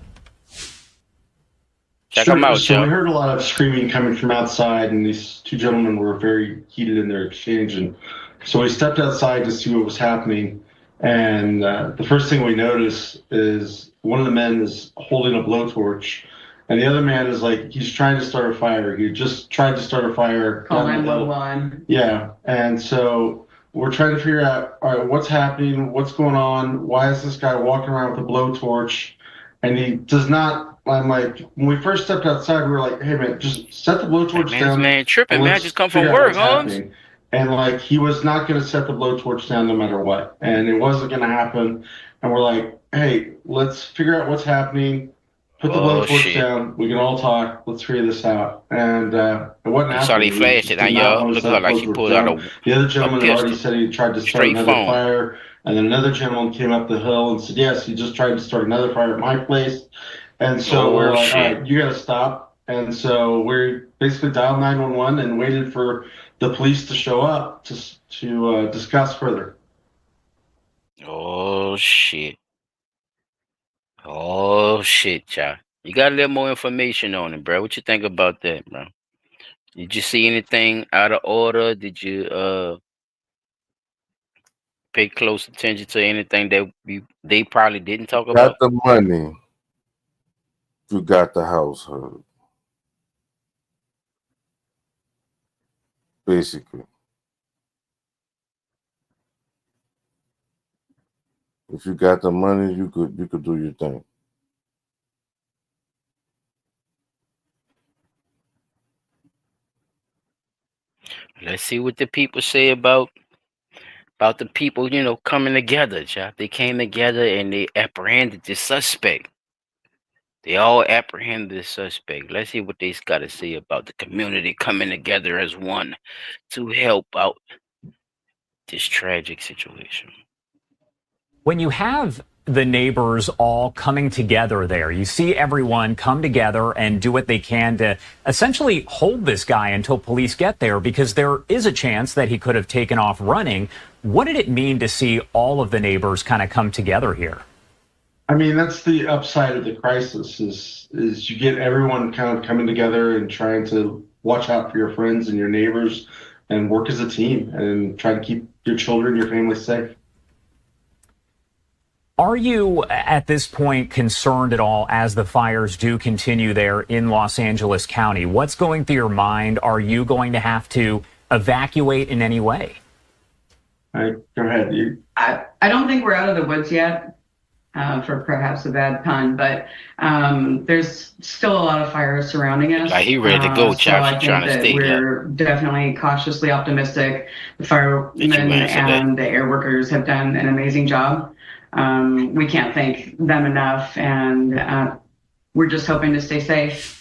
Check them out, So Joe. we heard a lot of screaming coming from outside, and these two gentlemen were very heated in their exchange. And so we stepped outside to see what was happening. And the first thing we noticed is one of the men is holding a blowtorch, and the other man is like, he's trying to start a fire. He just tried to start a fire. Call down the hill. 911. Yeah. And so we're trying to figure out, all right, what's happening? What's going on? Why is this guy walking around with a blowtorch? And he does not. I'm like, when we first stepped outside, we were like, hey man, just set the blowtorch down. Man, tripping, and man. let's Just come from figure out work, what's Holmes. happening. And like, he was not going to set the blowtorch down no matter what. And it wasn't going to happen. And we're like, hey, let's figure out what's happening. Put the blowtorch down. We can all talk. Let's figure this out. And it wasn't You saw happening. they flashed it on y'all. Looked like she pulled out The other gentleman had already pistol. said he tried to start Straight another phone. fire. And then another gentleman came up the hill and said, yes, he just tried to start another fire at my place. And so we're like, all right, you got to stop. And so we basically dialed 911 and waited for the police to show up to discuss further. Oh shit. Oh shit, child. You got a little more information on it, bro. What you think about that, bro? Did you see anything out of order? Did you pay close attention to anything that they probably didn't talk Got about? the money. You got the household. Basically. If you got the money, you could do your thing. Let's see what the people say about the people, coming together, child. They came together and they apprehended the suspect. They all apprehended the suspect. Let's see what they's got to say about the community coming together as one to help out this tragic situation. When you have the neighbors all coming together there, you see everyone come together and do what they can to essentially hold this guy until police get there, because there is a chance that he could have taken off running. What did it mean to see all of the neighbors kind of come together here? I mean, that's the upside of the crisis is you get everyone kind of coming together and trying to watch out for your friends and your neighbors and work as a team and try to keep your children, your family safe. Are you at this point concerned at all as the fires do continue there in Los Angeles County? What's going through your mind? Are you going to have to evacuate in any way? Go ahead. I don't think we're out of the woods yet, for perhaps a bad pun, but there's still a lot of fires surrounding us. Like he ready to go, so child. I She think trying to that stay we're definitely cautiously optimistic. The firemen and the air workers have done an amazing job. We can't thank them enough, and we're just hoping to stay safe.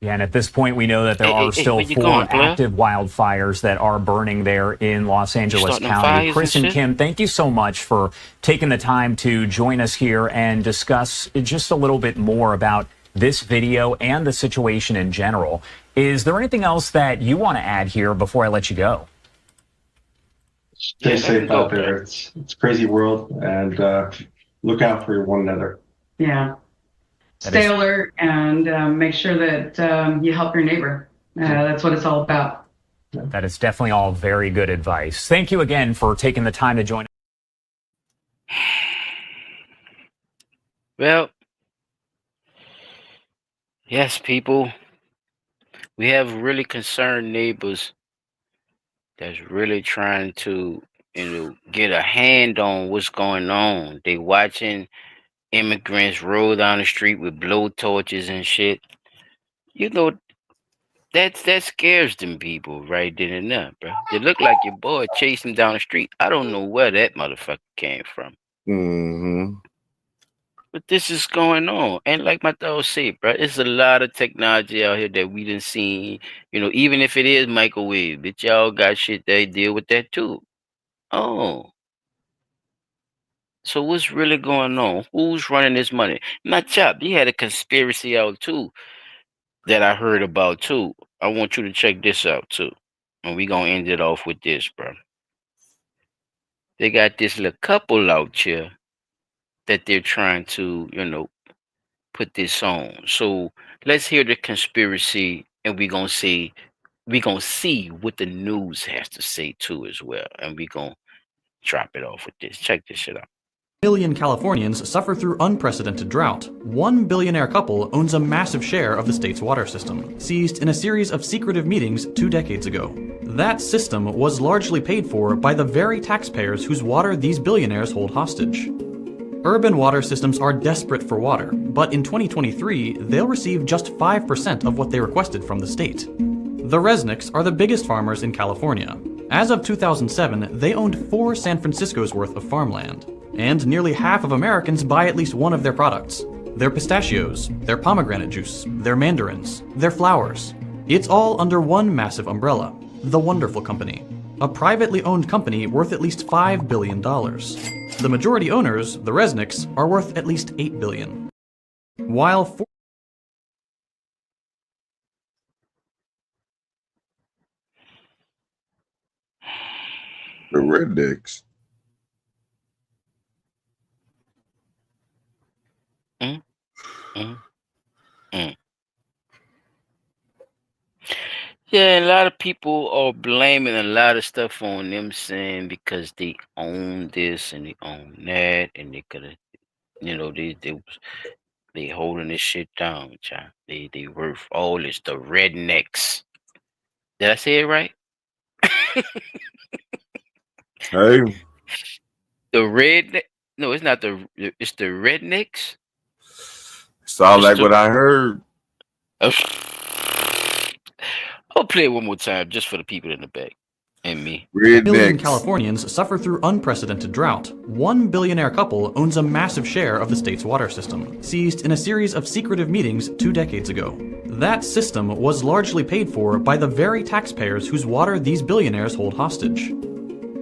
Yeah, and at this point, we know that there are still 4 active wildfires that are burning there in Los Angeles County. Chris and Kim, thank you so much for taking the time to join us here and discuss just a little bit more about this video and the situation in general. Is there anything else that you want to add here before I let you go? Stay safe out there. It's a crazy world, and look out for one another. Yeah. Stay alert and make sure that you help your neighbor. That's what it's all about. That is definitely all very good advice. Thank you again for taking the time to join. Well, yes, people. We have really concerned neighbors that's really trying to, get a hand on what's going on. They watching immigrants roll down the street with blow torches and shit. That scares them people right then and there, bro. They look like your boy chasing him down the street. I don't know where that motherfucker came from. Mm-hmm. But this is going on. And like my dog said, bro, it's a lot of technology out here that we done seen. Even if it is microwave, but y'all got shit that deal with that too. Oh. So what's really going on? Who's running this money? Not Chop. You had a conspiracy out too that I heard about too. I want you to check this out too. And we gonna end it off with this, bro. They got this little couple out here that they're trying to, put this on. So let's hear the conspiracy and we gonna see what the news has to say too as well. And we gonna drop it off with this. Check this shit out. Million Californians suffer through unprecedented drought. One billionaire couple owns a massive share of the state's water system, seized in a series of secretive meetings 2 decades ago. That system was largely paid for by the very taxpayers whose water these billionaires hold hostage. Urban water systems are desperate for water, but in 2023, they'll receive just 5% of what they requested from the state. The Resnicks are the biggest farmers in California. As of 2007, they owned 4 San Francisco's worth of farmland. And nearly half of Americans buy at least one of their products. Their pistachios, their pomegranate juice, their mandarins, their flowers. It's all under one massive umbrella, the Wonderful Company, a privately owned company worth at least $5 billion. The majority owners, the Resnicks, are worth at least $8 billion. While The rednecks. Yeah, a lot of people are blaming a lot of stuff on them, saying because they own this and they own that, and they could have, they holding this shit down, child. They worth all this. The rednecks. Did I say it right? Hey, The redneck. No, it's not it's the rednecks. sound like what I heard. I'll play it one more time just for the people in the back and me. Million Californians suffer through unprecedented drought. One billionaire couple owns a massive share of the state's water system, seized in a series of secretive meetings 2 decades ago. That system was largely paid for by the very taxpayers whose water these billionaires hold hostage.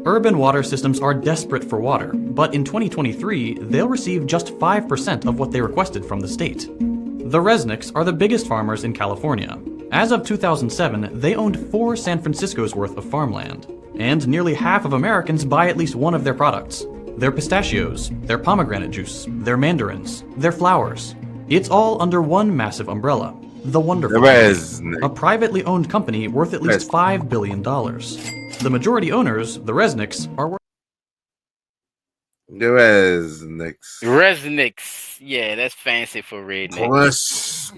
Urban water systems are desperate for water, but in 2023, they'll receive just 5% of what they requested from the state. The Resnicks are the biggest farmers in California. As of 2007, they owned 4 San Francisco's worth of farmland. And nearly half of Americans buy at least one of their products. Their pistachios, their pomegranate juice, their mandarins, their flowers. It's all under one massive umbrella, the Wonderful Company, a privately owned company worth at least $5 billion. The majority owners, the Resnicks, are worth... The Resnicks. Resnicks. Yeah, that's fancy for rednecks.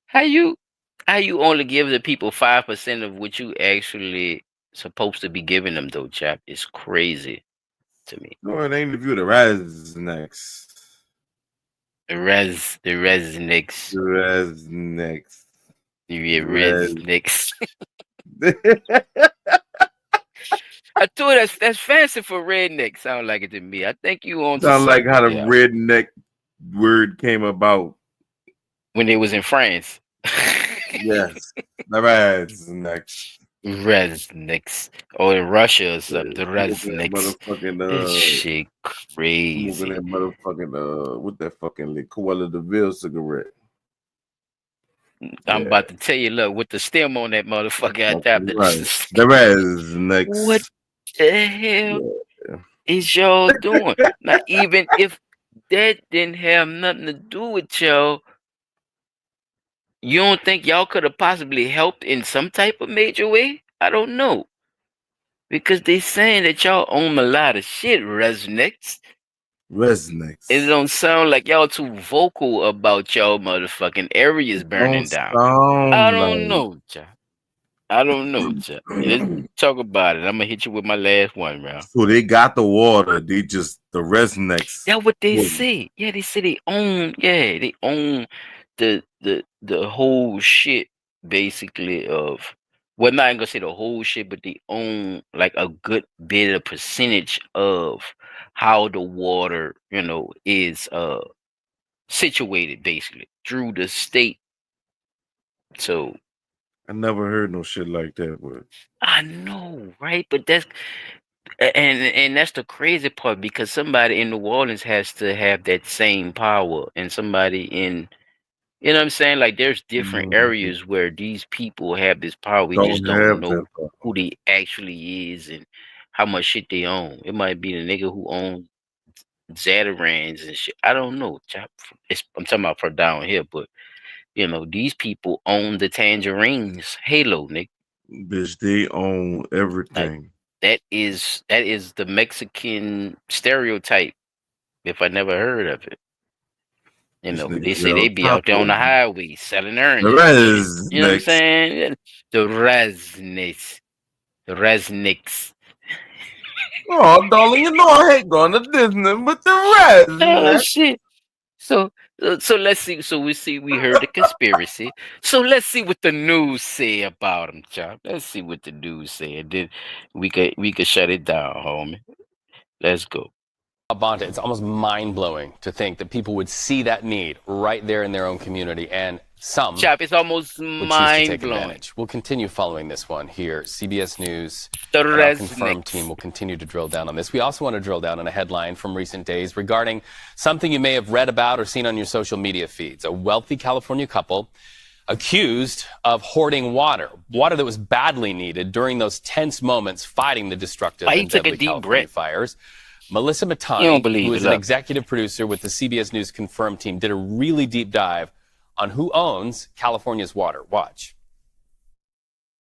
How you only give the people 5% of what you actually supposed to be giving them though, chap? It's crazy to me. No, it ain't if you the Resnicks. The Resnicks. The Resnicks. Yeah, Resnicks. I told you that's fancy for redneck. Sound like it to me. I think you on. Sound like how the redneck word came about when it was in France. Yes, the Resnicks. Resnicks, or in Russia or something. The Resnicks. Motherfucking shit crazy. That motherfucking with that fucking Koala DeVille cigarette. I'm about to tell you, look, with the stem on that motherfucker, I tapped it. The Resnicks. What the hell is y'all doing? Now, even if that didn't have nothing to do with y'all, you don't think y'all could have possibly helped in some type of major way? I don't know. Because they saying that y'all own a lot of shit, Resnicks. Resnicks. It don't sound like y'all too vocal about y'all motherfucking areas burning down. I don't know, John. I don't know, John. Let's talk about it. I'm gonna hit you with my last one, bro. So they got the water. They just the Resnicks. That's what they say. Yeah, they say they own. Yeah, they own the whole shit, basically. Of well, not gonna say the whole shit, but they own like a good bit of percentage of how the water, is situated basically through the state. So I never heard no shit like that, but I know, right? But that's And that's the crazy part because somebody in New Orleans has to have that same power, and somebody in you know what I'm saying? Like there's different areas where these people have this power. We just Don't don't have that know who they actually is and how much shit they own. It might be the nigga who owns Zatarans and shit. I don't know. I'm talking about for down here, but you know, these people own the tangerines. Halo, nigga. bitch. They own Like everything. that is the Mexican stereotype. If I never heard of it. You This know, nigga they say El they be out there on Chapo. the highway selling oranges The and shit. res You know what I'm next. saying? The Resniks. The Resniks. Oh, darling, you know I ain't going to Disney, but the res Oh next. shit. So so let's see. So we heard the conspiracy. So let's see what the news say about them, Chop. Let's see what the news say, and then we could shut it down, homie. Let's go. Bonta, it's almost mind-blowing to think that people would see that need right there in their own community, and some Chop, it's almost would choose to mind take blowing. advantage. We'll continue following this one here. CBS News The and our Confirmed Resniks. team will continue to drill down on this. We also want to drill down on a headline from recent days regarding something you may have read about or seen on your social media feeds. A wealthy California couple accused of hoarding water that was badly needed during those tense moments fighting the destructive He and took a deadly deep California breath. fires. Melissa You don't Matani, believe who it, is an look. executive producer with the CBS News Confirmed team, did a really deep dive on who owns California's water. Watch.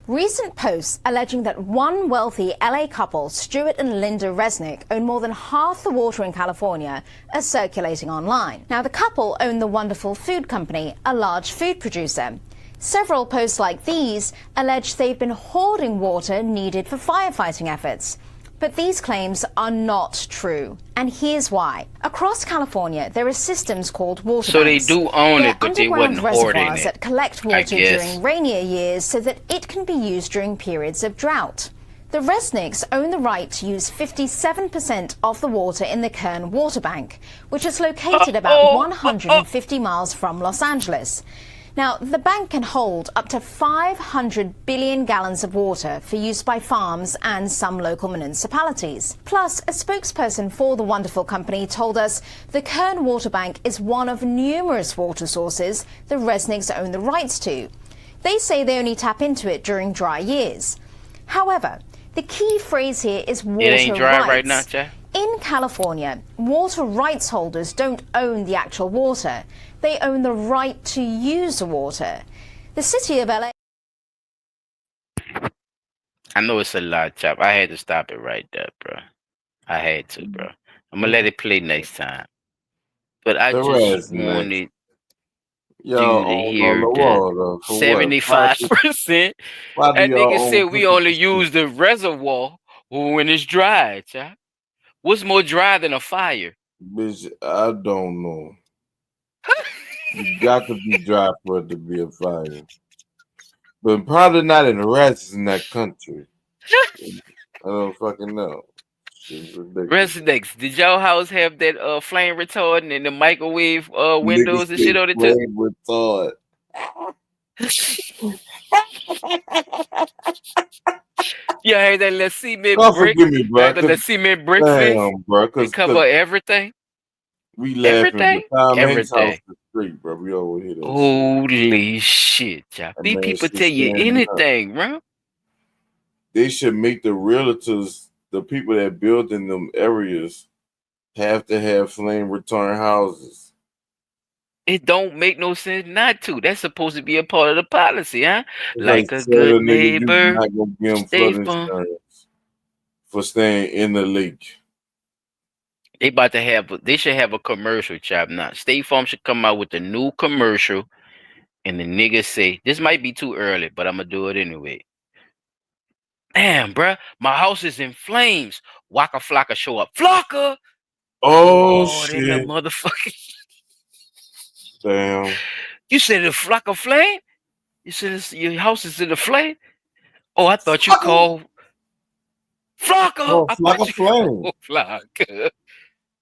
Recent posts alleging that one wealthy LA couple, Stuart and Linda Resnick, own more than half the water in California, are circulating online. Now, the couple own the Wonderful Food Company, a large food producer. Several posts like these allege they've been hoarding water needed for firefighting efforts. But these claims are not true. And here's why. Across California, there are systems called water So they banks. do own They're it, but they underground wasn't hoarding reservoirs it. that collect I water guess. during rainier years so that it can be used during periods of drought. The Resnicks own the right to use 57% of the water in the Kern Water Bank, which is located about 150 miles from Los Angeles. Now, the bank can hold up to 500 billion gallons of water for use by farms and some local municipalities. Plus, a spokesperson for the Wonderful Company told us the Kern Water Bank is one of numerous water sources the Resnicks own the rights to. They say they only tap into it during dry years. However, the key phrase here is water It ain't dry rights. right now, Chad. In California, water rights holders don't own the actual water. They own the right to use the water. The city of LA... I know it's a lot, Chop. I had to stop it right there, bro. I had to, bro. I'm gonna let it play next time. But I The just res next. wanted Y'all you to own hear on the the water for what? 75%. Why do That y'all nigga own said we 50%? only use the reservoir when it's dry, Chop. What's more dry than a fire? Bitch, I don't know. You got to be dry for it to be a fire. But probably not in the rest in that country. I don't fucking know. It's ridiculous. Resniks, did y'all house have that flame retardant and the microwave windows Niggas and say shit on it too? flame retard. Yeah, had that little cement God brick. forgive me, bro. Had the little cement brick face. Damn, bro. It Cause cover everything. we laughing, Everything? but Tom Hanks house Everything. is street, bro. We always hear that shit. Holy shit, y'all. That These man people shit tell you standing up. anything, bro. They should make the realtors, the people that build in them areas, have to have flame retardant houses. It don't make no sense not to. That's supposed to be a part of the policy, huh? It's Like like a tell a good nigga you neighbor. not gonna give him Stay flood fun. insurance for staying in the lake. They about to have. They should have a commercial, chap. Now, State Farm should come out with a new commercial, and the niggas say this might be too early, but I'm gonna do it anyway. Damn, bruh, my house is in flames. Waka Flocka show up. Flocka! Oh Lord in the shit! motherfucking. Damn. You said a flock of flame? You said your house is in the flame? Oh, I thought you called Flocka. Oh, I flock thought of you flame. called Flocka.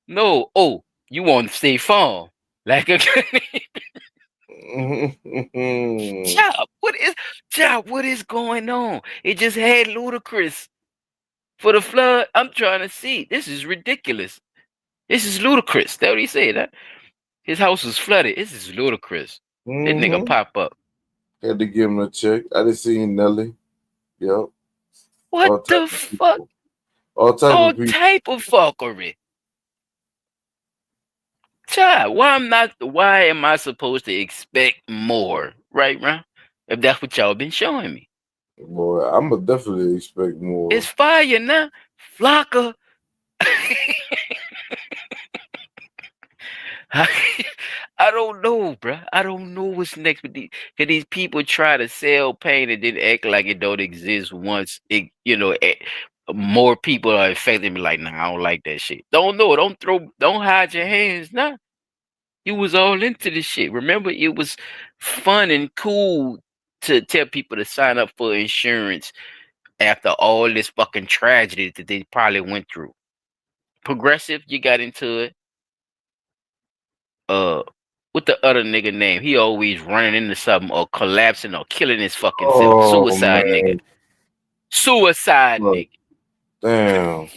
No. Oh, you want to stay farm. Like a Chop, what is going on? It just had Ludacris for the flood. I'm trying to see. This is ridiculous. This is ludicrous. That's what he said. Huh? His house was flooded. This is ludicrous. This nigga pop up. Had to give him a check. I done seen Nelly. Yep. What the fuck? All type of fuckery. Child, why am I supposed to expect more? Right, man? If that's what y'all been showing me. Boy, I'ma definitely expect more. It's fire now. Flocker. I don't know, bruh. I don't know what's next with these. Cause these people try to sell pain and then act like it don't exist once it, more people are affected. Me like, nah, I don't like that shit. Don't know. Don't hide your hands. Nah, you was all into this shit. Remember, it was fun and cool to tell people to sign up for insurance after all this fucking tragedy that they probably went through. Progressive, you got into it. What the other nigga name? He always running into something or collapsing or killing his fucking self. Suicide nigga. Suicide nigga. Damn.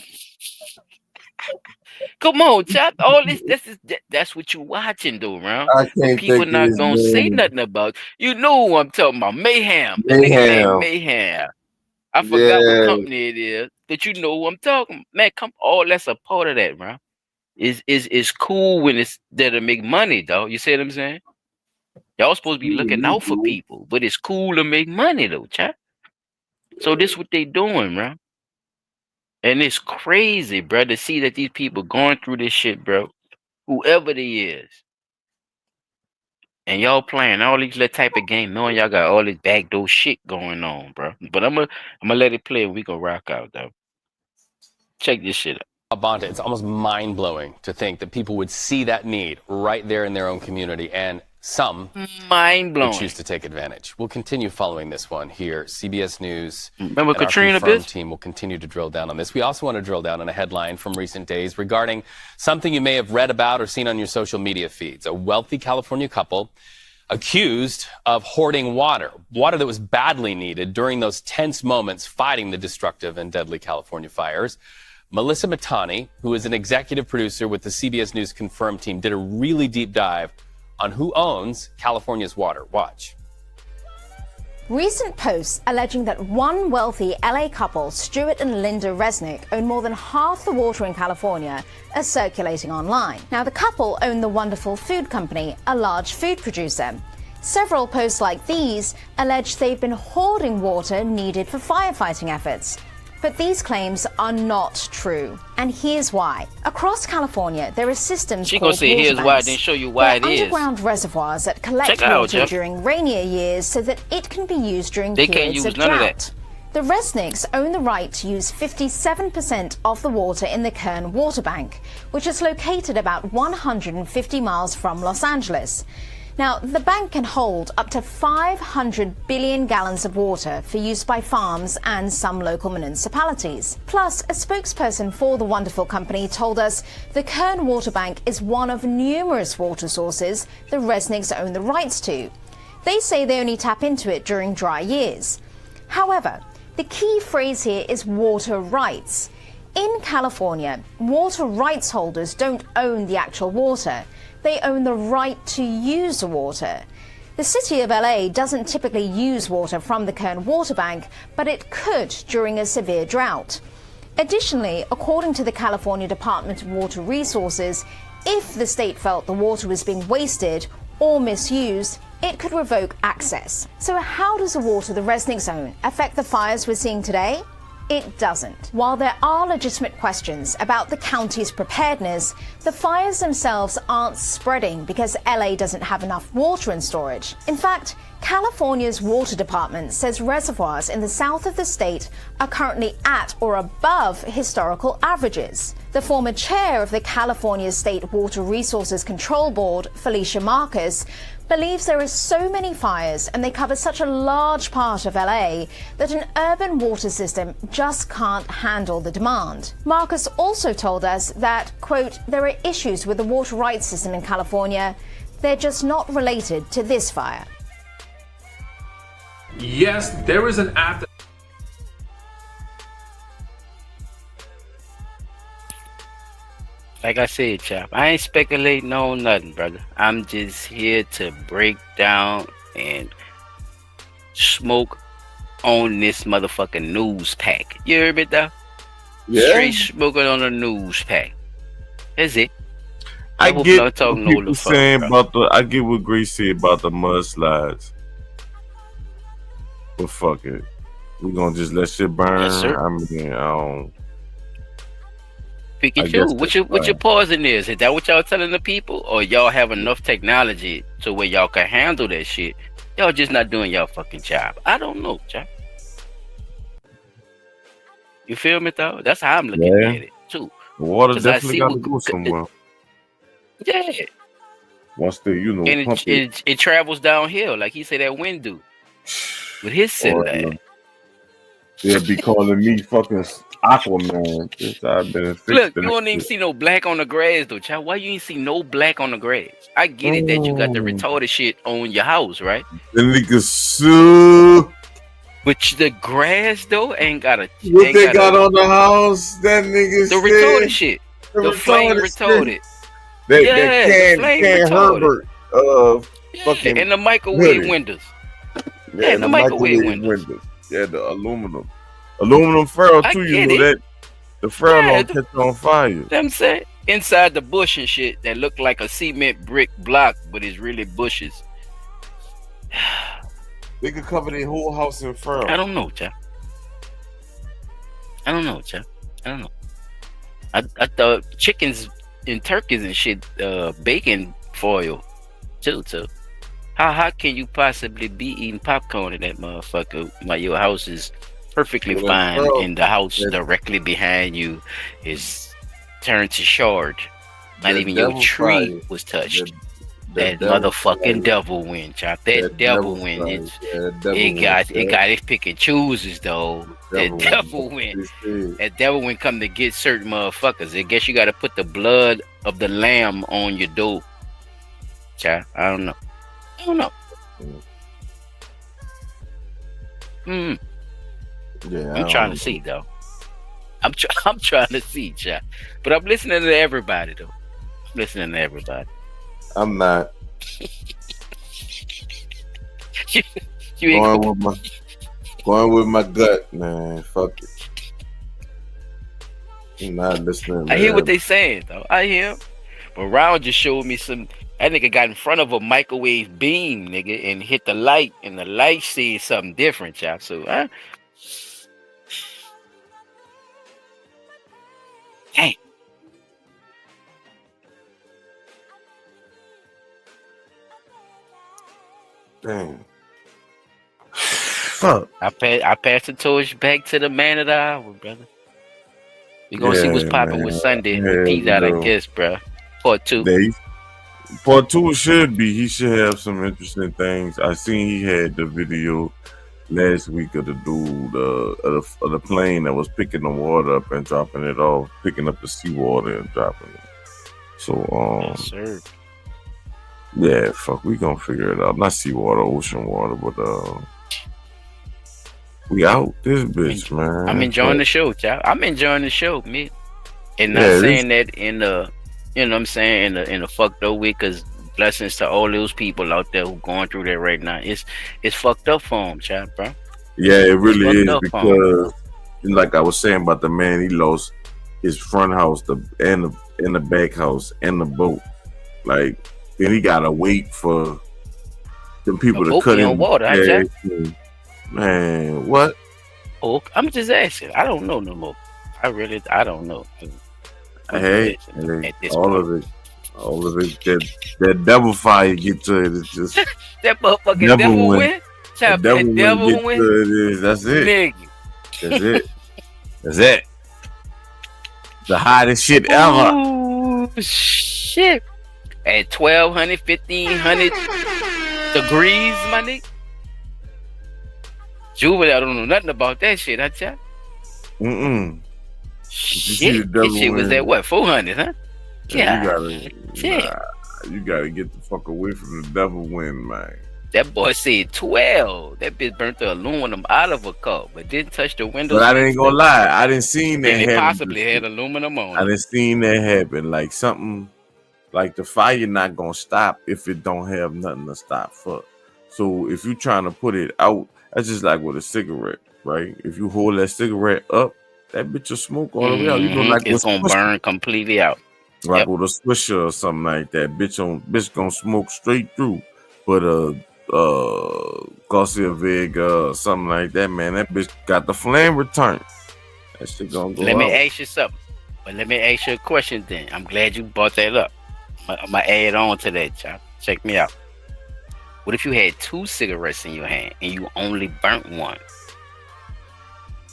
Come on, chap. All that's what you watching though, man. I can't people think not his gonna say name. nothing about. You know who I'm talking about. Mayhem. The nigga named Mayhem. I forgot what company it is. But you know who I'm talking. Man, that's a part of that, man. Is cool when it's there to make money, though. You see what I'm saying? Y'all supposed to be looking out for people, but it's cool to make money, though, chat. So this what they doing, bro. And it's crazy, bro, to see that these people going through this shit, bro. Whoever they is. And y'all playing all these little type of game, knowing y'all got all this backdoor shit going on, bro. But I'm gonna let it play and we gonna rock out, though. Check this shit out. Abanta, it's almost mind-blowing to think that people would see that need right there in their own community, and some would choose to take advantage. We'll continue following this one here. CBS News. Remember Katrina? Our confirmed team will continue to drill down on this. We also want to drill down on a headline from recent days regarding something you may have read about or seen on your social media feeds. A wealthy California couple accused of hoarding water that was badly needed during those tense moments fighting the destructive and deadly California fires. Melissa Matani, who is an executive producer with the CBS News Confirmed team, did a really deep dive on who owns California's water. Watch. Recent posts alleging that one wealthy LA couple, Stuart and Linda Resnick, own more than half the water in California are circulating online. Now, the couple own the Wonderful Food Company, a large food producer. Several posts like these allege they've been hoarding water needed for firefighting efforts. But these claims are not true. And here's why. Across California, there are systems She called gonna say here's why, then show you why it is. underground reservoirs that collect water during rainier years so that it can be used during periods of drought. The Resnicks own the right to use 57% of the water in the Kern Water Bank, which is located about 150 miles from Los Angeles. Now, the bank can hold up to 500 billion gallons of water for use by farms and some local municipalities. Plus, a spokesperson for the Wonderful Company told us the Kern Water Bank is one of numerous water sources the Resnicks own the rights to. They say they only tap into it during dry years. However, the key phrase here is water rights. In California, water rights holders don't own the actual water. They own the right to use the water. The city of LA doesn't typically use water from the Kern Water Bank, but it could during a severe drought. Additionally, according to the California Department of Water Resources, if the state felt the water was being wasted or misused, it could revoke access. So how does the water the Resnicks own affect the fires we're seeing today? It doesn't. While there are legitimate questions about the county's preparedness, the fires themselves aren't spreading because LA doesn't have enough water in storage. In fact, California's water department says reservoirs in the south of the state are currently at or above historical averages. The former chair of the California State Water Resources Control Board, Felicia Marcus, believes there are so many fires and they cover such a large part of LA that an urban water system just can't handle the demand. Marcus also told us that, quote, there are issues with the water rights system in California. They're just not related to this fire. Yes, there is an app that Like I said, chap, I ain't speculating on nothing, brother. I'm just here to break down and smoke on this motherfucking news pack. You hear me, though? Yeah. Straight smoking on a news pack. That's it. I hope get y'all what talking people Nola saying fuck, about the. I get what Grace said about the mudslides, but fuck it, we gonna just let shit burn. Yes, sir. I mean, I don't. Pick I and guess choose. What your poison is? Is that what y'all telling the people, or y'all have enough technology to where y'all can handle that shit? Y'all just not doing y'all fucking job. I don't know, chap. You feel me, though? That's how I'm looking Yeah. at it too. The water 'Cause I definitely see got to what- go somewhere. Yeah, Once they, and pump it. it travels downhill, like he said that wind do with his Or, silly. they'll be calling me fucking Aquaman. Since I've been fixed. Look, you don't even see no black on the grass, though, child. Why you ain't see no black on the grass? I get it that you got the retarded shit on your house, right? The niggas sue. But the grass though ain't got a. What ain't they got got a, on the house? That nigga the retarded shit. The flame retarded. That Yeah, the flame retarded. Herbert. Fucking And the microwave hoodie. windows. Yeah, and the microwave windows. Yeah, the aluminum foil I too. get You know it. that the foil Yeah, don't catch on fire. You know what I'm saying? Inside the bush and shit that look like a cement brick block, but it's really bushes. They could cover their whole house in foil. I don't know, child. I don't know. I thought chickens and turkeys and shit, bacon foil too. How can you possibly be eating popcorn in that motherfucker while your house is perfectly Well, fine bro, and the house that- directly behind you is turned to shard? Not that even your devil tree fire. was touched. That That devil motherfucking fire. devil wind, chop. That devil wind. fire. It's, Yeah, that devil it got wind, its pick and chooses though. That devil wind. That devil wind come to get certain motherfuckers. I guess you got to put the blood of the lamb on your door. Child, I don't know. Yeah, I'm trying to see though. I'm trying to see, child. But I'm listening to everybody though. I'm listening to everybody. I'm not. You ain't going with my gut, man. Fuck it. I'm not listening. I hear what they saying though. I hear. But Round just showed me some. That nigga got in front of a microwave beam, nigga, and hit the light, and the light said something different, chap. So, Hey. Damn. Fuck. I pass the torch back to the man of the hour, brother. We gonna see what's popping with Sunday. Peace out, I guess, bro. Part 2. Part 2 should be. He should have some interesting things. I seen he had the video last week of the dude of the plane that was picking the water up and dropping it off, picking up the seawater and dropping it. So yes, sir. Yeah, fuck, we gonna figure it out. Not seawater, ocean water, but we out this bitch, man. I'm enjoying the show, child. I'm enjoying the show, man. And not Yeah, saying that in the, you know what I'm saying, in the fucked up way, because blessings to all those people out there who going through that right now. It's fucked up for them, child, bro. Yeah, it really is, fucked up for 'em. because like I was saying about the man, he lost his front house, and the back house, and the boat. Like, then he gotta wait for them people to cut in water, gas. Man, what? Oh, I'm just asking. I don't know no more. I don't know. Hey, all of it, that devil fire get to it. It's just that motherfucking devil win. Chop, that devil win. That's it. Nigga. That's it. That's it. The hottest shit ever. Oh shit! At 1,200, 1,500 degrees, my nigga. Juvenile, I don't know nothing about that shit, huh, Chop? Shit, that shit was at what, 400, huh? Yeah, you gotta get the fuck away from the devil wind, man. That boy said 12. That bitch burnt the aluminum out of a car, but didn't touch the windows. But I ain't gonna lie, I didn't seen that And it happen. possibly had aluminum on I it. didn't seen that happen. Like something, like the fire not gonna stop if it don't have nothing to stop for. So if you trying to put it out, that's just like with a cigarette, right? If you hold that cigarette up, that bitch will smoke all the way out. You know, like It's gonna burn completely out. like with a swisher or something like that. Bitch gonna smoke straight through. But Garcia Vega or something like that, man, that bitch got the flame return. That shit gonna go Let out. me ask you something. But let me ask you a question then. I'm glad you brought that up. I'm gonna add on to that, child. Check me out. What if you had 2 cigarettes in your hand and you only burnt one?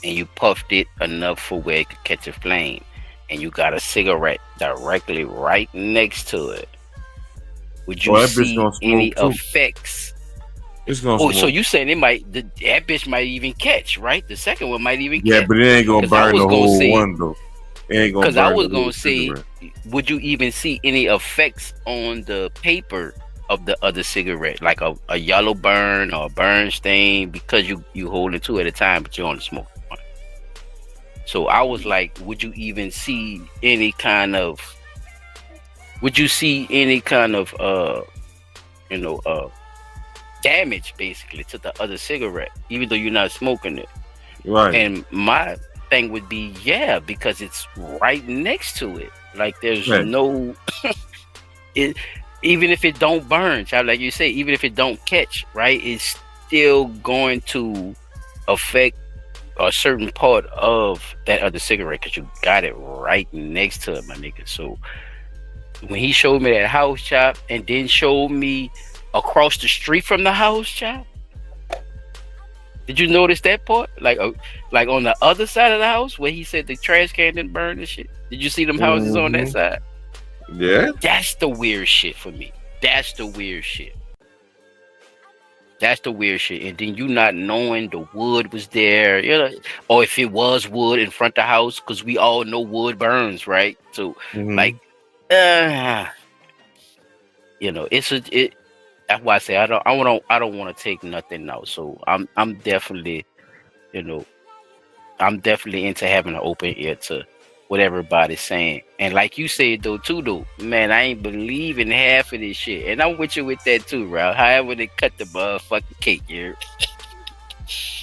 And you puffed it enough for where it could catch a flame, and you got a cigarette directly right next to it. Would you that bitch see gonna smoke any too. effects? It's gonna So smoke. you saying that bitch might even catch, right? The second one might even Yeah, catch. but it ain't gonna 'Cause I burn was the gonna whole say- one though. It ain't gonna burn Because I was the whole gonna say, cigarette. would you even see any effects on the paper of the other cigarette, like a yellow burn or a burn stain, because you hold it 2 at a time, but you only smoke one. So I was like, would you even see any kind of? Would you see any kind of damage basically to the other cigarette, even though you're not smoking it? Right. And my thing would be, yeah, because it's right next to it. Like there's Right. no even if it don't burn, child, like you say, even if it don't catch, right, it's still going to affect a certain part of that other cigarette because you got it right next to it, my nigga. So when he showed me that house, chop, and then showed me across the street from the house, chop, did you notice that part? Like on the other side of the house where he said the trash can didn't burn and shit. Did you see them houses on that side? Yeah. That's the weird shit for me. That's the weird shit. That's the weird shit. And then you not knowing the wood was there, you know, or if it was wood in front of the house, because we all know wood burns, right? So like, you know, that's why I say I don't want to take nothing out. So I'm definitely, you know, I'm definitely into having an open ear to what everybody's saying. And like you said though, man, I ain't believing half of this shit. And I'm with you with that too, bro. However they cut the motherfucking cake here.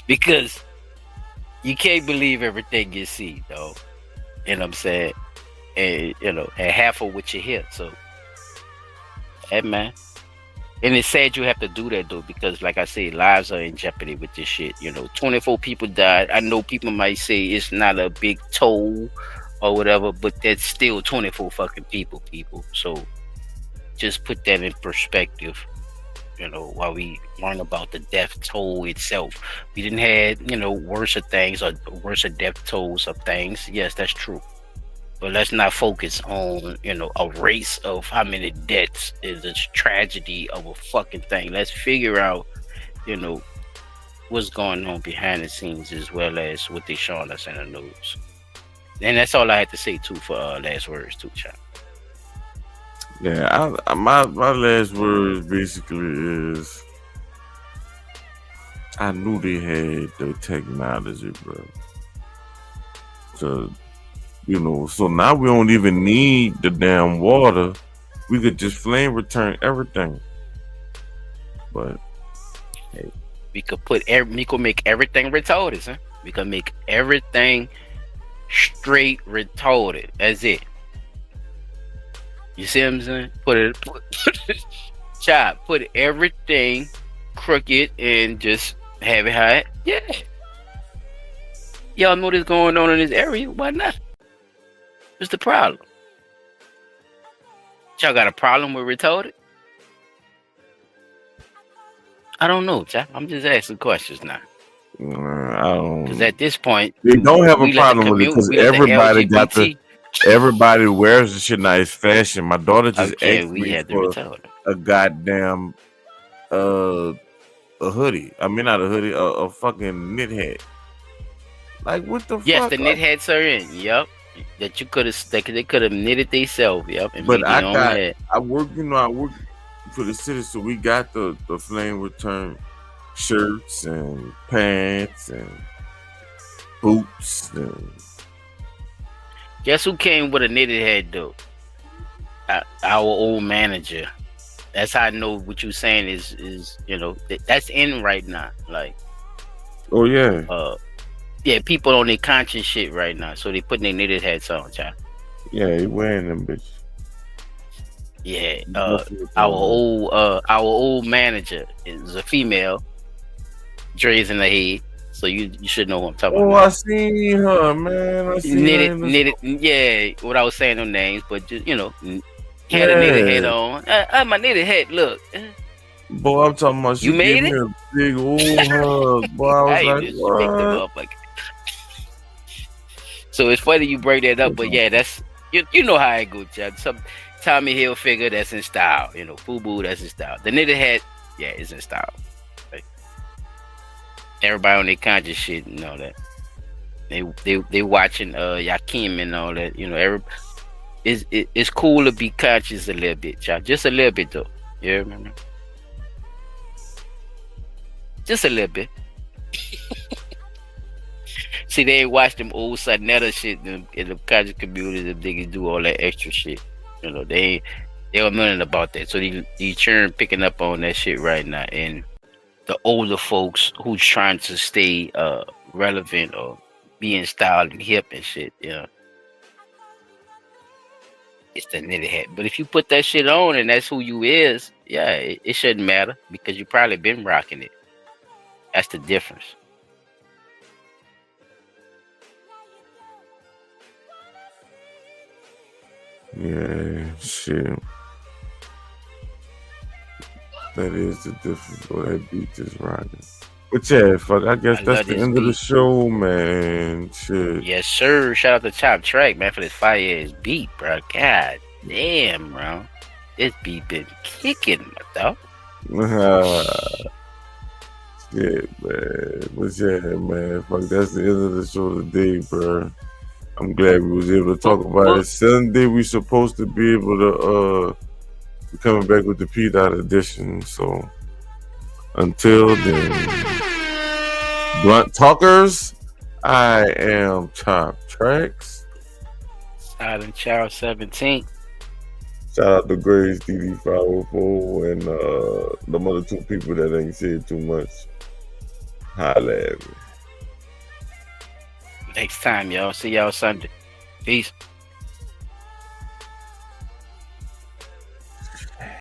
Because you can't believe everything you see, though. You know what I'm saying? And you know, and half of what you hear. So hey man. And it's sad you have to do that though, because like I said, lives are in jeopardy with this shit. You know, 24 people died. I know people might say it's not a big toll or whatever, but that's still 24 fucking people. So just put that in perspective, you know, while we learn about the death toll itself. We didn't have, you know, worse things or worse death tolls of things. Yes, that's true. But let's not focus on, you know, a race of how many deaths is a tragedy of a fucking thing. Let's figure out, you know, what's going on behind the scenes as well as what they showing us in the news. And that's all I had to say too for last words too, child. Yeah, my last words basically is I knew they had the technology, bro. So, you know, so now we don't even need the damn water. We could just flame return everything. But hey, we could make everything retarded, huh? We could make everything straight retarded. That's it. You see what I'm saying? Put everything crooked and just have it high. Yeah. Y'all know what's going on in this area. Why not? What's the problem? Y'all got a problem with retarded? I don't know, child. I'm just asking questions now. I don't. Because at this point, they don't have a problem with it because everybody wears the shit nice fashion. My daughter just asked me for a goddamn a hoodie. I mean, not a hoodie, a fucking knit hat. Like what the fuck? Yes, the knit hats are in. Yep. That you could have, they could have knitted themselves. Yep. And but I work, I work for the city. So we got the flame retardant shirts and pants and boots. And Guess who came with a knitted hat though? Our old manager. That's how I know what you're saying is that's in right now. Like, oh yeah, yeah, people on their conscious shit right now, so they putting their knitted hats on, child. yeah, he wearing them bitch. Yeah, our old manager is a female, dreads in the head, so you should know who I'm talking about. Oh, I seen her, man. I seen her in the- knitted, yeah. What I was saying, no names, but just he had a knitted hat on. My knitted hat, look. Boy, I'm talking about. She You made gave it? me a big old hug. Boy, I was like, what? So it's funny you bring that up, but yeah, that's you know how it goes, Chad. Some Tommy Hilfiger, that's in style. FUBU, that's in style. The knitted hat, yeah, is in style. Right? Everybody on their conscious shit and all that. They watching Yakim and all that. It's cool to be conscious a little bit, Chad. Just a little bit though. You remember? Just a little bit. See, they ain't watch them old Sarnetta shit in the conscious community. Them niggas do all that extra shit. They don't know nothing about that. So they churn picking up on that shit right now. And the older folks who's trying to stay relevant or being styled and hip and shit, it's the knitted hat. But if you put that shit on and that's who you is, yeah, it shouldn't matter because you probably been rocking it. That's the difference. Yeah, shit. That is the difference. Boy, that beat is rocking. But yeah, fuck, I guess that's the end of the show, man. Shit. Yes, sir. Shout out to Top Track, man, for this fire ass beat, bro. God damn, bro. This beat been kicking, my dog. Shit, man. But yeah, man. Fuck, that's the end of the show today, bro. I'm glad we was able to talk about it. Sunday we supposed to be able to be coming back with the P-Dot edition. So until then, blunt talkers, I am Top Tracks. Silent Child 17. Shout out to Grace DD504 and the other two people that ain't said too much. Holla at me. Next time, y'all. See y'all Sunday. Peace.